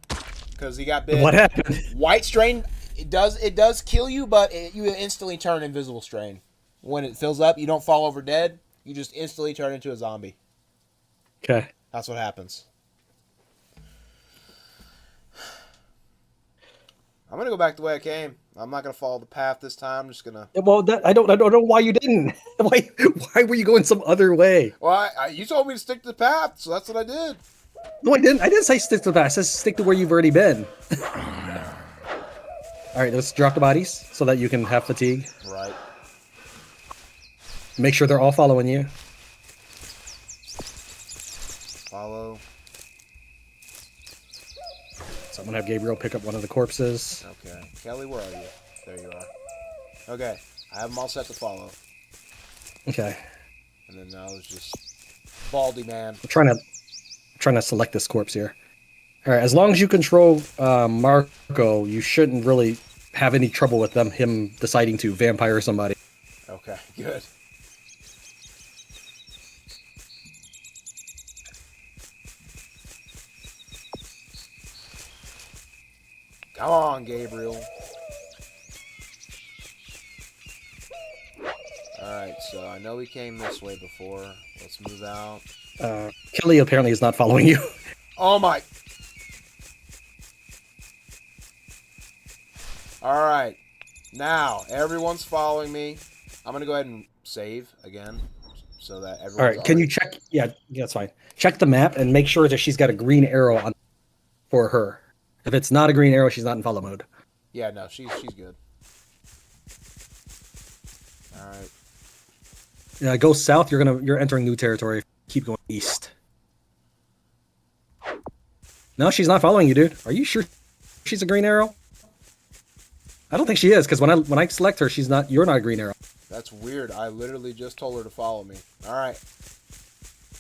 because he got bit. What happened? White strain. It does kill you, but you instantly turn invisible strain. When it fills up, you don't fall over dead. You just instantly turn into a zombie. Okay. That's what happens. I'm gonna go back the way I came. I'm not gonna follow the path this time. I'm just gonna. Well, I don't know why you didn't. Why were you going some other way? Well, you told me to stick to the path, so that's what I did. No, I didn't. I didn't say stick to the path. I said stick to where you've already been. All right, let's drop the bodies so that you can have fatigue. Right. Make sure they're all following you. Follow. So I'm gonna have Gabriel pick up one of the corpses. Okay. Kelly, where are you? There you are. Okay. I have them all set to follow. Okay. And then now it's just Baldy Man. I'm trying to select this corpse here. All right, as long as you control Marco, you shouldn't really have any trouble with him deciding to vampire somebody. Okay, good. Come on, Gabriel. Alright, so I know we came this way before. Let's move out. Kelly apparently is not following you. Oh my... Alright. Now, everyone's following me. I'm going to go ahead and save again. So that everyone's... All right, can you check? Yeah, that's fine. Check the map and make sure that she's got a green arrow on for her. If it's not a green arrow, she's not in follow mode. Yeah, no, she's good. Alright. Yeah, go south. You're entering new territory. Keep going east. No, she's not following you, dude. Are you sure she's a green arrow? I don't think she is, because when I select her, she's not. You're not a green arrow. That's weird. I literally just told her to follow me. Alright.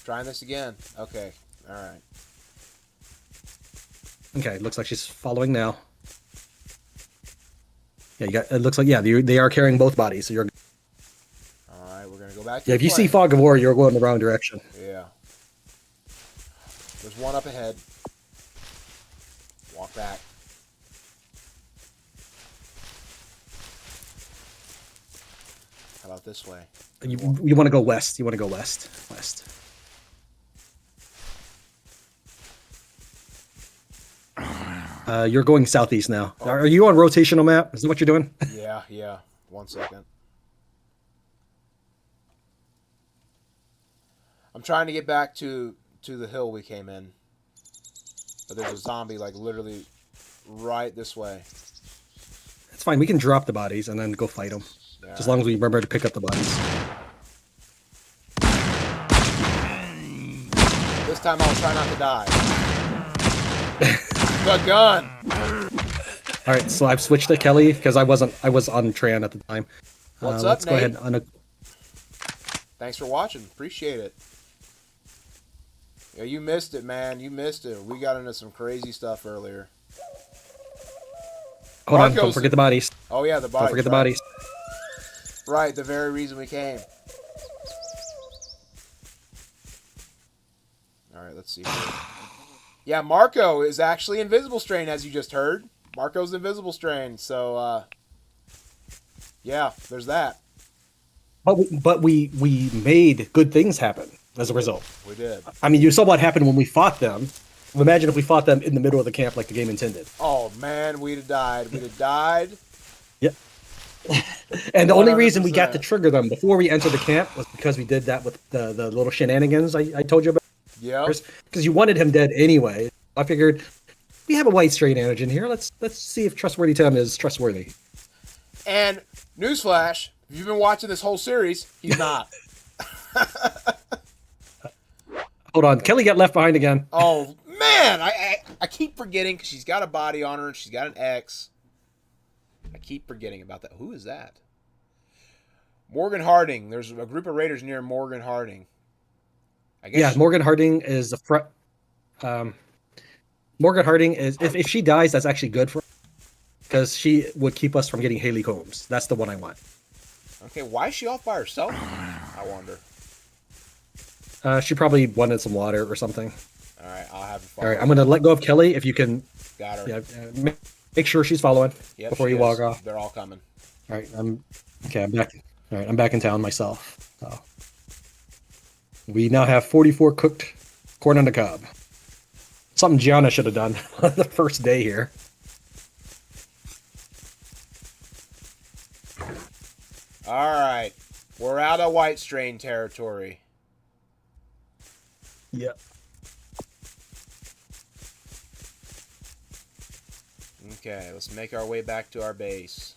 Trying this again. Okay. Alright. Okay, looks like she's following now. Yeah, it looks like they are carrying both bodies, so you're. Alright, we're gonna go back to Yeah, if you see Fog of War, you're going the wrong direction. Yeah. There's one up ahead. Walk back. How about this way? You want to go west. You want to go west. West. You're going southeast now. Oh. Are you on rotational map? Is that what you're doing? Yeah. 1 second. I'm trying to get back to the hill we came in. But there's a zombie, like, literally right this way. It's fine. We can drop the bodies and then go fight them. Yeah. As long as we remember to pick up the bodies. This time I'll try not to die. The gun! Alright, so I've switched to Kelly because I was on Tran at the time. What's up, let's Nate? go ahead and Thanks for watching. Appreciate it. Yeah, you missed it, man. You missed it. We got into some crazy stuff earlier. Hold on, don't forget the bodies. Oh, yeah, the bodies. Don't forget the bodies. Right, the very reason we came. Alright, let's see here. Yeah, Marco is actually Invisible Strain, as you just heard. Marco's Invisible Strain, so, yeah, there's that. But we made good things happen as a result. We did. I mean, you saw what happened when we fought them. Imagine if we fought them in the middle of the camp like the game intended. Oh, man, we'd have died. We'd have died. Yep. And the 100%. Only reason we got to 100%. Trigger them before we entered the camp was because we did that with the little shenanigans I told you about. Yeah. Because you wanted him dead anyway. I figured we have a white strain antigen here. Let's see if Trustworthy Tim is trustworthy. And newsflash, if you've been watching this whole series, he's not. Hold on, Kelly got left behind again. Oh man, I keep forgetting because she's got a body on her and she's got an X. I keep forgetting about that. Who is that? Morgan Harding. There's a group of raiders near Morgan Harding. I guess. Yeah, Morgan Harding is the front. Morgan Harding is if she dies, that's actually good for her because she would keep us from getting Haley Combs. That's the one I want. Okay, why is she off by herself? I wonder. She probably wanted some water or something. All right, I'll have her follow. All right, I'm gonna let go of Kelly if you can. Got her. Yeah, make sure she's following before you walk off. They're all coming. All right, I'm back. All right, I'm back in town myself. So we now have 44 cooked corn on the cob. Something Gianna should have done on the first day here. All right, we're out of white strain territory. Yep. Okay, let's make our way back to our base.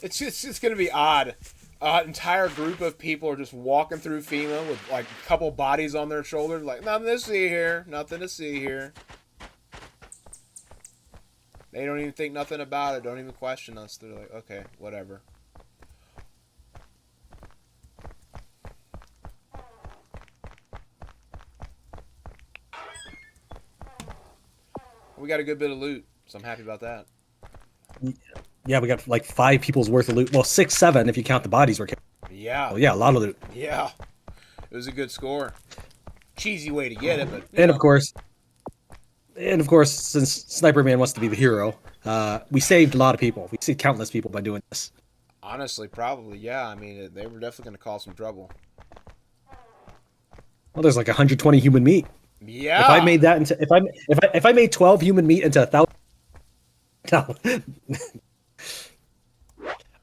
It's going to be odd. Entire group of people are just walking through FEMA with like a couple bodies on their shoulders, like nothing to see here, nothing to see here. They don't even think nothing about it, don't even question us. They're like, okay, whatever. got a good bit of loot, so I'm happy about that. Yeah, we got like 5 people's worth of loot. Well, 6, 7 if you count the bodies we're killing. Yeah. Oh yeah, a lot of loot. Yeah. It was a good score. Cheesy way to get it, but And of course, since Sniper Man wants to be the hero, we saved a lot of people. We saved countless people by doing this. honestly, probably, yeah. I mean, they were definitely going to cause some trouble. Well, there's like 120 human meat. Yeah. If I made that into if I made 12 human meat into 1,000, no.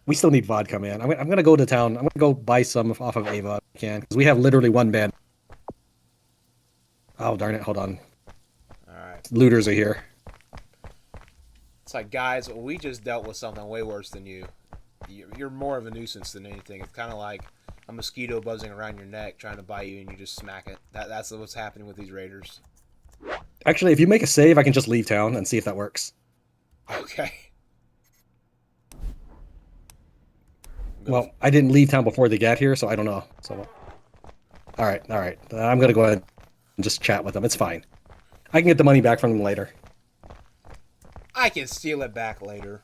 We still need vodka, man. I'm gonna go to town. I'm gonna go buy some off of Ava if I can, because we have literally one band. Oh darn it! Hold on. All right. Looters are here. It's like, guys, we just dealt with something way worse than you. You're more of a nuisance than anything. It's kind of like a mosquito buzzing around your neck trying to bite you, and you just smack it. That's what's happening with these raiders. Actually, if you make a save, I can just leave town and see if that works. Okay. Well, I didn't leave town before they got here, so I don't know. So, all right. I'm gonna go ahead and just chat with them. It's fine. I can get the money back from them later. I can steal it back later.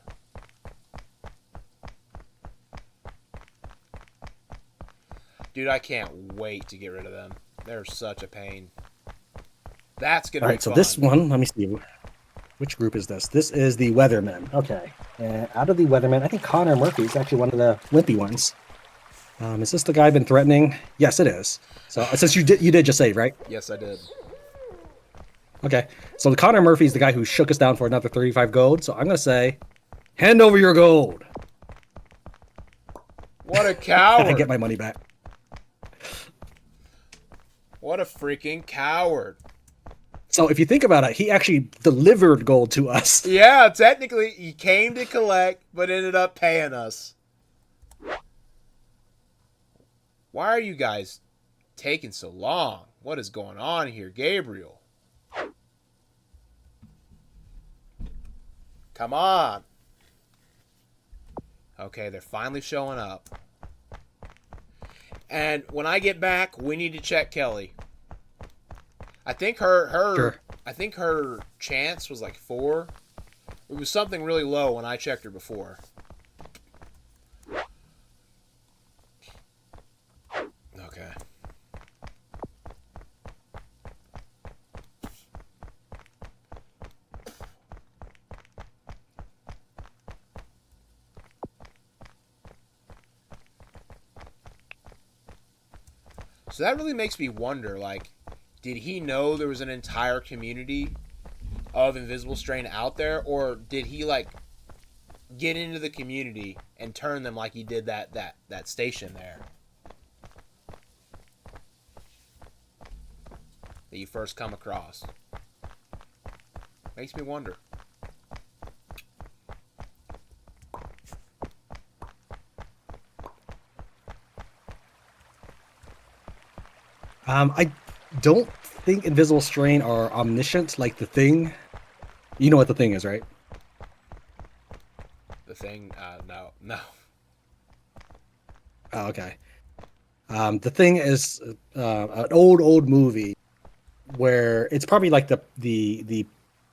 Dude, I can't wait to get rid of them. They're such a pain. That's gonna All be right, so fun. this one, let me see. Which group is this? This is the Weathermen. Okay. And out of the Weathermen, I think Connor Murphy is actually one of the wimpy ones. Is this the guy I've been threatening? Yes, it is. So since you did just save, right? Yes, I did. Okay. So the Connor Murphy is the guy who shook us down for another 35 gold. So I'm gonna say, hand over your gold. What a coward! I get my money back. What a freaking coward! So if you think about it, he actually delivered gold to us. Yeah, technically, he came to collect, but ended up paying us. Why are you guys taking so long? What is going on here, Gabriel? Come on. Okay, they're finally showing up. And when I get back, we need to check Kelly. I think Sure. I think her chance was like 4. It was something really low when I checked her before. Okay. So that really makes me wonder, like, did he know there was an entire community of Invisible Strain out there, or did he like get into the community and turn them like he did that station there that you first come across? Makes me wonder. I don't think Invisible Strain are omniscient like the Thing. You know what the Thing is, right? The Thing, no. Oh, okay. The Thing is an old movie where it's probably like the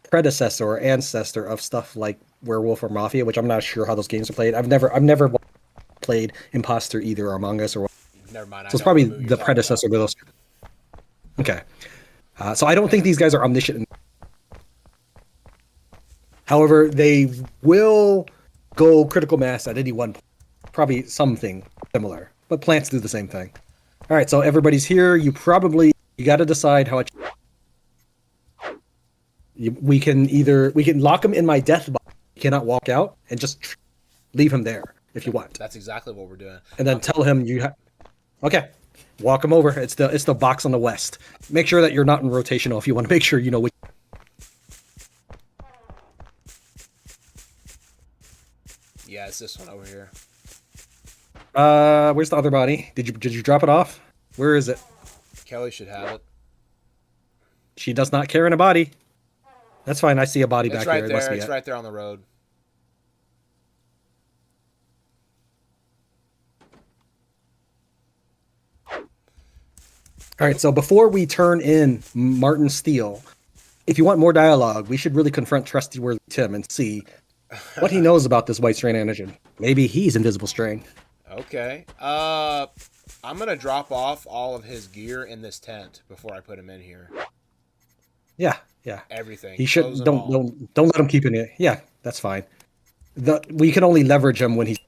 predecessor or ancestor of stuff like Werewolf or Mafia, which I'm not sure how those games are played. I've never played Imposter either or Among Us or. Never mind. So it's probably the predecessor to those. Okay. So I don't think these guys are omniscient. However, they will go critical mass at any one point. Probably something similar. But plants do the same thing. All right, so everybody's here. You got to decide how much. We can lock him in my death box. He cannot walk out, and just leave him there if you want. That's exactly what we're doing. And then tell him you have. Okay. Walk him over. It's the box on the west. Make sure that you're not in rotational if you want to make sure you know which. Yeah, it's this one over here. Where's the other body? Did you drop it off? Where is it? Kelly should have it. She does not carry in a body. That's fine. I see a body It's back right here. It must there. be It's it. right there on the road. All right. So before we turn in Martin Steele, if you want more dialogue, we should really confront trustworthy Tim and see what he knows about this white strain antigen. Maybe he's invisible strain. Okay. I'm gonna drop off all of his gear in this tent before I put him in here. Yeah, yeah. Everything. He Close should them all. don't let him keep in it. Yeah, that's fine. We can only leverage him when he's.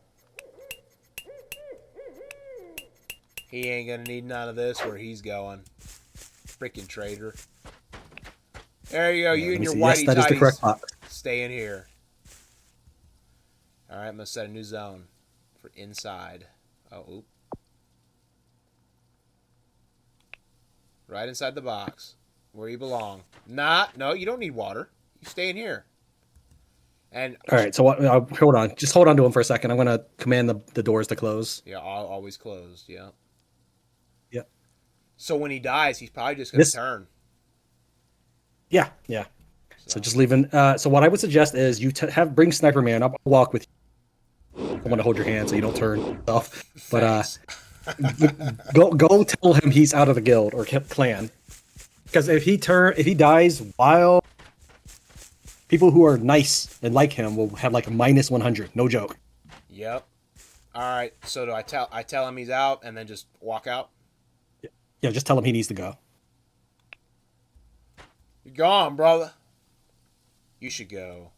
He ain't gonna need none of this where he's going. Freaking traitor. There you go. Yeah, You and your yes, whitey that is the correct tighties box. stay in here. All right, I'm gonna set a new zone for inside. Oh, oop. Right inside the box, where you belong. No, you don't need water. You stay in here. And All right, so what, hold on. Just hold on to him for a second. I'm gonna command the doors to close. yeah, always closed. Yeah. Yeah. So when he dies, he's probably just gonna This. turn. Yeah, yeah. So just leaving. So what I would suggest is you bring Sniper Man. I'll walk with you. I want to hold your hand so you don't turn yourself. But Thanks. go tell him he's out of the guild or clan. Because if he dies while people who are nice and like him will have like a minus 100. No joke. Yep. All right. So do I tell him he's out and then just walk out? Yeah, just tell him he needs to go. You're gone, brother. You should go.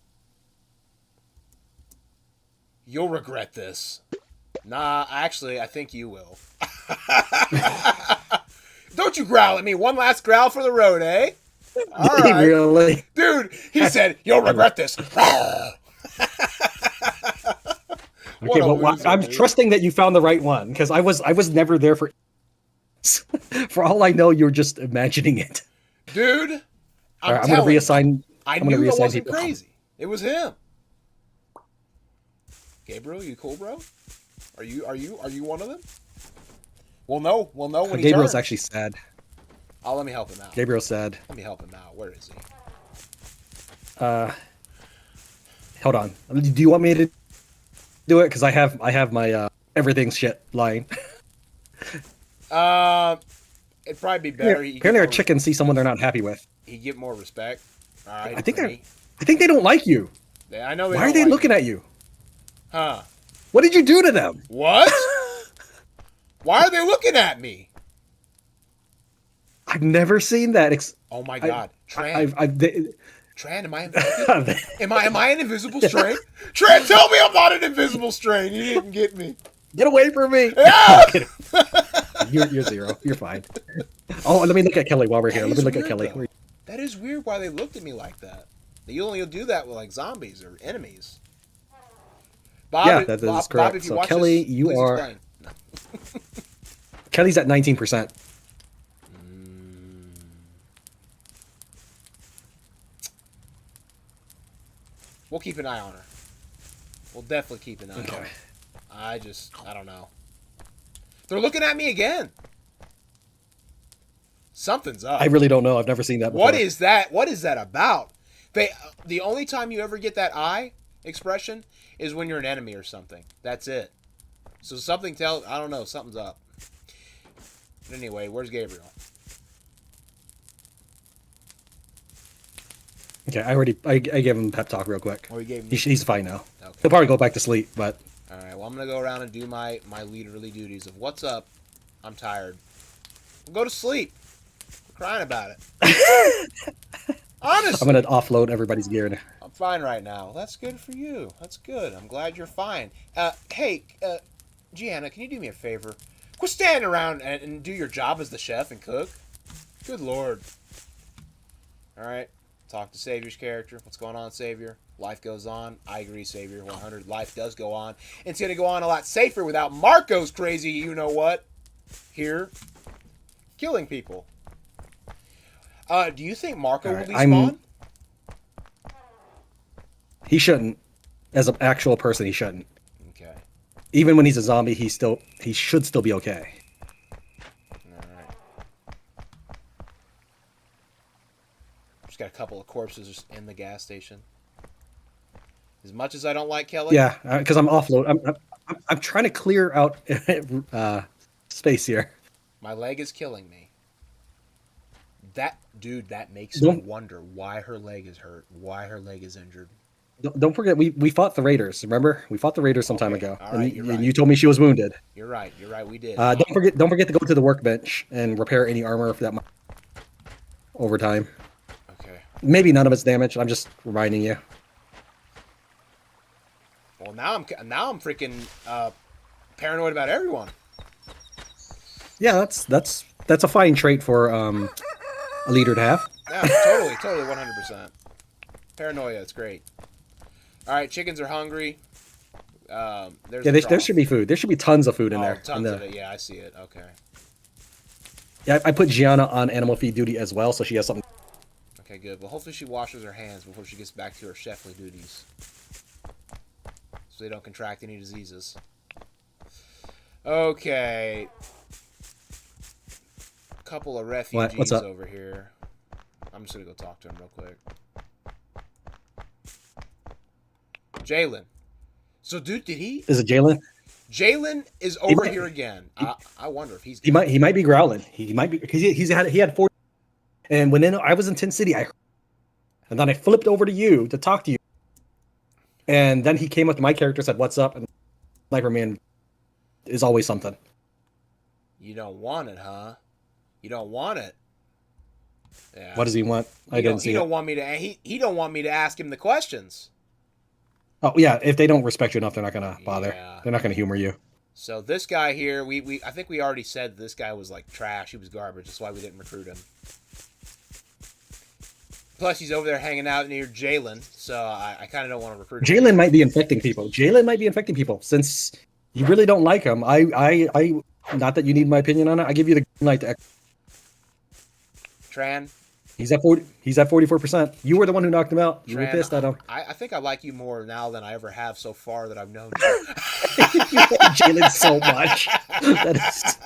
You'll regret this. Nah, actually, I think you will. Don't you growl at me. One last growl for the road, eh? All right. Really? Dude, he said, you'll regret this. Okay, well, I'm trusting that you found the right one because I was never there for. For all I know, you're just imagining it. Dude, I'm going to reassign. I knew I wasn't crazy. It was him. Gabriel, you cool, bro? Are you one of them? We'll know when he Gabriel's turns. actually sad. Oh, let me help him out. Gabriel's sad. Let me help him out. Where is he? Hold on. Do you want me to do it? Because I have my everything's shit line. It'd probably be better. Apparently, our chickens see someone they're not happy with. He'd get more respect. All right, I think they don't like you. I know. Why are they looking at you? Huh? What did you do to them? What? Why are they looking at me? I've never seen that. Oh my god, Tran! Tran, am I an invisible strain? Tran, tell me I'm not an invisible strain. You didn't get me. Get away from me! Yeah! You're zero. You're fine. Oh, let me look at Kelly while we're here. Let me look at Kelly. Though. That is weird. Why they looked at me like that? You'll do that with like zombies or enemies. Bob, yeah, that is correct. Bob, if you so watch Kelly, this, you are. Explain. No. Kelly's at 19%. We'll keep an eye on her. We'll definitely keep an eye on her. I don't know. They're looking at me again. Something's up. I really don't know. I've never seen that before. What is that? What is that about? The only time you ever get that eye expression is when you're an enemy or something. That's it. So something tells, I don't know, something's up. But anyway, where's Gabriel? Okay, I gave him a pep talk real quick. Oh, you gave him. He's fine now. Okay. He'll probably go back to sleep, but. All right. Well, I'm gonna go around and do my leaderly duties of what's up. I'm tired. We'll go to sleep. I'm crying about it. Honestly, I'm gonna offload everybody's gear now. I'm fine right now. That's good for you. That's good. I'm glad you're fine. Hey, Gianna, can you do me a favor? Quit standing around and do your job as the chef and cook. Good lord. All right. Talk to Savior's character. What's going on, Savior? Life goes on. I agree, Savior. 100. Life does go on. It's going to go on a lot safer without Marco's crazy you-know-what here killing people. Do you think Marco will despawn? He shouldn't. As an actual person, he shouldn't. Okay. Even when he's a zombie, he should still be okay. Alright. Just got a couple of corpses in the gas station. As much as I don't like Kelly. Yeah, because I'm offload. I'm trying to clear out space here. My leg is killing me. that makes me Don't wonder why her leg is hurt, why her leg is injured. don't forget we fought the Raiders. Remember, we fought the Raiders some time Okay, ago, all and right, you're and right. you told me she was wounded. You're right. You're right. We did. Don't forget to go to the workbench and repair any armor for that over time. Okay. Maybe none of it's damaged. I'm just reminding you. Well, now I'm freaking paranoid about everyone. Yeah, that's a fine trait for a leader to have. Yeah, totally, 100%. Paranoia, it's great. All right, chickens are hungry. There's Yeah, the there trough. should be food. There should be tons of food in Oh, there. tons of it. Yeah, I see it. Okay. Yeah, I put Gianna on animal feed duty as well, so she has something. Okay, good. Well, hopefully she washes her hands before she gets back to her chefly duties, so they don't contract any diseases. Okay. Couple of refugees What's up? over here. I'm just gonna go talk to him real quick. Jalen. So, dude, did he? Is it Jalen? Jalen is over here again. I wonder if he's. He might be growling. He might be because he had 4. And I was in Tin City, and then I flipped over to you to talk to you, and then he came up to my character, said, "What's up?" And Sniperman is always something. You don't want it, huh? You don't want it. Yeah. What does he want? I didn't see he it. don't want me to. He don't want me to ask him the questions. Oh yeah, if they don't respect you enough, they're not gonna bother. Yeah. They're not gonna humor you. So this guy here, I think we already said this guy was like trash. He was garbage. That's why we didn't recruit him. Plus, he's over there hanging out near Jalen, so I kind of don't want to recruit him. Jalen might be infecting people. Since you really don't like him. I not that you need my opinion on it. I give you the green light to. Tran. He's at 40. He's at 44%. You were the one who knocked him out. You were Tran, pissed at him. I think I like you more now than I ever have so far that I've known You like Jalen so much. That is.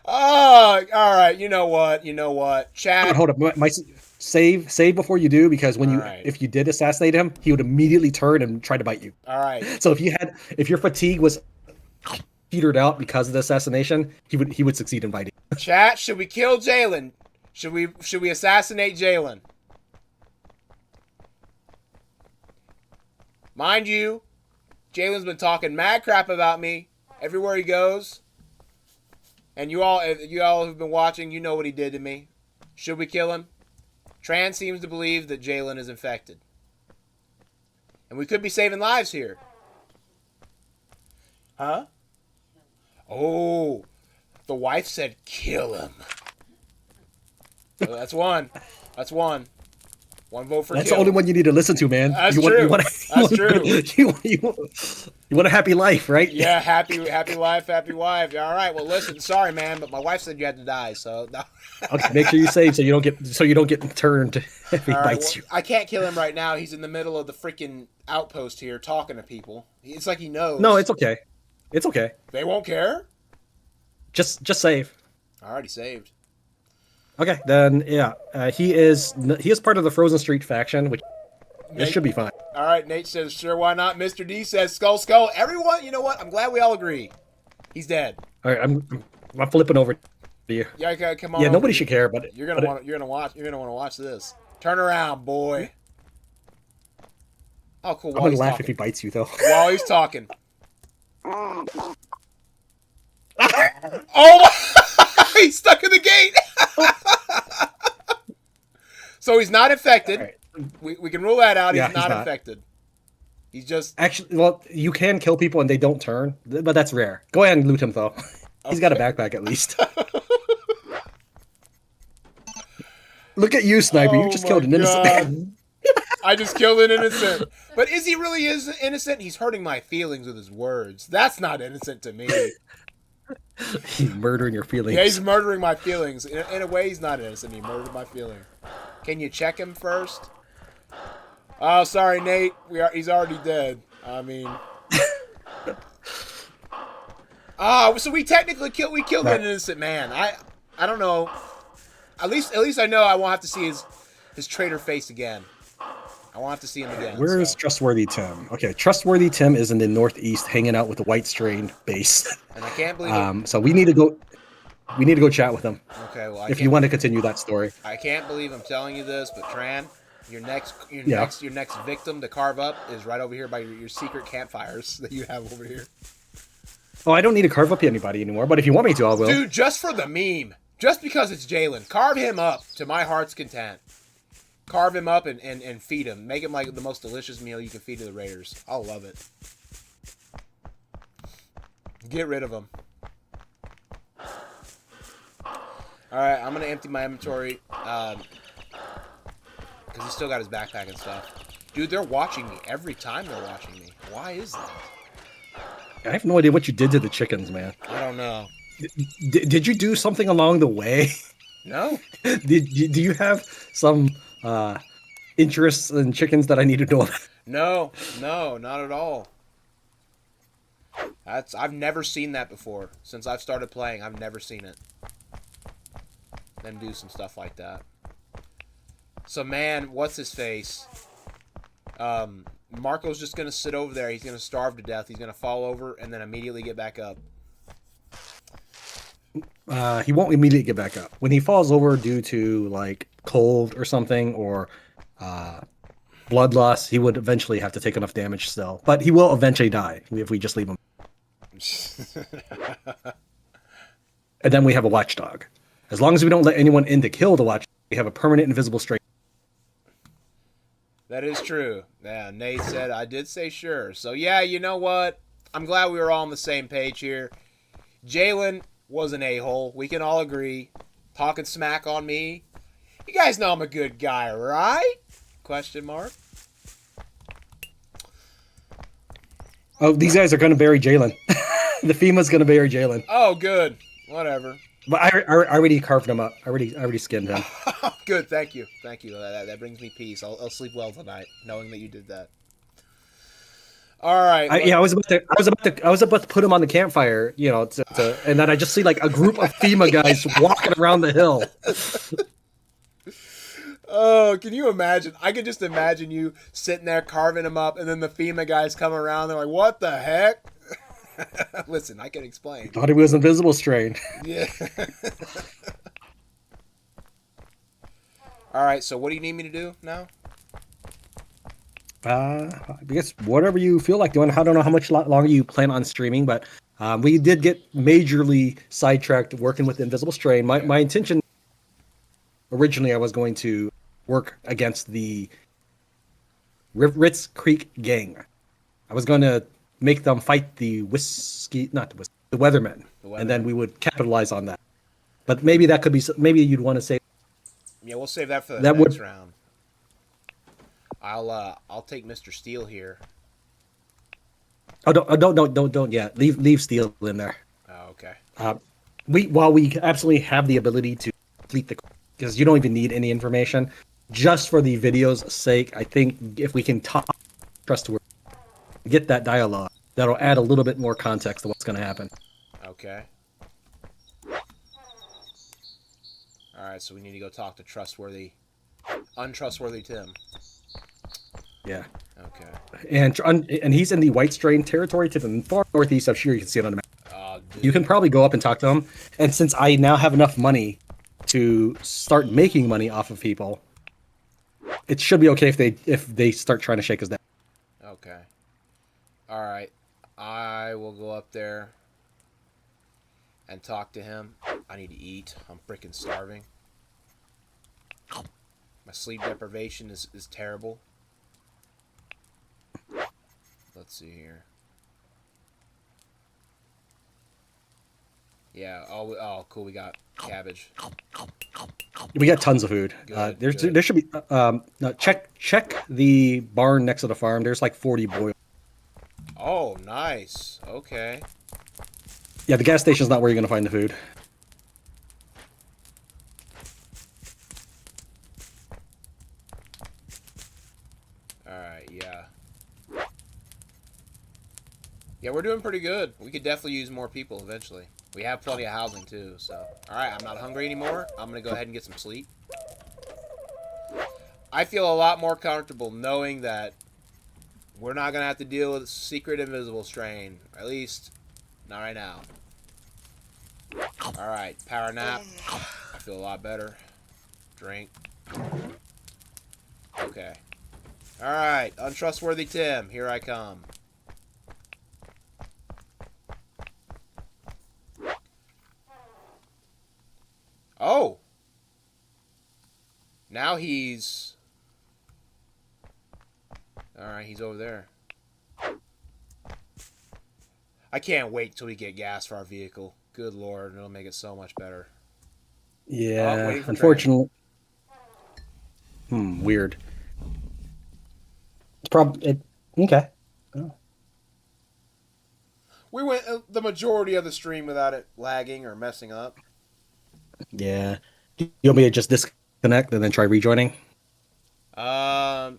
Oh, all right. You know what? Chat. Hold up. Save before you do, because if you did assassinate him, he would immediately turn and try to bite you. All right. So if your fatigue was petered out because of the assassination, he would succeed in biting. Chat. Should we kill Jalen? Should we assassinate Jalen? Mind you, Jalen's been talking mad crap about me everywhere he goes. And you all who've been watching, you know what he did to me. Should we kill him? Tran seems to believe that Jalen is infected. And we could be saving lives here. Huh? Oh, the wife said kill him. So that's one. That's one. One vote for That's kill. the only one you need to listen to, man. That's true. That's true. You want a happy life, right? Yeah, happy life, happy wife. All right. Well, listen. Sorry, man, but my wife said you had to die. So no. Okay, make sure you save so you don't get turned if he bites you. I can't kill him right now. He's in the middle of the freaking outpost here, talking to people. It's like he knows. No, it's okay. It's okay. They won't care. Just save. I already saved. Okay, then yeah, he is part of the Frozen Street faction, which this should be fine. All right, Nate says sure, why not? Mr. D says skull, skull. Everyone, you know what? I'm glad we all agree. He's dead. All right, I'm flipping over to you. Yeah, okay, come on. Yeah, nobody should care, but you're gonna want to watch this. Turn around, boy. Oh, cool. I'm gonna laugh if he bites you, though. While he's talking. Oh, he's stuck in the gate. So he's not infected. Right. We can rule that out. He's not infected. He's just actually. Well, you can kill people and they don't turn, but that's rare. Go ahead and loot him though. He's got a backpack at least. Look at you, Sniper. You just killed an innocent man. I just killed an innocent. But is he really innocent? He's hurting my feelings with his words. That's not innocent to me. He's murdering your feelings. Yeah, he's murdering my feelings. In a way, he's not innocent. He murdered my feelings. Can you check him first? Oh, sorry, Nate. He's already dead. I mean... so we technically killed an innocent man. I don't know. At least I know I won't have to see his traitor face again. I won't have to see him again. Where is Trustworthy Tim? Okay, Trustworthy Tim is in the northeast, hanging out with the White Strain base. And I can't believe it. So we need to go. We need to go chat with him Okay, well if you want to continue that story. I can't believe I'm telling you this, but Tran, Yeah. your next victim to carve up is right over here by your secret campfires that you have over here. Oh, I don't need to carve up anybody anymore, but if you want me to, I will. Dude, just for the meme, just because it's Jalen, carve him up to my heart's content. Carve him up and feed him. Make him like the most delicious meal you can feed to the Raiders. I'll love it. Get rid of him. Alright, I'm going to empty my inventory. Because he's still got his backpack and stuff. Dude, they're watching me. Every time they're watching me. Why is that? I have no idea what you did to the chickens, man. I don't know. Did you do something along the way? No. Do you have some interests in chickens that I need to know about? No, not at all. I've never seen that before. Since I've started playing, I've never seen it. Them do some stuff like that. So man, what's his face? Marco's just gonna sit over there. He's gonna starve to death. He's gonna fall over and then immediately get back up. He won't immediately get back up. When he falls over due to like cold or something or blood loss, he would eventually have to take enough damage still. But he will eventually die if we just leave him. And then we have a watchdog. As long as we don't let anyone in to kill the watchdog, we have a permanent invisible strain. That is true. Yeah, Nate said, I did say sure. So yeah, you know what? I'm glad we were all on the same page here. Jalen was an a-hole. We can all agree. Talking smack on me. You guys know I'm a good guy, right? Question mark. Oh, these guys are going to bury Jalen. The FEMA's going to bury Jalen. Oh, good. Whatever. But I already carved him up. I already skinned him. Good. Thank you. Thank you. That brings me peace. I'll sleep well tonight, knowing that you did that. All right. I was about to put him on the campfire, you know, and then I just see like a group of FEMA guys walking around the hill. Oh, can you imagine? I could just imagine you sitting there carving him up, and then the FEMA guys come around. They're like, "What the heck?" Listen, I can explain. Thought he was invisible strain. Yeah. All right. So, what do you need me to do now? I guess whatever you feel like doing. I don't know how much longer you plan on streaming, but we did get majorly sidetracked working with invisible strain. My intention originally, I was going to work against the Ritz Creek gang. I was going to make them fight the the Weathermen, and then we would capitalize on that. But maybe that could be. Maybe you'd want to say. Yeah, we'll save that for the next round. I'll take Mr. Steele here. Oh, don't. Yeah, leave Steele in there. Oh, okay. While we absolutely have the ability to complete the, because you don't even need any information, just for the video's sake, I think if we can talk trustworthy, get that dialogue, that'll add a little bit more context to what's going to happen. Okay. All right, so we need to go talk to untrustworthy Tim. Yeah. Okay. And he's in the white strain territory to the far northeast. I'm sure you can see it on the map. Dude. You can probably go up and talk to him. And since I now have enough money to start making money off of people, it should be okay if they start trying to shake us down. Okay. All right. I will go up there and talk to him. I need to eat. I'm freaking starving. My sleep deprivation is terrible. Let's see here. Yeah. Oh, cool. We got cabbage. We got tons of food. Good, There should be. No, check the barn next to the farm. There's like 40 boiled. Oh, nice. Okay. Yeah, the gas station's not where you're gonna find the food. Alright, yeah. Yeah, we're doing pretty good. We could definitely use more people eventually. We have plenty of housing too, so. Alright, I'm not hungry anymore. I'm gonna go ahead and get some sleep. I feel a lot more comfortable knowing that we're not gonna have to deal with secret invisible strain. At least, not right now. All right, power nap. I feel a lot better. Drink. Okay. All right, untrustworthy Tim, here I come. Oh, now he's. All right, he's over there. I can't wait till we get gas for our vehicle. Good lord, it'll make it so much better. Oh, Yeah, waiting for train. unfortunately. Weird. It's probably okay. Oh, We went the majority of the stream without it lagging or messing up. yeah. You want me to just disconnect and then try rejoining? Um,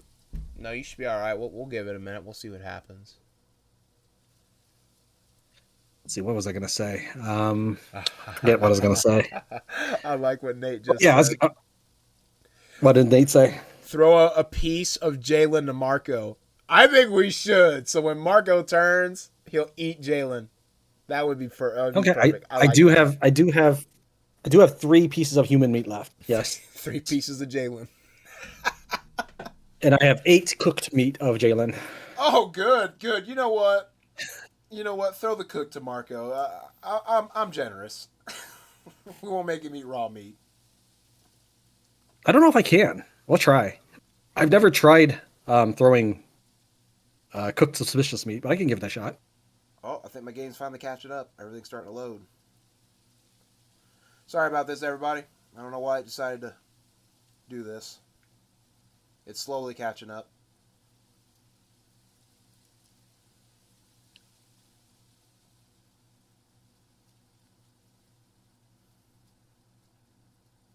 no, you should be all right. We'll give it a minute. We'll see what happens. Let's see, what was I gonna say? Forget what I was gonna say. I like what Nate just Yeah, said. what did Nate say? Throw a piece of Jalen to Marco. I think we should. So when Marco turns, he'll eat Jalen. That would be Okay, perfect. I like that. I do have 3 pieces of human meat left. Yes, Three pieces of Jalen. and I have 8 cooked meat of Jalen. Oh, good, good. You know what? You know what? Throw the cook to Marco. I'm generous. We won't make him eat raw meat. I don't know if I can. We'll try. I've never tried throwing cooked suspicious meat, but I can give it a shot. Oh, I think my game's finally catching up. Everything's starting to load. Sorry about this, everybody. I don't know why I decided to do this. It's slowly catching up.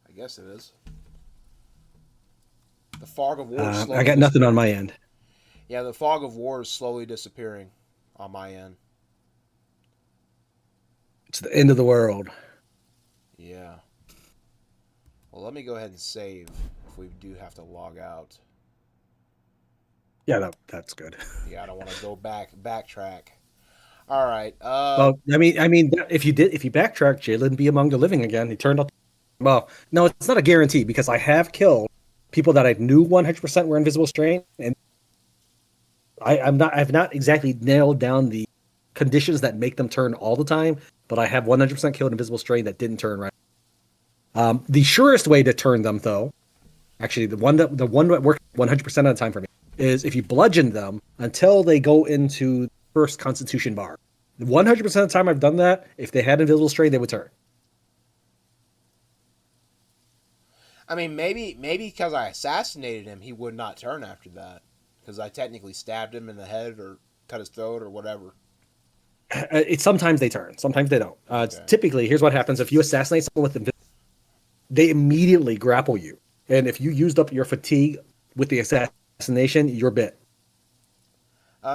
I guess it is. The fog of war is slowly I got nothing on disappearing. my end. Yeah, the fog of war is slowly disappearing on my end. It's the end of the world. Yeah. Well, let me go ahead and save if we do have to log out. Yeah, that's good. Yeah, I don't want to go backtrack. All right. Well, if you backtrack, Jalen be among the living again. He turned out. Well, no, it's not a guarantee because I have killed people that I knew 100% were invisible strain, and I've not exactly nailed down the conditions that make them turn all the time, but I have 100% killed invisible strain that didn't turn right. The surest way to turn them, though, actually the one that works 100% of the time for me is if you bludgeon them until they go into the first Constitution bar. 100% of the time I've done that, if they had invisible strain, they would turn. I mean, maybe because I assassinated him, he would not turn after that. Because I technically stabbed him in the head or cut his throat or whatever. Sometimes they turn, sometimes they don't. Okay. Typically, here's what happens: if you assassinate someone with invisible, they immediately grapple you, and if you used up your fatigue with the assassination, you're bit.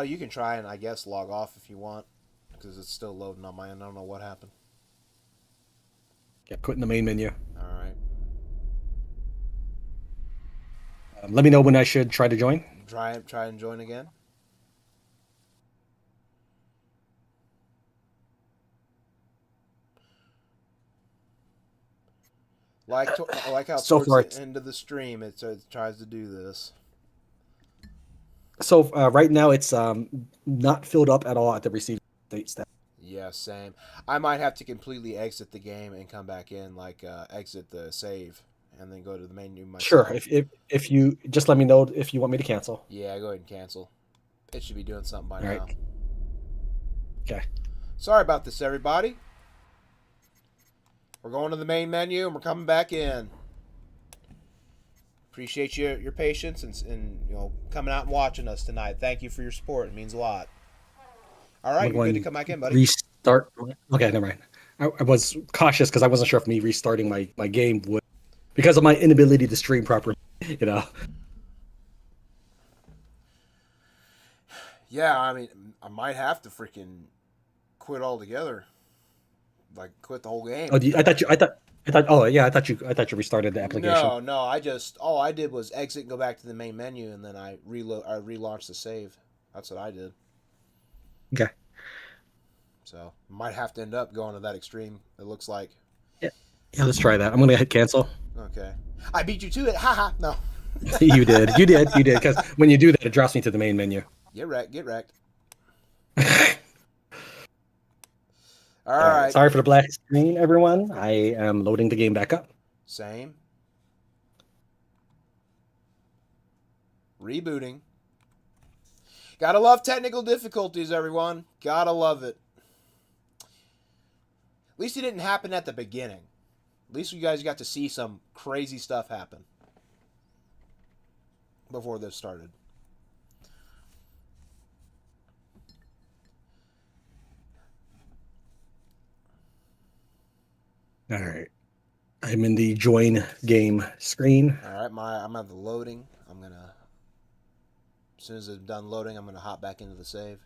You can try and I guess log off if you want, because it's still loading on my end. I don't know what happened. Yeah, quit in the main menu. All right. Let me know when I should try to join. Try and join again. I like how So towards far, the end of the stream it tries to do this. right now it's not filled up at all at the receiving state stat. Yeah, same. I might have to completely exit the game and come back in, like exit the save, and then go to the menu Sure, myself. if you just let me know if you want me to cancel. Yeah, go ahead and cancel. It should be doing something by All right. now. Okay. Sorry about this, everybody. We're going to the main menu and we're coming back in. Appreciate your patience and coming out and watching us tonight. Thank you for your support. It means a lot. All I'm right, you're good to going come back in, buddy. restart. Okay, never mind. I was cautious because I wasn't sure if me restarting my game would, because of my inability to stream properly. You know. Yeah, I mean, I might have to freaking quit altogether. Like, quit the whole game. Oh, I thought. Oh, yeah. I thought you restarted the application. No. All I did was exit and go back to the main menu, and then I relaunched the save. That's what I did. Okay. So might have to end up going to that extreme. It looks like. Yeah, yeah. Let's try that. I'm gonna hit cancel. Okay. I beat you to it. Haha. No. You did. You did. You did. Because when you do that, it drops me to the main menu. Get wrecked. Get wrecked. All All right. right. Sorry for the black screen, everyone. I am loading the game back up. Same. Rebooting. Gotta love technical difficulties, everyone. Gotta love it. At least it didn't happen at the beginning. At least you guys got to see some crazy stuff happen before this started. All right. I'm in the join game screen. All right, I'm at the loading. I'm gonna, as soon as it's done loading, I'm gonna hop back into the save.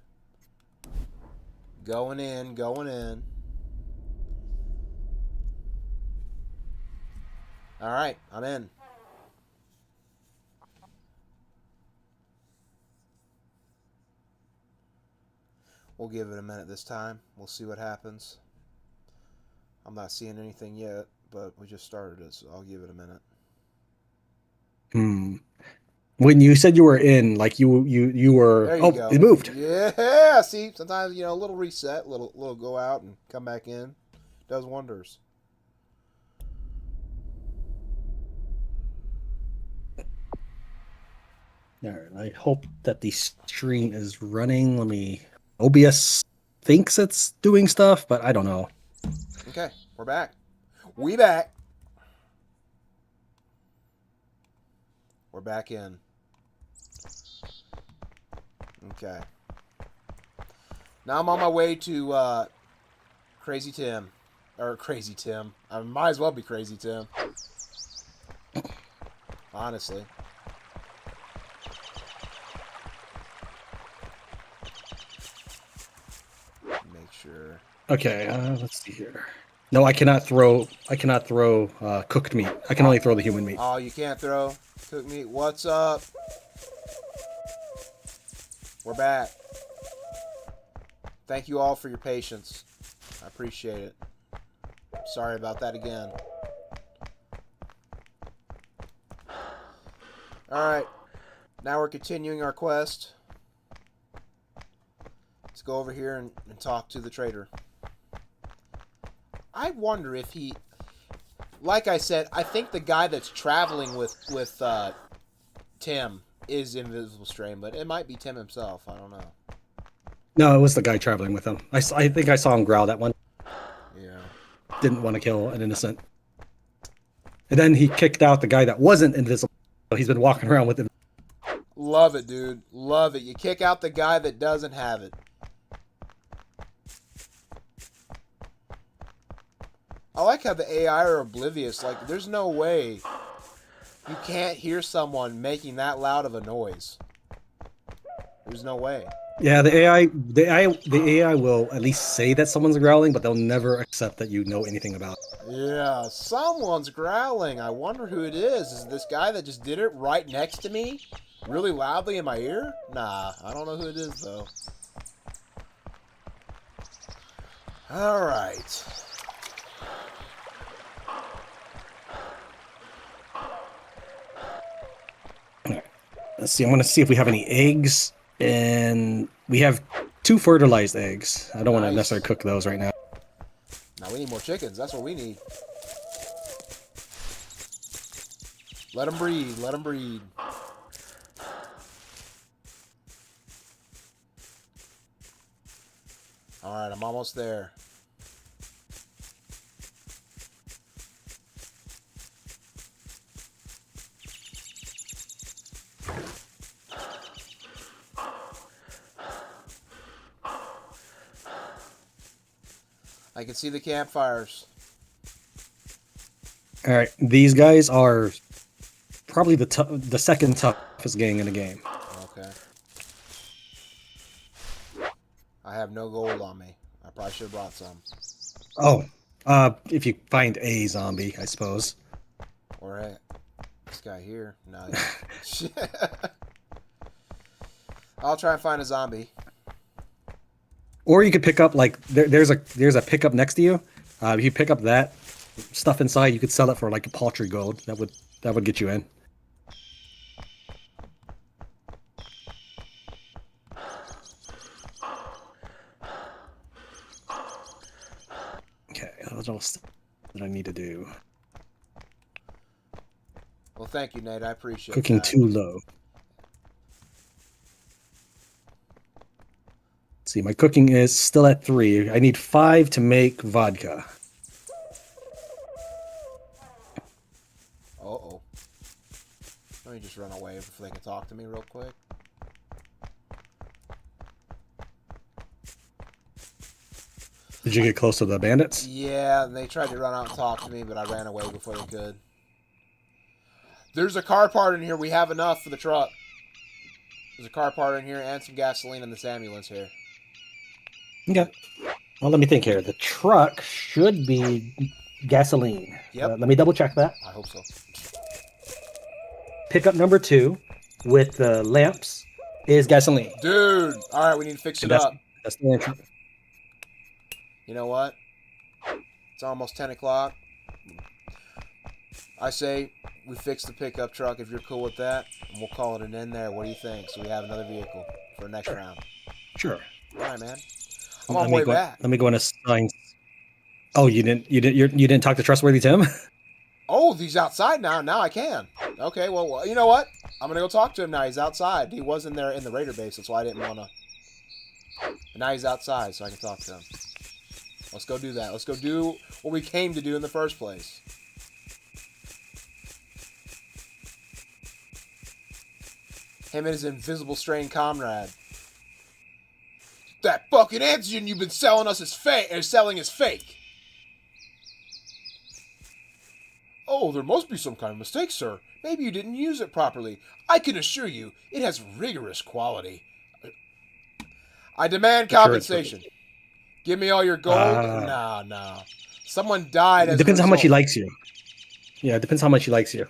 Going in, going in. All right, I'm in. We'll give it a minute this time. We'll see what happens. I'm not seeing anything yet, but we just started it, so I'll give it a minute. When you said you were in, like you were. There you go. It moved. Yeah. See, sometimes a little reset, little go out and come back in, does wonders. All right. I hope that the screen is running. OBS thinks it's doing stuff, but I don't know. Okay, we're back. We back. We're back in. Okay. Now I'm on my way to Crazy Tim. Or Crazy Tim. I might as well be Crazy Tim. Honestly. Make sure. Okay, let's see here. No, I cannot throw cooked meat. I can only throw the human meat. Oh, you can't throw cooked meat. What's up? We're back. Thank you all for your patience. I appreciate it. Sorry about that again. Alright. Now we're continuing our quest. Let's go over here and talk to the trader. I wonder if he... Like I said, I think the guy that's traveling with Tim is Invisible Strain, but it might be Tim himself. I don't know. No, it was the guy traveling with him. I think I saw him growl that one. Yeah. Didn't want to kill an innocent. And then he kicked out the guy that wasn't invisible. So he's been walking around with him. Love it, dude. Love it. You kick out the guy that doesn't have it. I like how the AI are oblivious. Like, there's no way you can't hear someone making that loud of a noise. There's no way. Yeah, the AI will at least say that someone's growling, but they'll never accept that you know anything about it. Yeah, someone's growling. I wonder who it is. Is it this guy that just did it right next to me? Really loudly in my ear? Nah, I don't know who it is, though. Alright. Let's see. I'm going to see if we have any eggs. And we have 2 fertilized eggs. I don't want to necessarily cook those right now. Now we need more chickens. That's what we need. Let them breed. Let them breed. Alright, I'm almost there. I can see the campfires. All right, these guys are probably the second toughest gang in the game. Okay. I have no gold on me. I probably should have brought some. Oh, if you find a zombie, I suppose. Or hey, this guy here. No. I'll try and find a zombie. Or you could pick up like there's a pickup next to you. If you pick up that stuff inside, you could sell it for like a paltry gold. That would get you in. Okay, that's all that I need to do. Well, thank you, Nate. I appreciate Cooking that. too low. Let's see, my cooking is still at 3. I need 5 to make vodka. Uh-oh. Let me just run away if they can talk to me real quick. Did you get close to the bandits? Yeah, they tried to run out and talk to me, but I ran away before they could. There's a car part in here. We have enough for the truck. There's a car part in here and some gasoline in this ambulance here. Okay. Well, let me think here. The truck should be gasoline. Yep. Let me double check that. I hope so. Pickup number 2 with the lamps is gasoline. Dude! Alright, we need to fix it up. That's the entry. You know what? It's almost 10 o'clock. I say we fix the pickup truck if you're cool with that, and we'll call it an end there. What do you think? So we have another vehicle for next round. Sure. Alright, man. I'm on my way back. Let me go into signs. Oh, you didn't talk to Trustworthy Tim? Oh, he's outside now. Now I can. Okay, well, you know what? I'm going to go talk to him now. He's outside. He was in there in the Raider base. That's why I didn't want to. But now he's outside, so I can talk to him. Let's go do that. Let's go do what we came to do in the first place. Him and his invisible strain comrade. That fucking antigen you've been selling us is fake, or selling is fake. Oh, there must be some kind of mistake, sir. Maybe you didn't use it properly. I can assure you, it has rigorous quality. I demand compensation. Give me all your gold. Nah. Someone died as a result. It depends how much he likes you. Yeah, it depends how much he likes you.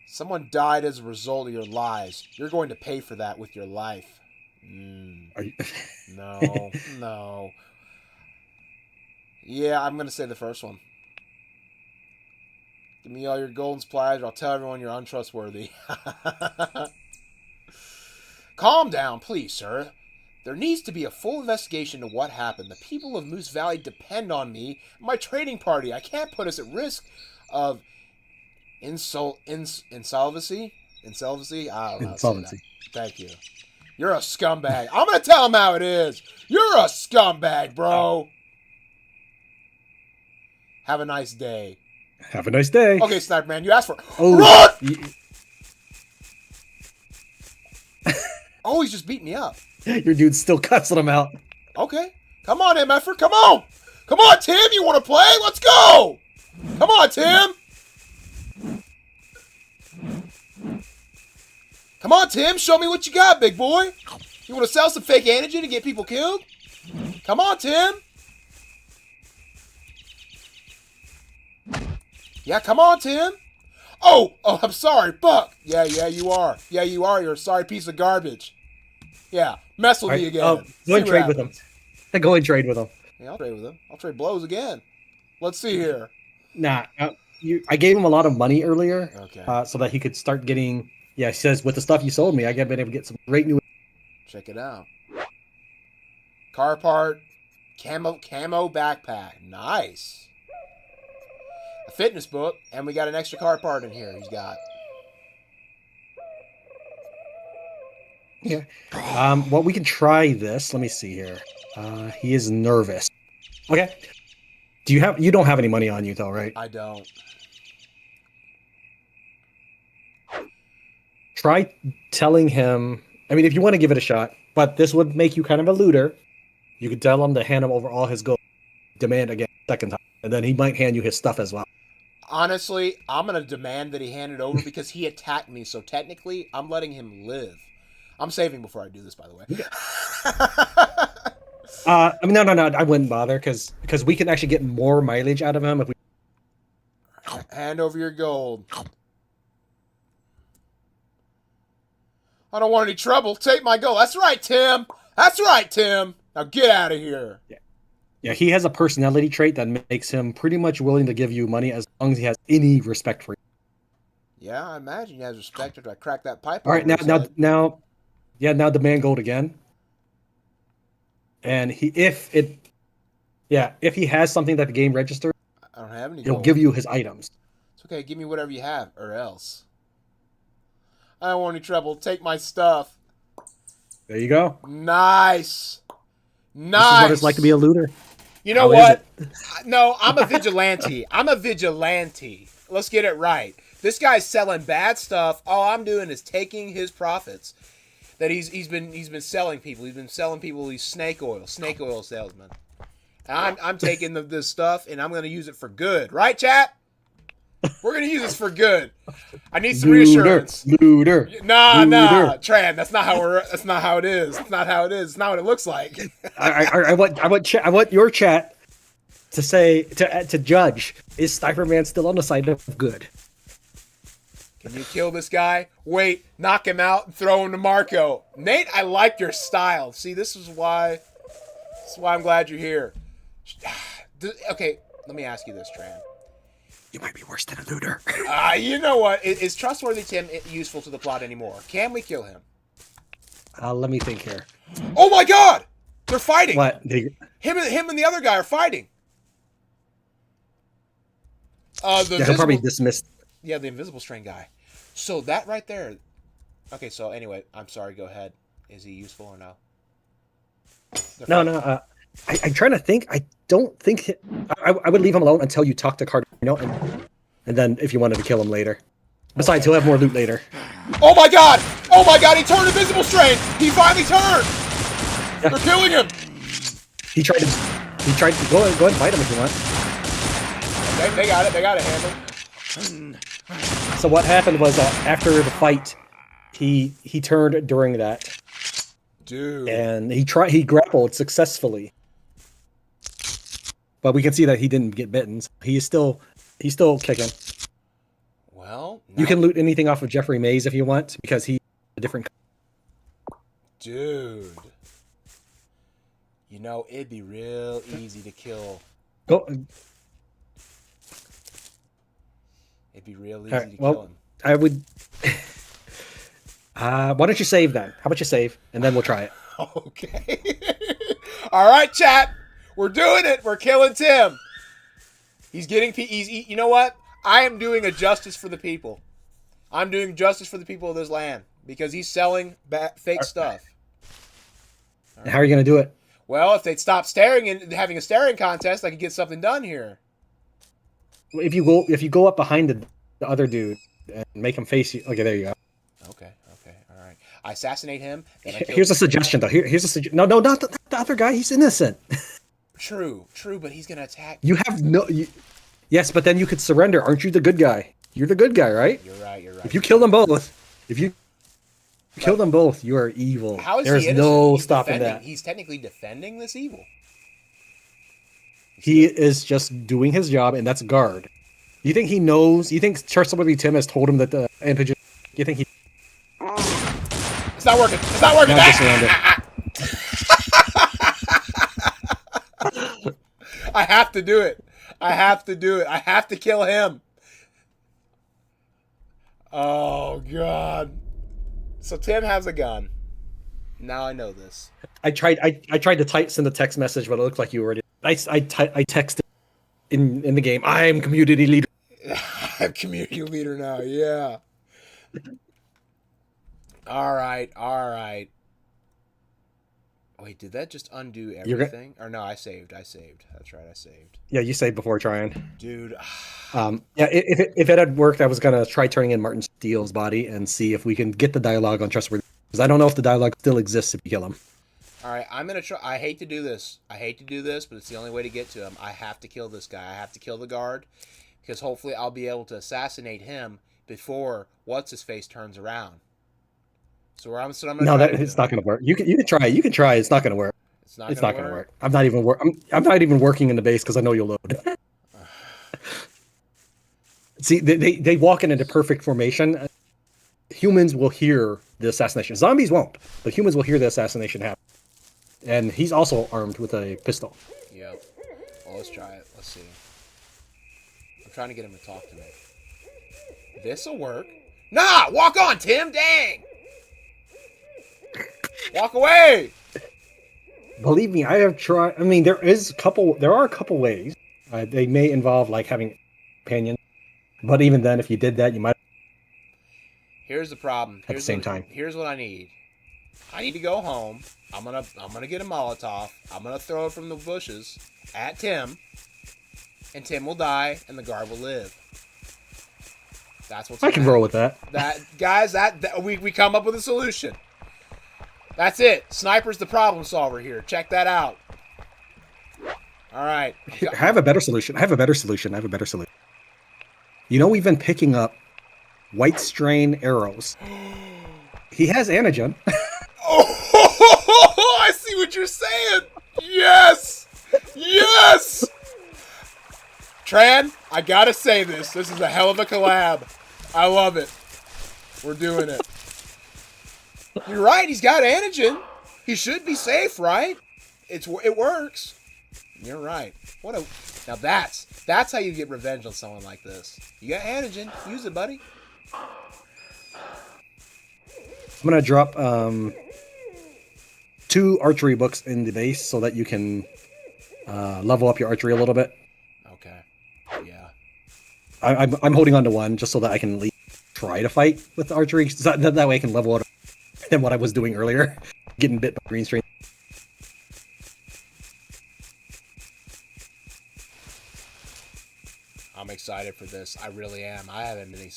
Someone died as a result of your lies. You're going to pay for that with your life. Are you... No. Yeah, I'm going to say the first one. Give me all your golden supplies or I'll tell everyone you're untrustworthy. Calm down, please, sir. There needs to be a full investigation into what happened. The people of Moose Valley depend on me and my trading party. I can't put us at risk of insolvency? Insolvency? I don't know. Insolvency. Thank you. You're a scumbag. I'm going to tell him how it is. You're a scumbag, bro. Have a nice day. Have a nice day. Okay, Sniper Man, you asked for... Oh, Run! Oh, he's just beating me up. Your dude's still cussing him out. Okay. Come on, MFer. Come on. Come on, Tim. You want to play? Let's go. Come on, Tim. Come on, Tim. Show me what you got, big boy. You want to sell some fake antigen and get people killed? Come on, Tim. Yeah, come on, Tim. Oh, I'm sorry, Buck. Yeah, you are. Yeah, you are. You're a sorry piece of garbage. Yeah, mess with me again. Go and trade with him. Go and trade with him. Yeah, I'll trade with him. I'll trade blows again. Let's see here. Nah, I gave him a lot of money earlier, okay, so that he could start getting. Yeah, he says with the stuff you sold me, I have been able to get some great new. Check it out. Car part, camo backpack, nice. A fitness book, and we got an extra car part in here. He's got. Yeah. Well, we can try this. Let me see here. He is nervous. Okay. You don't have any money on you though, right? I don't. Try telling him. I mean, if you want to give it a shot, but this would make you kind of a looter. You could tell him to hand him over all his gold. Demand again second time, and then he might hand you his stuff as well. Honestly, I'm gonna demand that he hand it over because he attacked me. So technically, I'm letting him live. I'm saving before I do this, by the way. I mean, no, I wouldn't bother because we can actually get more mileage out of him if we. Hand over your gold. I don't want any trouble. Take my gold. That's right, Tim. That's right, Tim. Now get out of here. Yeah, he has a personality trait that makes him pretty much willing to give you money as long as he has any respect for you. Yeah, I imagine he has respect after I crack that pipe All right, over his head. now demand gold again. And if he has something that the game registers, I don't have any he'll gold. give you his items. It's okay. Give me whatever you have, or else. I don't want any trouble. Take my stuff. There you go. Nice. Nice. This is what it's like to be a looter. You know what? No, I'm a vigilante. I'm a vigilante. Let's get it right. This guy's selling bad stuff. All I'm doing is taking his profits that he's been selling people. He's been selling people these snake oil salesman. And I'm taking this stuff and I'm going to use it for good. Right, chat? We're going to use this for good. I need some reassurance. Looter. Nah, Tran, that's not how it is. It's not how it is. It's not what it looks like. I want your chat to say to judge, is Sniperman still on the side of good? Can you kill this guy? Wait, knock him out and throw him to Marco. Nate, I like your style. See, this is why I'm glad you're here. Okay, let me ask you this, Tran. You might be worse than a looter. You know what? Is Trustworthy Tim useful to the plot anymore? Can we kill him? Let me think here. Oh my God! They're fighting. What? Him and the other guy are fighting. He'll probably dismiss. Yeah, the invisible strain guy. So that right there. Okay, so anyway, I'm sorry. Go ahead. Is he useful or no? No. I'm trying to think. I don't think I would leave him alone until you talk to Cardino, and then if you wanted to kill him later. Besides, he'll have more loot later. Oh my God! Oh my God! He turned invisible strain. He finally turned. Yeah. They're killing him. He tried to go ahead and fight him if you want. They got it. They got it handled. So what happened was after the fight, he turned during that. Dude. And he grappled successfully. But we can see that he didn't get bitten. So he's still kicking. Well, you can loot anything off of Jeffrey Mays if you want, because he's a different. Dude. You know, it'd be real easy to kill. It'd be real easy to kill him. I would. Why don't you save then? How about you save, and then we'll try it. Okay. All right, chat. We're doing it. We're killing Tim. You know what? I am doing a justice for the people. I'm doing justice for the people of this land because he's selling fake stuff. Right. How are you going to do it? Well, if they'd stop staring and having a staring contest, I could get something done here. If you go up behind the other dude and make him face you. Okay, there you go. Okay, all right. I assassinate him. Here's a suggestion, though. Here's a suggestion. No, not the other guy. He's innocent. True, but he's gonna attack. You have no. Yes, but then you could surrender. Aren't you the good guy? You're the good guy, right? You're right. If you kill them both, you are evil. How is There's he innocent? no He's stopping that. He's technically defending this evil. He is just doing his job, and that's guard. You think he knows? You think Trustworthy Tim has told him that the antigen? You think he? It's not working. Now surrender. I have to do it. I have to kill him. Oh God. So Tim has a gun. Now I know this. I tried to send a text message, but it looked like you already. I texted in the game. I'm community leader. I'm community leader now. Yeah. All right. Wait, did that just undo everything? Or no, I saved. That's right, I saved. Yeah, you saved before trying. Dude. Yeah, if it had worked, I was gonna try turning in Martin Steele's body and see if we can get the dialogue on Trustworthy. Because I don't know if the dialogue still exists if you kill him. All right, I'm gonna try. I hate to do this, but it's the only way to get to him. I have to kill this guy. I have to kill the guard, because hopefully I'll be able to assassinate him before what's his face turns around. So I'm gonna. No, it's not gonna work. You can try. You can try. It's not gonna work. It's not gonna work. I'm not even working in the base because I know you'll load. See, they walk into perfect formation. Humans will hear the assassination. Zombies won't, but humans will hear the assassination happen. and he's also armed with a pistol. Yep. Well, let's try it. Let's see. I'm trying to get him to talk to me. This'll work. Nah! Walk on, Tim! Dang! Walk away! Believe me, I have tried. I mean, there are a couple ways. They may involve like having companions, but even then, if you did that, you might Here's the problem. at the same time. Here's what I need. I need to go home. I'm gonna get a Molotov. I'm gonna throw it from the bushes at Tim, and Tim will die, and the guard will live. That's what's. I can roll with that. Guys, we come up with a solution. That's it. Sniper's the problem solver here. Check that out. All right. I have a better solution. You know, we've been picking up white strain arrows. He has antigen. Oh, I see what you're saying. Yes. Yes. Tran, I gotta say this. This is a hell of a collab. I love it. We're doing it. You're right. He's got antigen. He should be safe, right? It works. You're right. Now that's how you get revenge on someone like this. You got antigen. Use it, buddy. I'm gonna drop 2 archery books in the base so that you can level up your archery a little bit. Okay. Yeah. I'm holding on to one just so that I can at least try to fight with the archery. So that way I can level it up than what I was doing earlier, getting bit by green string. I'm excited for this. I really am. I haven't been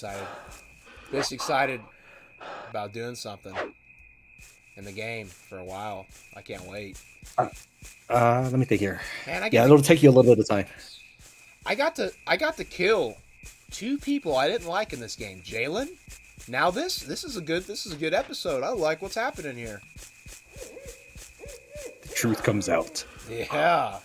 this excited about doing something in the game for a while. I can't wait. Let me think here. Man, it'll take you a little bit of time. I got to kill 2 people I didn't like in this game. Jalen. Now this is a good episode. I like what's happening here. The truth comes out. Yeah.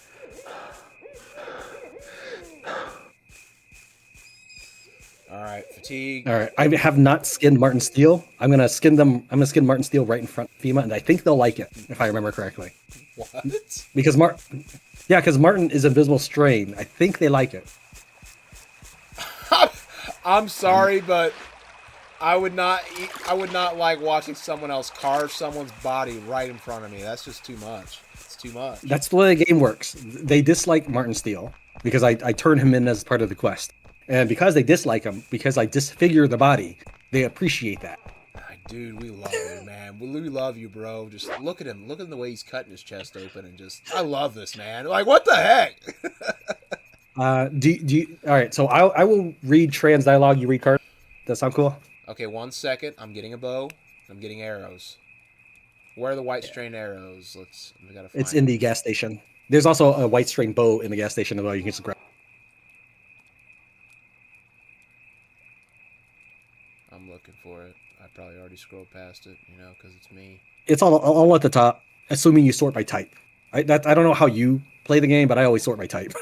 All right, fatigue. All right, I have not skinned Martin Steele. I'm gonna skin Martin Steele right in front of FEMA, and I think they'll like it if I remember correctly. What? Because Martin is invisible strain. I think they like it. I'm sorry, but I would not like watching someone else carve someone's body right in front of me. That's just too much. It's too much. That's the way the game works. They dislike Martin Steele because I turn him in as part of the quest. And because they dislike him, because I disfigure the body, they appreciate that. Dude, we love you, man. We love you, bro. Just look at him. Look at the way he's cutting his chest open and I love this, man. Like, what the heck? Do you, all right, so I will read Tran's dialogue, you read card. That sound cool? Okay, 1 second. I'm getting a bow. I'm getting arrows. Where are the white strain arrows? We gotta find It's in the gas station. There's also a white strain bow in the gas station as well. You can just grab. I'm looking for it. I probably already scrolled past it, because it's me. It's all at the top, assuming you sort by type. I don't know how you play the game, but I always sort by type.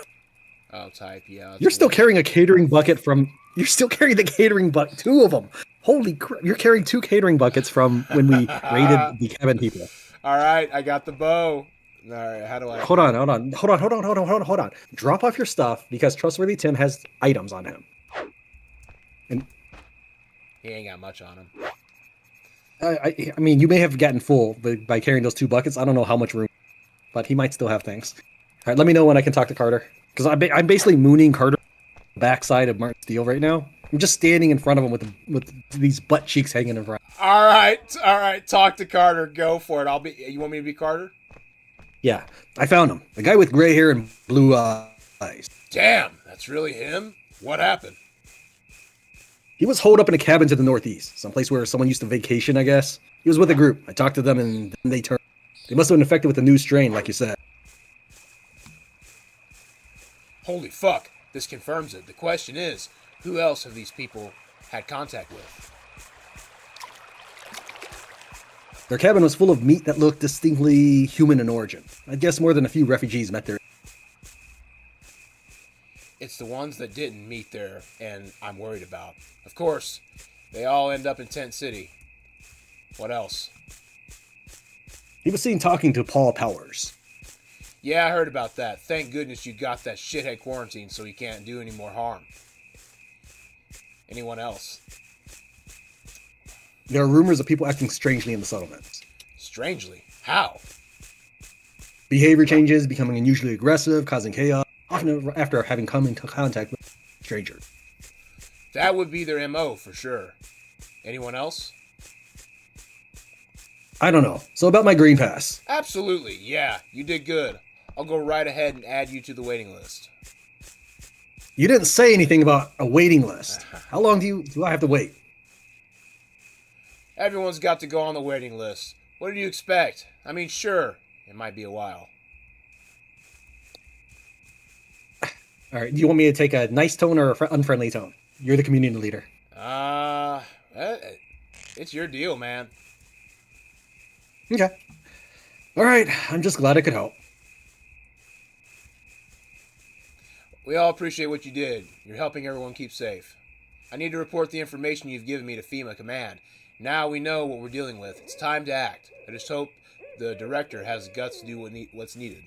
Oh, type, yeah. You're still carrying a catering bucket You're still carrying the catering bucket. 2 of them. Holy crap! You're carrying 2 catering buckets from when we raided the cabin people. All right, I got the bow. All right, how do I? Hold on. Drop off your stuff because Trustworthy Tim has items on him. And He ain't got much on him. I mean, you may have gotten full by carrying those 2 buckets. I don't know how much room, but he might still have things. All right, let me know when I can talk to Carter. Because I'm basically mooning Carter on the backside of Martin Steele right now. I'm just standing in front of him with these butt cheeks hanging in front. All right. Talk to Carter. Go for it. You want me to be Carter? Yeah, I found him. The guy with gray hair and blue eyes. Damn, that's really him? What happened? He was holed up in a cabin to the northeast, someplace where someone used to vacation, I guess. He was with a group. I talked to them, and then they turned. They must have been infected with a new strain, like you said. Holy fuck. This confirms it. The question is, who else have these people had contact with? Their cabin was full of meat that looked distinctly human in origin. I guess more than a few refugees met there. It's the ones that didn't meet there, and I'm worried about. Of course, they all end up in Tent City. What else? He was seen talking to Paul Powers. Yeah, I heard about that. Thank goodness you got that shithead quarantine so he can't do any more harm. Anyone else? There are rumors of people acting strangely in the settlements. Strangely? How? Behavior changes, becoming unusually aggressive, causing chaos, often after having come into contact with strangers. That would be their MO for sure. Anyone else? I don't know. So about my green pass. Absolutely, yeah. You did good. I'll go right ahead and add you to the waiting list. You didn't say anything about a waiting list. How long do I have to wait? Everyone's got to go on the waiting list. What do you expect? I mean, sure, it might be a while. All right. Do you want me to take a nice tone or an unfriendly tone? You're the community leader. It's your deal, man. Okay. All right. I'm just glad I could help. We all appreciate what you did. You're helping everyone keep safe. I need to report the information you've given me to FEMA Command. Now we know what we're dealing with. It's time to act. I just hope the director has the guts to do what's needed.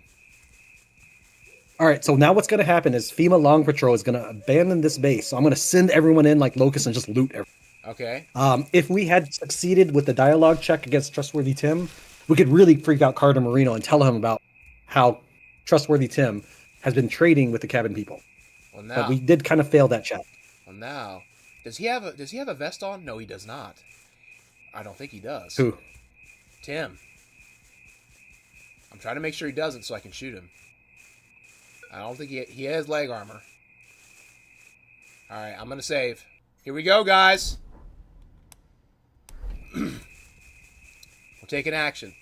All right. So now what's going to happen is FEMA Long Patrol is going to abandon this base. So I'm going to send everyone in like locusts and just loot everyone. Okay. If we had succeeded with the dialogue check against Trustworthy Tim, we could really freak out Carter Marino and tell him about how Trustworthy Tim has been trading with the cabin people. Well, now. But we did kind of fail that check. Well, now. Does he have a vest on? No, he does not. I don't think he does. Who? Tim. I'm trying to make sure he doesn't so I can shoot him. I don't think he has leg armor. Alright, I'm going to save. Here we go, guys. We're taking action.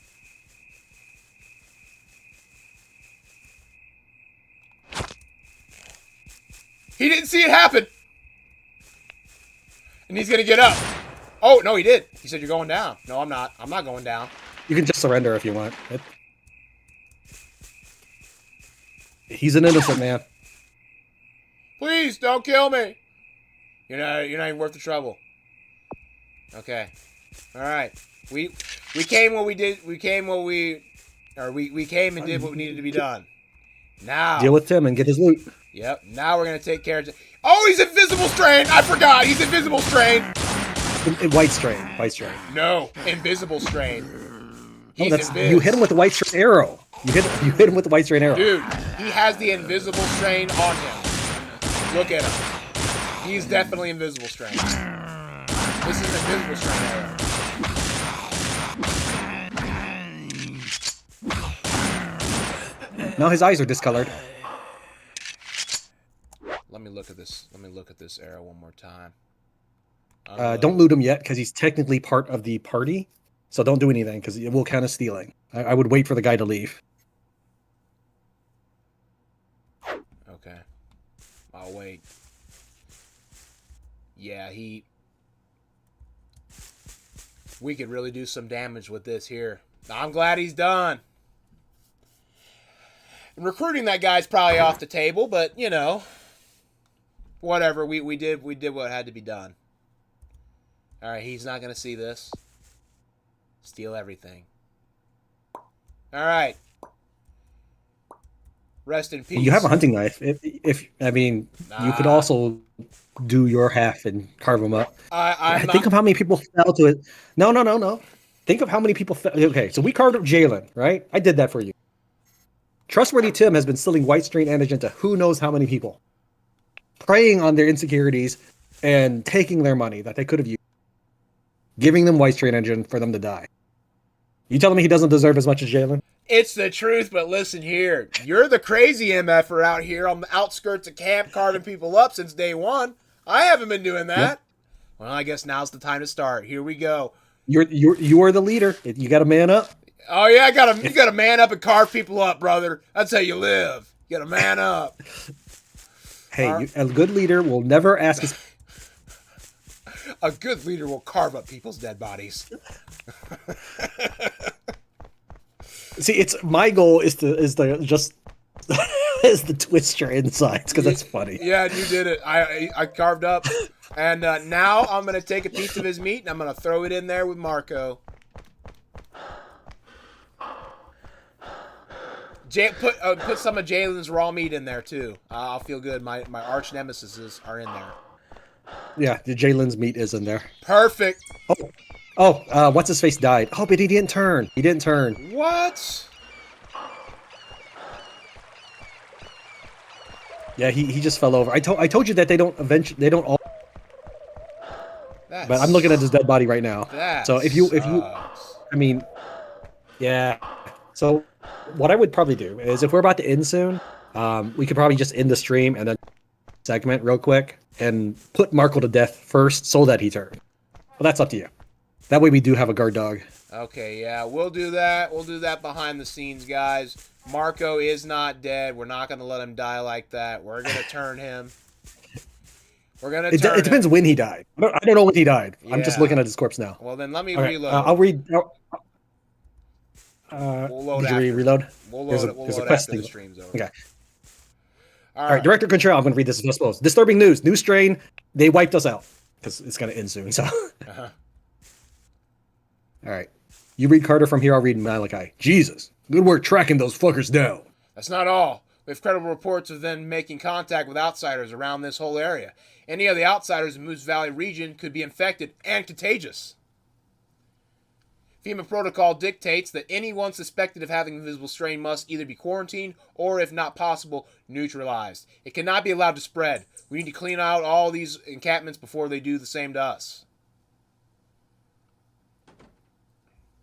He didn't see it happen! And he's going to get up. Oh, no, he did. He said, you're going down. No, I'm not. I'm not going down. You can just surrender if you want. He's an innocent man. Please, don't kill me. You're not even worth the trouble. Okay. All right. We came what we did. We came and did what needed to be done. Now deal with Tim and get his loot. Yep. Now we're gonna take care of. Oh, he's invisible strain. I forgot. He's invisible strain. White strain. White strain. No, invisible strain. Oh, you hit him with the white strain arrow. You hit him with the white strain arrow. Dude, he has the invisible strain on him. Look at him. He's definitely invisible strain. This is invisible strain arrow. Now his eyes are discolored. Let me look at this. Let me look at this arrow one more time. Don't loot him yet because he's technically part of the party. So don't do anything because it will count as stealing. I would wait for the guy to leave. Okay. I'll wait. Yeah, we could really do some damage with this here. I'm glad he's done. And recruiting that guy's probably off the table, but you know, whatever. We did what had to be done. All right, he's not gonna see this. Steal everything. All right. Rest in peace. You have a hunting knife. If you could also do your half and carve them up. Think of how many people fell to it. No. Think of how many people fell. Okay, so we carved up Jalen, right? I did that for you. Trustworthy Tim has been selling white strain antigen to who knows how many people, preying on their insecurities and taking their money that they could have used, giving them white strain antigen for them to die. You telling me he doesn't deserve as much as Jalen? It's the truth, but listen here. You're the crazy MFer out here on the outskirts of camp carving people up since day one. I haven't been doing that. Yep. Well, I guess now's the time to start. Here we go. You are the leader. You got to man up. Oh yeah, you got to man up and carve people up, brother. That's how you live. You got to man up. Hey, a good leader will never ask his... A good leader will carve up people's dead bodies. See, it's my goal is to just is to twist your insides because that's funny. Yeah, you did it. I carved up, and now I'm gonna take a piece of his meat and I'm gonna throw it in there with Marco. Put some of Jalen's raw meat in there too. I'll feel good. My arch nemesis are in there. Yeah, the Jalen's meat is in there. Perfect. What's his face died. Oh, but he didn't turn. He didn't turn. What? Yeah, he just fell over. I told you that they don't all. But I'm looking at his dead body right now. So if you, I mean, yeah. So what I would probably do is if we're about to end soon, we could probably just end the stream and then segment real quick and put Marco to death first so that he turns. Well, that's up to you. That way we do have a guard dog. Okay, yeah, we'll do that. We'll do that behind the scenes, guys. Marco is not dead. We're not going to let him die like that. We're going to turn him. We're going to turn It depends when he died. I don't know when he died. Yeah. I'm just looking at his corpse now. Well, then let me reload. I'll read. We'll load did you reload? We'll load it. We'll load after the stream's over. Okay. All right, Director Control. I'm going to read this as well. Disturbing news. New strain. They wiped us out because it's going to end soon. So. Uh-huh. All right. You read Carter from here. I'll read Malachi. Jesus. Good work tracking those fuckers down. That's not all. We have credible reports of them making contact with outsiders around this whole area. Any of the outsiders in Moose Valley region could be infected and contagious. FEMA protocol dictates that anyone suspected of having the invisible strain must either be quarantined or, if not possible, neutralized. It cannot be allowed to spread. We need to clean out all these encampments before they do the same to us.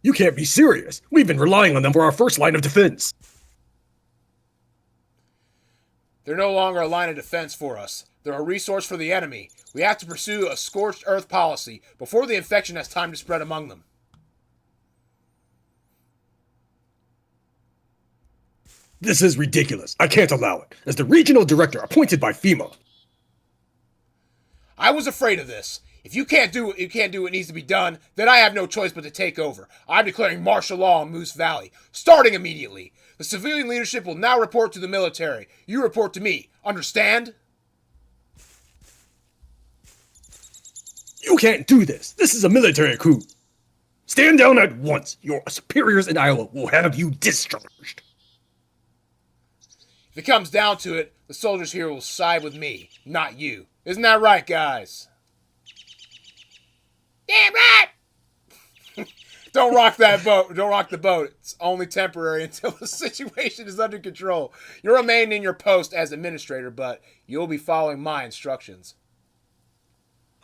You can't be serious. We've been relying on them for our first line of defense. They're no longer a line of defense for us. They're a resource for the enemy. We have to pursue a scorched earth policy before the infection has time to spread among them. This is ridiculous. I can't allow it. As the regional director appointed by FEMA. I was afraid of this. If you can't do what needs to be done, then I have no choice but to take over. I'm declaring martial law in Moose Valley, starting immediately. The civilian leadership will now report to the military. You report to me. Understand? You can't do this. This is a military coup. Stand down at once. Your superiors in Iowa will have you discharged. If it comes down to it, the soldiers here will side with me, not you. Isn't that right, guys? Damn right! Don't rock that boat. Don't rock the boat. It's only temporary until the situation is under control. You'll remain in your post as administrator, but you'll be following my instructions.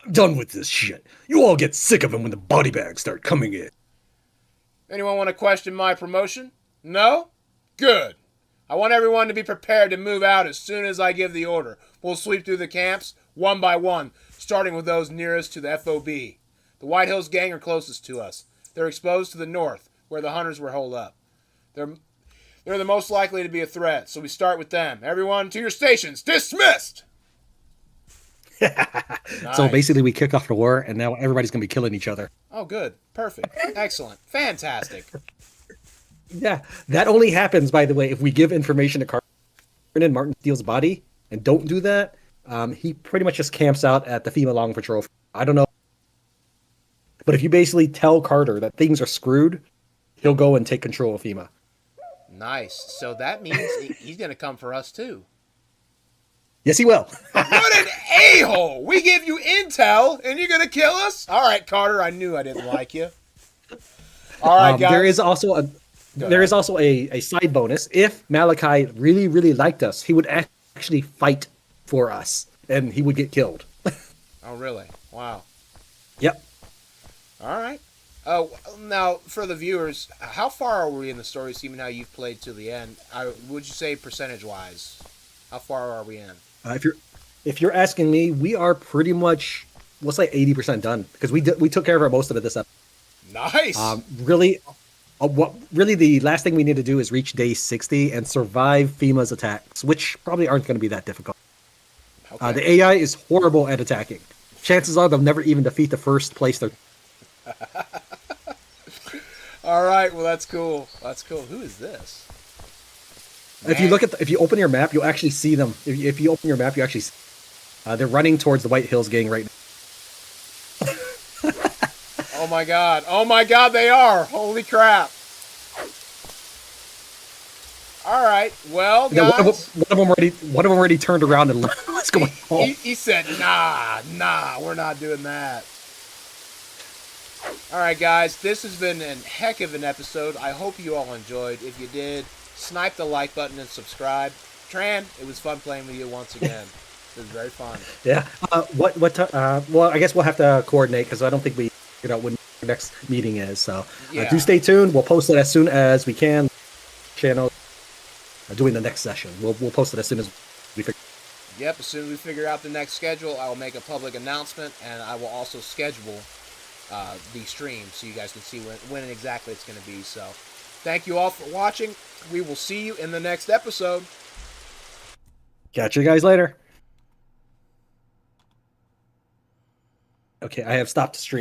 I'm done with this shit. You all get sick of them when the body bags start coming in. Anyone want to question my promotion? No? Good. I want everyone to be prepared to move out as soon as I give the order. We'll sweep through the camps, one by one, starting with those nearest to the FOB. The White Hills gang are closest to us. They're exposed to the north, where the hunters were holed up. They're the most likely to be a threat, so we start with them. Everyone to your stations. Dismissed! Nice. So basically we kick off the war, and now everybody's going to be killing each other. Oh, good. Perfect. Excellent. Fantastic. Yeah, that only happens, by the way, if we give information to Carter and Martin Steele's body, and don't do that, he pretty much just camps out at the FEMA Long Patrol. I don't know. But if you basically tell Carter that things are screwed, he'll go and take control of FEMA. Nice. So that means he's going to come for us, too. Yes, he will. What an a-hole! We give you intel, and you're going to kill us? All right, Carter, I knew I didn't like you. All right, guys. There is also a side bonus. If Malachi really, really liked us, he would actually fight for us, and he would get killed. Oh, really? Wow. Yep. All right. Now, for the viewers, how far are we in the story, seeing how you've played to the end? Would you say percentage-wise? How far are we in? If you're asking me, we are pretty much, let's say 80% done, because we took care of most of it this episode. Nice. Really the last thing we need to do is reach day 60 and survive FEMA's attacks, which probably aren't going to be that difficult. Okay. The AI is horrible at attacking. Chances are they'll never even defeat the first place they're. All right, well that's cool. That's cool. Who is this? Man. If you open your map, you'll actually see them. If you open your map, you actually see, they're running towards the White Hills gang right now. Oh my god, they are! Holy crap! All right. Well, Yeah, guys. one of them already turned around and left. What's going on? He said, nah, we're not doing that. All right, guys. This has been a heck of an episode. I hope you all enjoyed. If you did, snipe the like button and subscribe. Tran, it was fun playing with you once again. It was very fun. Yeah. Well, I guess we'll have to coordinate because I don't think we figured out when our next meeting is. So Yeah. do stay tuned. We'll post it as soon as we can. Channel doing the next session. We'll post it as soon as we figure. Yep, as soon as we figure out the next schedule, I will make a public announcement, and I will also schedule the stream so you guys can see when exactly it's going to be. So, thank you all for watching. We will see you in the next episode. Catch you guys later. Okay, I have stopped the stream.